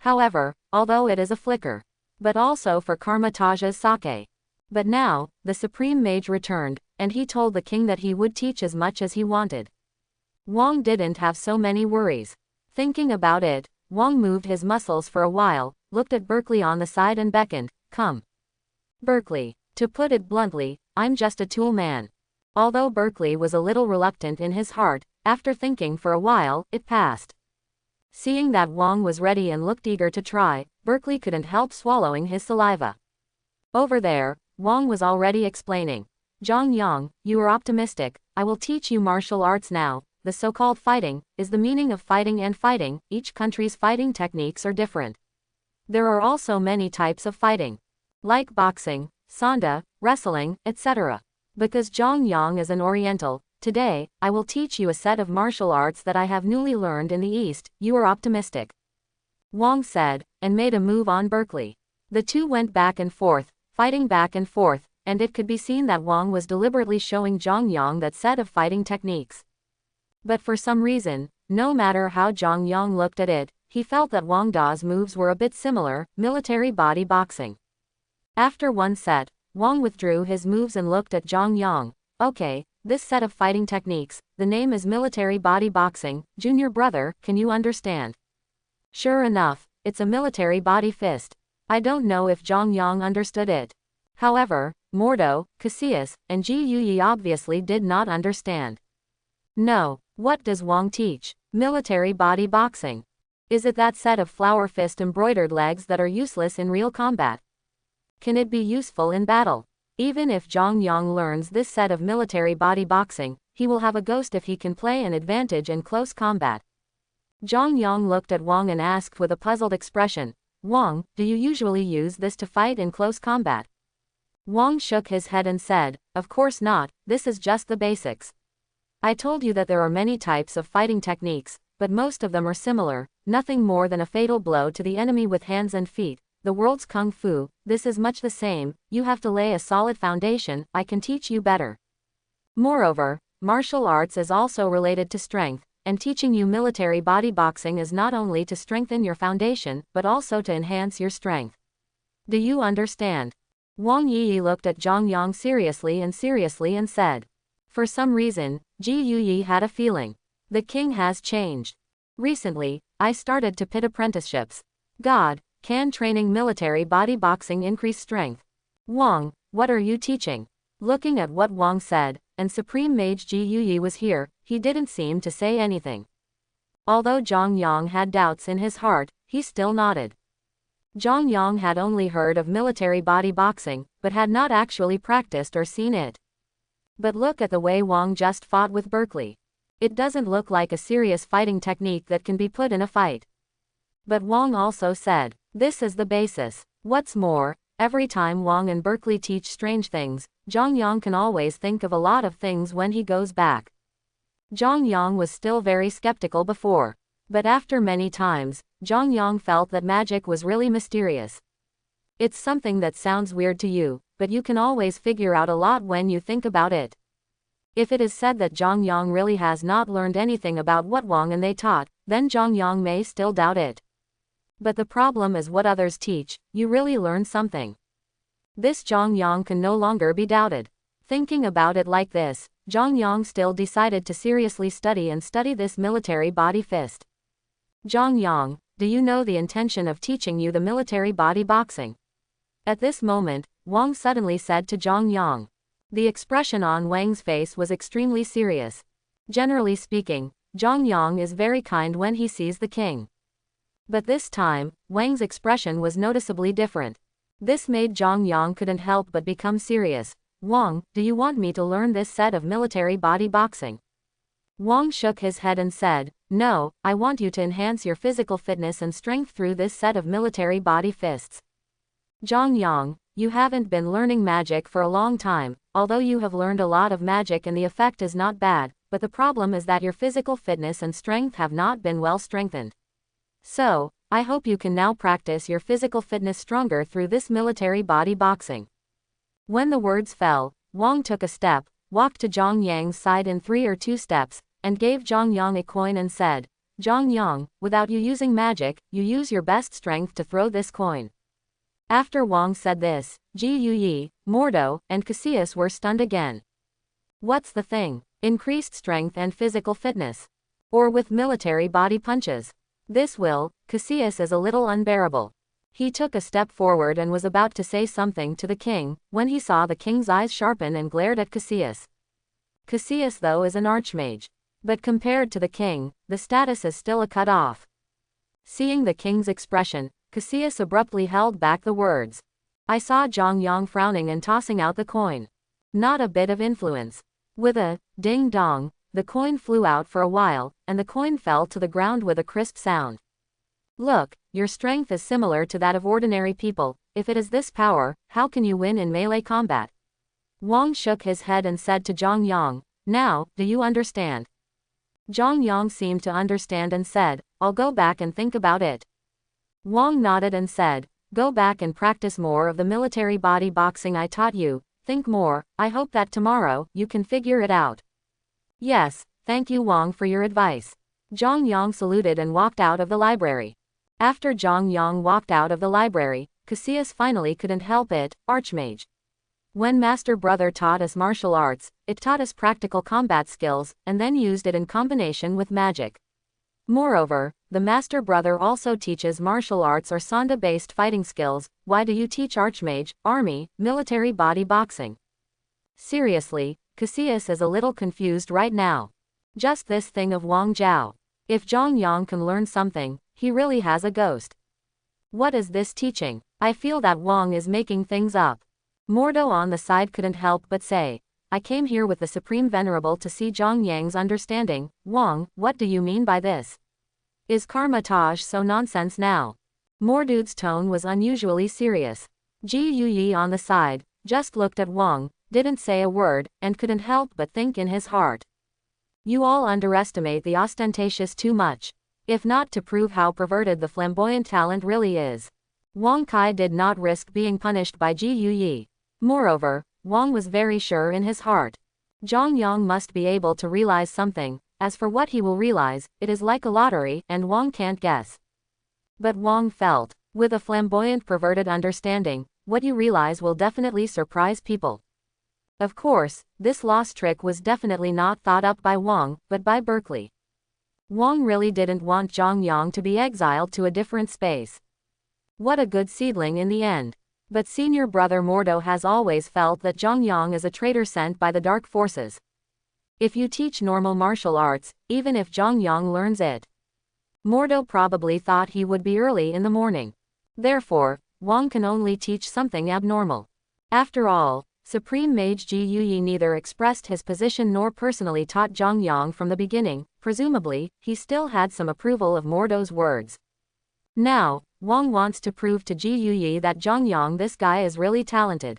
However, although it is a flicker, but also for Kamar Taj's sake. But now, the Supreme Mage returned, and he told the king that he would teach as much as he wanted. Wong didn't have so many worries. Thinking about it, Wong moved his muscles for a while, looked at Berkeley on the side and beckoned, come. Berkeley, to put it bluntly, I'm just a tool man. Although Berkeley was a little reluctant in his heart, after thinking for a while, it passed. Seeing that Wong was ready and looked eager to try, Berkeley couldn't help swallowing his saliva. Over there, Wong was already explaining. Jong Yong, you are optimistic, I will teach you martial arts now. The so-called fighting, is the meaning of fighting and fighting, each country's fighting techniques are different. There are also many types of fighting. Like boxing, sanda, wrestling, etc. Because Jong Yong is an Oriental, today, I will teach you a set of martial arts that I have newly learned in the East. You are optimistic. Wong said, and made a move on Berkeley. The two went back and forth, fighting back and forth, and it could be seen that Wong was deliberately showing Jong Yong that set of fighting techniques. But for some reason, no matter how Jong Yong looked at it, he felt that Wong Da's moves were a bit similar, military body boxing. After one set, Wong withdrew his moves and looked at Jong Yong. Okay, this set of fighting techniques, the name is military body boxing. Junior brother, can you understand? Sure enough, it's a military body fist. I don't know if Jong Yong understood it. However, Mordo, Cassius, and Ji Yuyi obviously did not understand. No, what does Wong teach? Military body boxing. Is it that set of flower fist embroidered legs that are useless in real combat? Can it be useful in battle? Even if Jong Yong learns this set of military body boxing, he will have a ghost if he can play an advantage in close combat. Jong Yong looked at Wang and asked with a puzzled expression, Wang, do you usually use this to fight in close combat? Wang shook his head and said, of course not, this is just the basics. I told you that there are many types of fighting techniques, but most of them are similar, nothing more than a fatal blow to the enemy with hands and feet. The world's kung fu, this is much the same, you have to lay a solid foundation, I can teach you better. Moreover, martial arts is also related to strength, and teaching you military body boxing is not only to strengthen your foundation, but also to enhance your strength. Do you understand? Wang Yi looked at Jong Yong seriously and said. For some reason, Ji Yuyi had a feeling. The king has changed. Recently, I started to pit apprenticeships. God, can training military body boxing increase strength? Wang, what are you teaching? Looking at what Wang said, and Supreme Mage Ji Yuyi was here, he didn't seem to say anything. Although Jong Yong had doubts in his heart, he still nodded. Jong Yong had only heard of military body boxing, but had not actually practiced or seen it. But look at the way Wang just fought with Berkeley. It doesn't look like a serious fighting technique that can be put in a fight. But Wang also said, this is the basis. What's more, every time Wang and Berkeley teach strange things, Jong Yong can always think of a lot of things when he goes back. Jong Yong was still very skeptical before. But after many times, Jong Yong felt that magic was really mysterious. It's something that sounds weird to you, but you can always figure out a lot when you think about it. If it is said that Jong Yong really has not learned anything about what Wang and they taught, then Jong Yong may still doubt it. But the problem is what others teach, you really learn something. This Jong Yong can no longer be doubted. Thinking about it like this, Jong Yong still decided to seriously study this military body fist. Jong Yong, do you know the intention of teaching you the military body boxing? At this moment, Wang suddenly said to Jong Yong. The expression on Wang's face was extremely serious. Generally speaking, Jong Yong is very kind when he sees the king. But this time, Wang's expression was noticeably different. This made Jong Yong couldn't help but become serious. Wang, do you want me to learn this set of military body boxing? Wang shook his head and said, no, I want you to enhance your physical fitness and strength through this set of military body fists. Jong Yong, you haven't been learning magic for a long time, although you have learned a lot of magic and the effect is not bad, but the problem is that your physical fitness and strength have not been well strengthened. So, I hope you can now practice your physical fitness stronger through this military body boxing. When the words fell, Wang took a step, walked to Jong Yang's side in 3 or 2 steps, and gave Jong Yong a coin and said, Jong Yong, without you using magic, you use your best strength to throw this coin. After Wang said this, Ji Yuyi, Mordo, and Cassius were stunned again. What's the thing? Increased strength and physical fitness? Or with military body punches? This will, Cassius is a little unbearable. He took a step forward and was about to say something to the king, when he saw the king's eyes sharpen and glared at Cassius. Cassius though is an archmage. But compared to the king, the status is still a cut-off. Seeing the king's expression, Cassius abruptly held back the words. I saw Jong Yong frowning and tossing out the coin. Not a bit of influence. With a ding-dong, the coin flew out for a while, and the coin fell to the ground with a crisp sound. Look, your strength is similar to that of ordinary people. If it is this power, how can you win in melee combat? Wang shook his head and said to Jong Yong, now, do you understand? Jong Yong seemed to understand and said, I'll go back and think about it. Wang nodded and said, go back and practice more of the military body boxing I taught you, think more, I hope that tomorrow, you can figure it out. Yes, thank you Wang for your advice. Jong Yong saluted and walked out of the library. After Jong Yong walked out of the library, Cassius finally couldn't help it, Archmage. When Master Brother taught us martial arts, it taught us practical combat skills, and then used it in combination with magic. Moreover, the Master Brother also teaches martial arts or Sanda-based fighting skills. Why do you teach Archmage, Army, military body boxing? Seriously, Cassius is a little confused right now. Just this thing of Wang Zhao. If Jong Yong can learn something, he really has a ghost. What is this teaching? I feel that Wang is making things up. Mordo on the side couldn't help but say. I came here with the Supreme Venerable to see Jong Yang's understanding. Wong, what do you mean by this? Is Kamar Taj so nonsense now? Mordude's tone was unusually serious. Ji Yuyi on the side, just looked at Wong, didn't say a word, and couldn't help but think in his heart. You all underestimate the ostentatious too much. If not to prove how perverted the flamboyant talent really is. Wang Kai did not risk being punished by Ji Yuyi. Moreover, Wang was very sure in his heart. Jong Yong must be able to realize something. As for what he will realize, it is like a lottery, and Wang can't guess. But Wang felt, with a flamboyant perverted understanding, what you realize will definitely surprise people. Of course, this lost trick was definitely not thought up by Wang, but by Berkeley. Wang really didn't want Jong Yong to be exiled to a different space. What a good seedling in the end. But senior brother Mordo has always felt that Jong Yong is a traitor sent by the dark forces. If you teach normal martial arts, even if Jong Yong learns it, Mordo probably thought he would be early in the morning. Therefore, Wang can only teach something abnormal. After all, Supreme Mage Ji Yuyi neither expressed his position nor personally taught Jong Yong from the beginning. Presumably, he still had some approval of Mordo's words. Now, Wang wants to prove to Ji Yuyi that Jong Yong, this guy is really talented.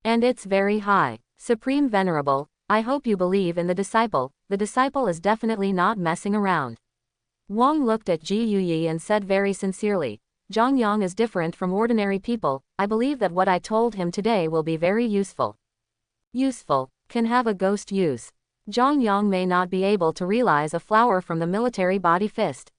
And it's very high. Supreme Venerable, I hope you believe in the disciple is definitely not messing around. Wang looked at Ji Yuyi and said very sincerely, Jong Yong is different from ordinary people. I believe that what I told him today will be very useful. Useful, can have a ghost use. Jong Yong may not be able to realize a flower from the military body fist.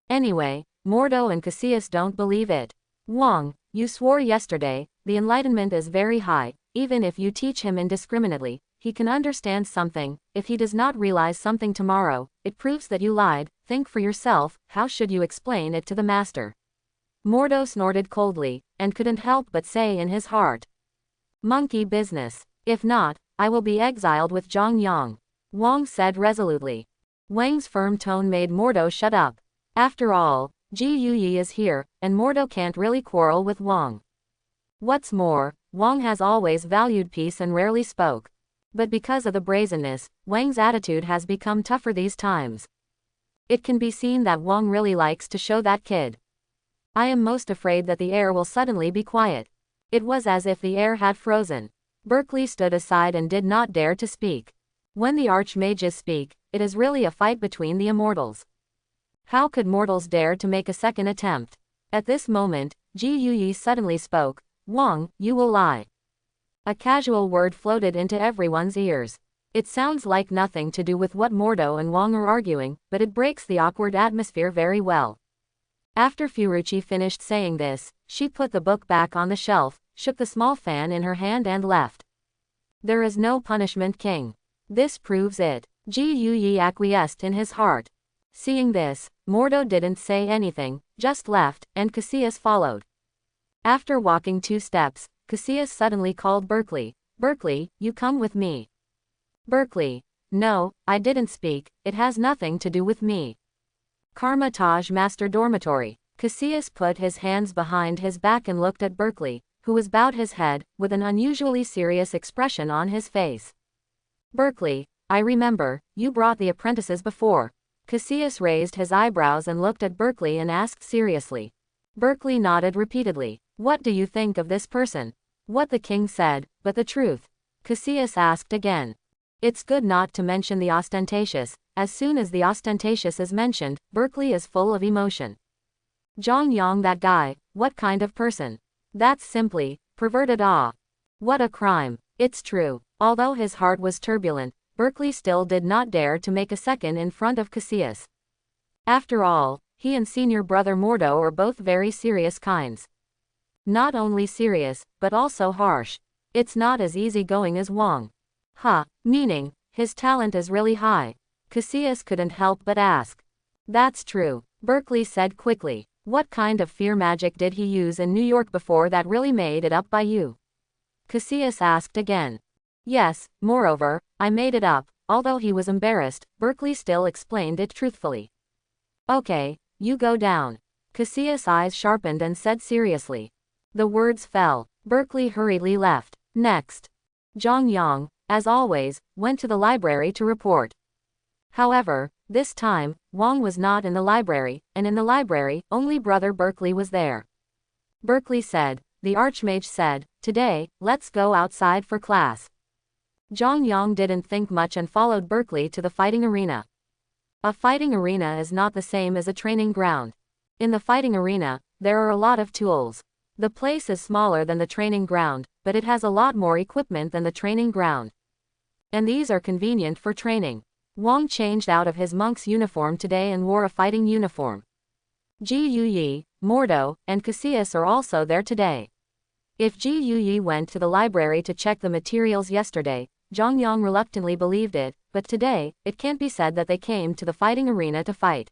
Anyway, Mordo and Cassius don't believe it. Wang, you swore yesterday, the enlightenment is very high. Even if you teach him indiscriminately, he can understand something. If he does not realize something tomorrow, it proves that you lied. Think for yourself, how should you explain it to the master? Mordo snorted coldly, and couldn't help but say in his heart, monkey business. If not, I will be exiled with Jong Yong. Wang said resolutely. Wang's firm tone made Mordo shut up. After all, Ji Yuyi is here, and Mordo can't really quarrel with Wang. What's more, Wang has always valued peace and rarely spoke. But because of the brazenness, Wang's attitude has become tougher these times. It can be seen that Wang really likes to show that kid. I am most afraid that the air will suddenly be quiet. It was as if the air had frozen. Berkeley stood aside and did not dare to speak. When the archmages speak, it is really a fight between the immortals. How could mortals dare to make a second attempt? At this moment, Ji Yuyi suddenly spoke, Wang, you will lie. A casual word floated into everyone's ears. It sounds like nothing to do with what Mordo and Wang are arguing, but it breaks the awkward atmosphere very well. After Furuchi finished saying this, she put the book back on the shelf, shook the small fan in her hand and left. There is no punishment, King. This proves it. Ji Yuyi acquiesced in his heart. Seeing this, Mordo didn't say anything, just left, and Cassius followed. After walking 2 steps, Cassius suddenly called Berkeley. Berkeley, you come with me. Berkeley. No, I didn't speak, it has nothing to do with me. Kamar Taj Master Dormitory. Cassius put his hands behind his back and looked at Berkeley, who was bowed his head, with an unusually serious expression on his face. Berkeley, I remember, you brought the apprentices before. Cassius raised his eyebrows and looked at Berkeley and asked seriously. Berkeley nodded repeatedly. What do you think of this person? What the king said, but the truth. Cassius asked again. It's good not to mention the ostentatious. As soon as the ostentatious is mentioned, Berkeley is full of emotion. Jong Yong, that guy, what kind of person? That's simply perverted. What a crime. It's true. Although his heart was turbulent, Berkeley still did not dare to make a second in front of Cassius. After all, he and senior brother Mordo are both very serious kinds. Not only serious, but also harsh. It's not as easygoing as Wang. Meaning, his talent is really high. Cassius couldn't help but ask. That's true, Berkeley said quickly. What kind of fear magic did he use in New York before that really made it up by you? Cassius asked again. Yes, moreover, I made it up. Although he was embarrassed, Berkeley still explained it truthfully. Okay, you go down. Cassius' eyes sharpened and said seriously. The words fell. Berkeley hurriedly left. Next. Jong Yong, as always, went to the library to report. However, this time, Wong was not in the library, and in the library, only Brother Berkeley was there. Berkeley said, the Archmage said, today, let's go outside for class. Jong Yong didn't think much and followed Berkeley to the fighting arena. A fighting arena is not the same as a training ground. In the fighting arena, there are a lot of tools. The place is smaller than the training ground, but it has a lot more equipment than the training ground. And these are convenient for training. Wong changed out of his monk's uniform today and wore a fighting uniform. Ji Yuyi, Mordo, and Cassius are also there today. If Ji Yuyi went to the library to check the materials yesterday, Jong Yong reluctantly believed it, but today, it can't be said that they came to the fighting arena to fight.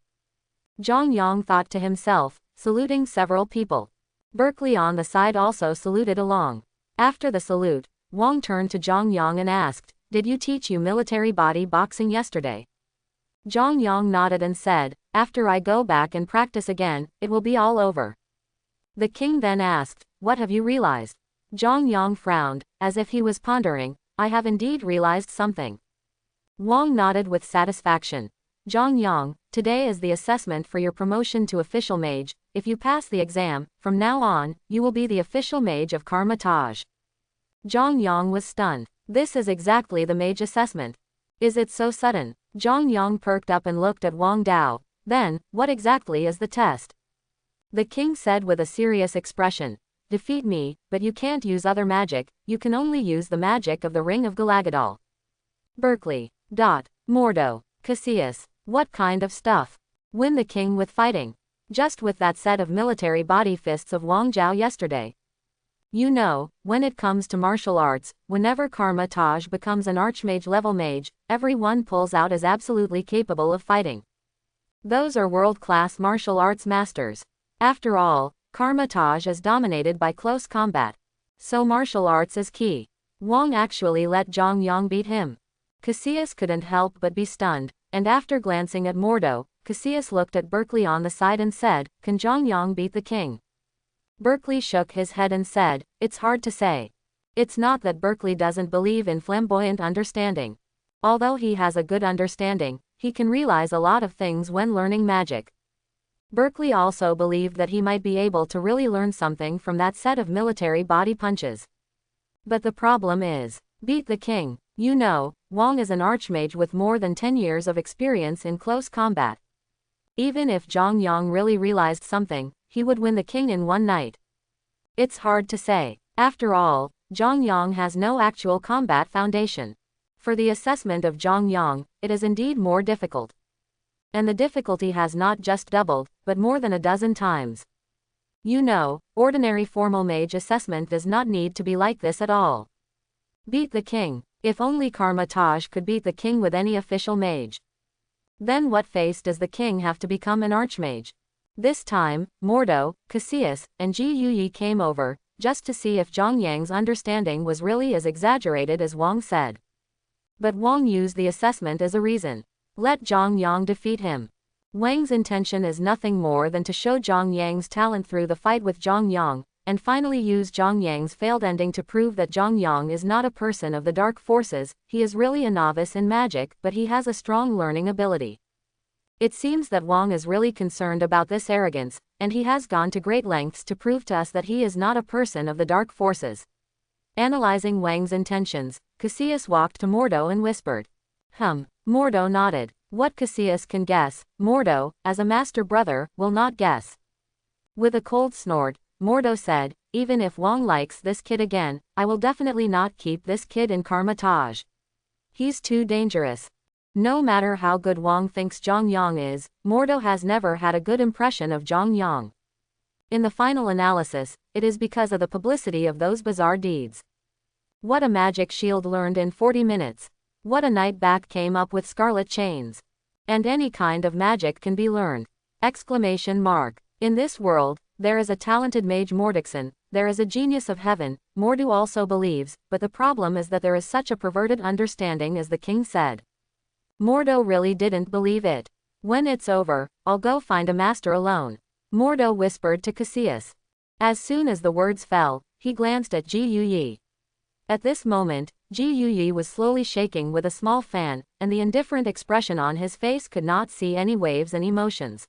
Jong Yong thought to himself, saluting several people. Berkeley on the side also saluted along. After the salute, Wong turned to Jong Yong and asked, did you teach you military body boxing yesterday? Jong Yong nodded and said, after I go back and practice again, it will be all over. The king then asked, what have you realized? Jong Yong frowned, as if he was pondering, I have indeed realized something. Wong nodded with satisfaction. Jong Yong, today is the assessment for your promotion to official mage. If you pass the exam, from now on, you will be the official mage of Kamar Taj. Jong Yong was stunned. This is exactly the mage assessment. Is it so sudden? Jong Yong perked up and looked at Wang Dao. Then, what exactly is the test? The king said with a serious expression. Defeat me, but you can't use other magic, you can only use the magic of the Ring of Galagadal. Berkeley. Mordo. Cassius. What kind of stuff? Win the king with fighting. Just with that set of military body fists of Wang Zhao yesterday. You know, when it comes to martial arts, whenever Kamar Taj becomes an archmage level mage, everyone pulls out as absolutely capable of fighting. Those are world-class martial arts masters. After all, Kamar Taj is dominated by close combat. So martial arts is key. Wong actually let Jong Yong beat him. Cassius couldn't help but be stunned, and after glancing at Mordo, Cassius looked at Berkeley on the side and said, can Jong Yong beat the king? Berkeley shook his head and said, it's hard to say. It's not that Berkeley doesn't believe in flamboyant understanding. Although he has a good understanding, he can realize a lot of things when learning magic. Berkeley also believed that he might be able to really learn something from that set of military body punches. But the problem is, beat the king. You know, Wong is an archmage with more than 10 years of experience in close combat. Even if Jong Yong really realized something, he would win the king in one night. It's hard to say. After all, Jong Yong has no actual combat foundation. For the assessment of Jong Yong, it is indeed more difficult. And the difficulty has not just doubled, but more than a dozen times. You know, ordinary formal mage assessment does not need to be like this at all. Beat the king. If only Kamar Taj could beat the king with any official mage. Then what face does the king have to become an archmage? This time, Mordo, Cassius, and Ji Yuyi came over, just to see if Zhang Yang's understanding was really as exaggerated as Wang said. But Wang used the assessment as a reason. Let Zhang Yang defeat him. Wang's intention is nothing more than to show Zhang Yang's talent through the fight with Zhang Yang, and finally use Zhang Yang's failed ending to prove that Zhang Yang is not a person of the dark forces. He is really a novice in magic, but he has a strong learning ability. It seems that Wang is really concerned about this arrogance, and he has gone to great lengths to prove to us that he is not a person of the dark forces. Analyzing Wang's intentions, Cassius walked to Mordo and whispered. Mordo nodded. What Cassius can guess, Mordo, as a master brother, will not guess. With a cold snort, Mordo said, even if Wang likes this kid again, I will definitely not keep this kid in Kamar Taj. He's too dangerous. No matter how good Wang thinks Zhang Yang is, Mordo has never had a good impression of Zhang Yang. In the final analysis, it is because of the publicity of those bizarre deeds. What a magic shield learned in 40 minutes. What a knight back came up with scarlet chains. And any kind of magic can be learned. Exclamation mark. In this world, there is a talented mage Mordixon, there is a genius of heaven, Mordu also believes, but the problem is that there is such a perverted understanding as the king said. Mordo really didn't believe it. When it's over, I'll go find a master alone. Mordo whispered to Cassius. As soon as the words fell, he glanced at Ji Yuyi. At this moment, Ji Yuyi was slowly shaking with a small fan, and the indifferent expression on his face could not see any waves and emotions.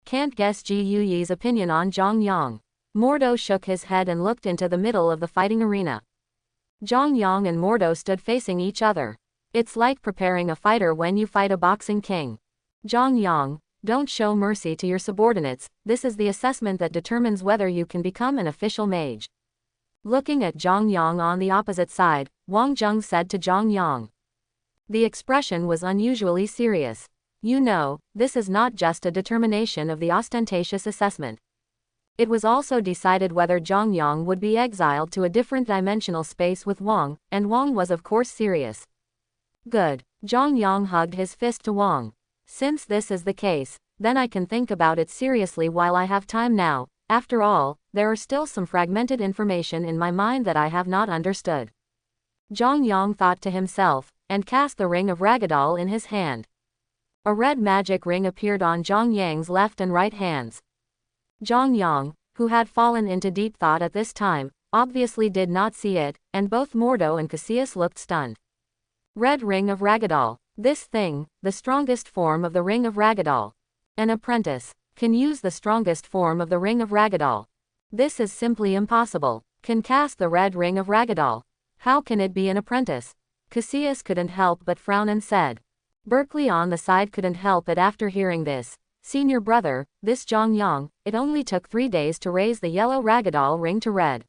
Can't guess Ji Yuyi's opinion on Jong Yong. Mordo shook his head and looked into the middle of the fighting arena. Jong Yong and Mordo stood facing each other. It's like preparing a fighter when you fight a boxing king. Jong Yong, don't show mercy to your subordinates, this is the assessment that determines whether you can become an official mage. Looking at Jong Yong on the opposite side, Wang Zheng said to Jong Yong. The expression was unusually serious. You know, this is not just a determination of the ostentatious assessment. It was also decided whether Jong Yong would be exiled to a different dimensional space with Wang, and Wang was of course serious. Good. Jong Yong hugged his fist to Wang. Since this is the case, then I can think about it seriously while I have time now. After all, there are still some fragmented information in my mind that I have not understood. Jong Yong thought to himself, and cast the ring of Ragdoll in his hand. A red magic ring appeared on Zhong Yang's left and right hands. Jong Yong, who had fallen into deep thought at this time, obviously did not see it, and both Mordo and Cassius looked stunned. Red ring of Ragdoll. This thing, the strongest form of the ring of Ragdoll. An apprentice can use the strongest form of the ring of Ragdoll. This is simply impossible. Can cast the red ring of Ragdoll. How can it be an apprentice? Cassius couldn't help but frown and said. Berkeley on the side couldn't help it after hearing this. Senior brother, this Jong Yong, it only took 3 days to raise the yellow Ragdoll ring to red.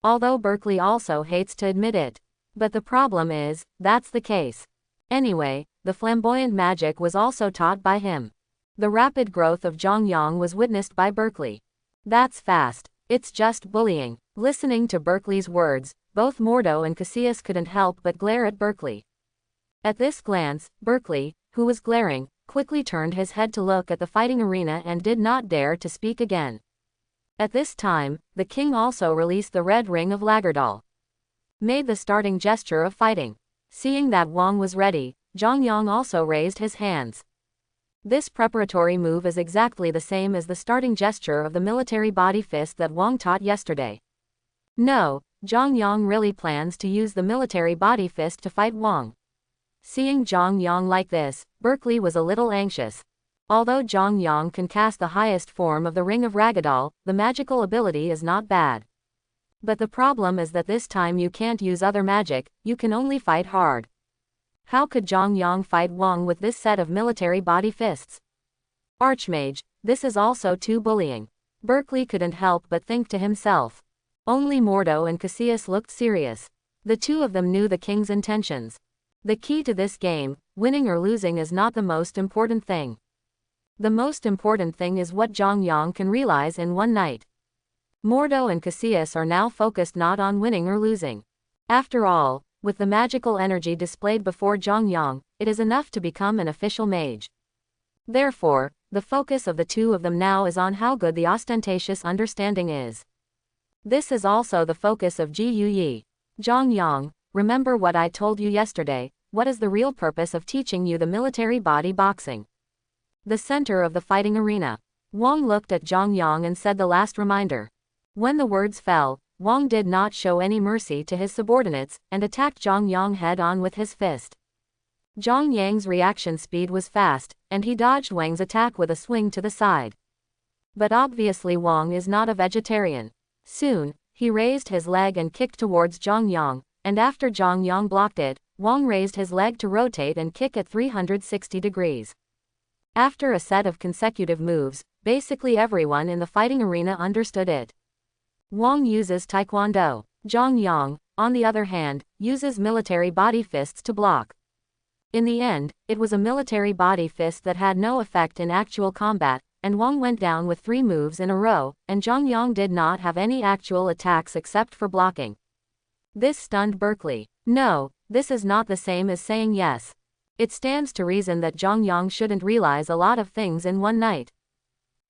Although Berkeley also hates to admit it. But the problem is, that's the case. Anyway, the flamboyant magic was also taught by him. The rapid growth of Jong Yong was witnessed by Berkeley. That's fast. It's just bullying. Listening to Berkeley's words, both Mordo and Cassius couldn't help but glare at Berkeley. At this glance, Berkeley, who was glaring, quickly turned his head to look at the fighting arena and did not dare to speak again. At this time, the king also released the red ring of Ragdoll. Made the starting gesture of fighting. Seeing that Wang was ready, Jong Yong also raised his hands. This preparatory move is exactly the same as the starting gesture of the military body fist that Wang taught yesterday. No, Jong Yong really plans to use the military body fist to fight Wang. Seeing Jong Yong like this, Berkeley was a little anxious. Although Jong Yong can cast the highest form of the ring of Ragdoll, the magical ability is not bad. But the problem is that this time you can't use other magic, you can only fight hard. How could Jong Yong fight Wang with this set of military body fists? Archmage, this is also too bullying. Berkeley couldn't help but think to himself. Only Mordo and Cassius looked serious. The two of them knew the king's intentions. The key to this game, winning or losing, is not the most important thing. The most important thing is what Jong Yong can realize in one night. Mordo and Cassius are now focused not on winning or losing. After all, with the magical energy displayed before Jong Yong, it is enough to become an official mage. Therefore, the focus of the two of them now is on how good the ostentatious understanding is. This is also the focus of Ji Yuyi. Jong Yong, remember what I told you yesterday, what is the real purpose of teaching you the military body boxing? The center of the fighting arena. Wang looked at Jong Yong and said the last reminder. When the words fell, Wang did not show any mercy to his subordinates, and attacked Jong Yong head-on with his fist. Zhong Yang's reaction speed was fast, and he dodged Wang's attack with a swing to the side. But obviously Wang is not a vegetarian. Soon, he raised his leg and kicked towards Jong Yong, and after Jong Yong blocked it, Wang raised his leg to rotate and kick at 360 degrees. After a set of consecutive moves, basically everyone in the fighting arena understood it. Wang uses Taekwondo. Jong Yong, on the other hand, uses military body fists to block. In the end, it was a military body fist that had no effect in actual combat, and Wang went down with 3 moves in a row, and Jong Yong did not have any actual attacks except for blocking. This stunned Berkeley. No, this is not the same as saying yes. It stands to reason that Jong Yong shouldn't realize a lot of things in one night.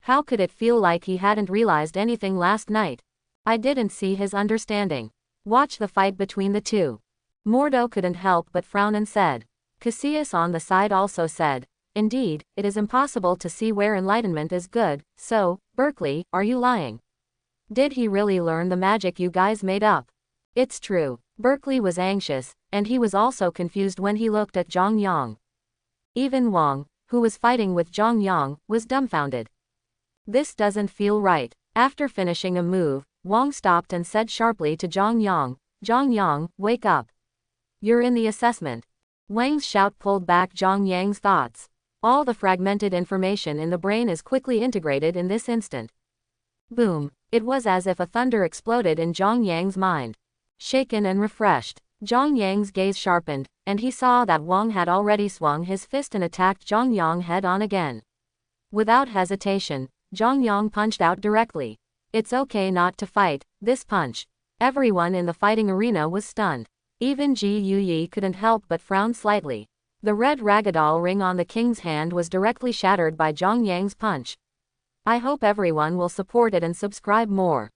How could it feel like he hadn't realized anything last night? I didn't see his understanding. Watch the fight between the two. Mordo couldn't help but frown and said. Cassius on the side also said, indeed, it is impossible to see where enlightenment is good, so, Berkeley, are you lying? Did he really learn the magic you guys made up? It's true. Berkeley was anxious, and he was also confused when he looked at Jong Yong. Even Wang, who was fighting with Jong Yong, was dumbfounded. This doesn't feel right. After finishing a move, Wang stopped and said sharply to Jong Yong, wake up. You're in the assessment. Wang's shout pulled back Jong Yang's thoughts. All the fragmented information in the brain is quickly integrated in this instant. Boom! It was as if a thunder exploded in Jong Yang's mind. Shaken and refreshed, Jong Yang's gaze sharpened, and he saw that Wang had already swung his fist and attacked Jong Yong head-on again. Without hesitation, Jong Yong punched out directly. It's okay not to fight, this punch. Everyone in the fighting arena was stunned. Even Ji Yuyi couldn't help but frown slightly. The red ragdoll ring on the king's hand was directly shattered by Jong Yang's punch. I hope everyone will support it and subscribe more.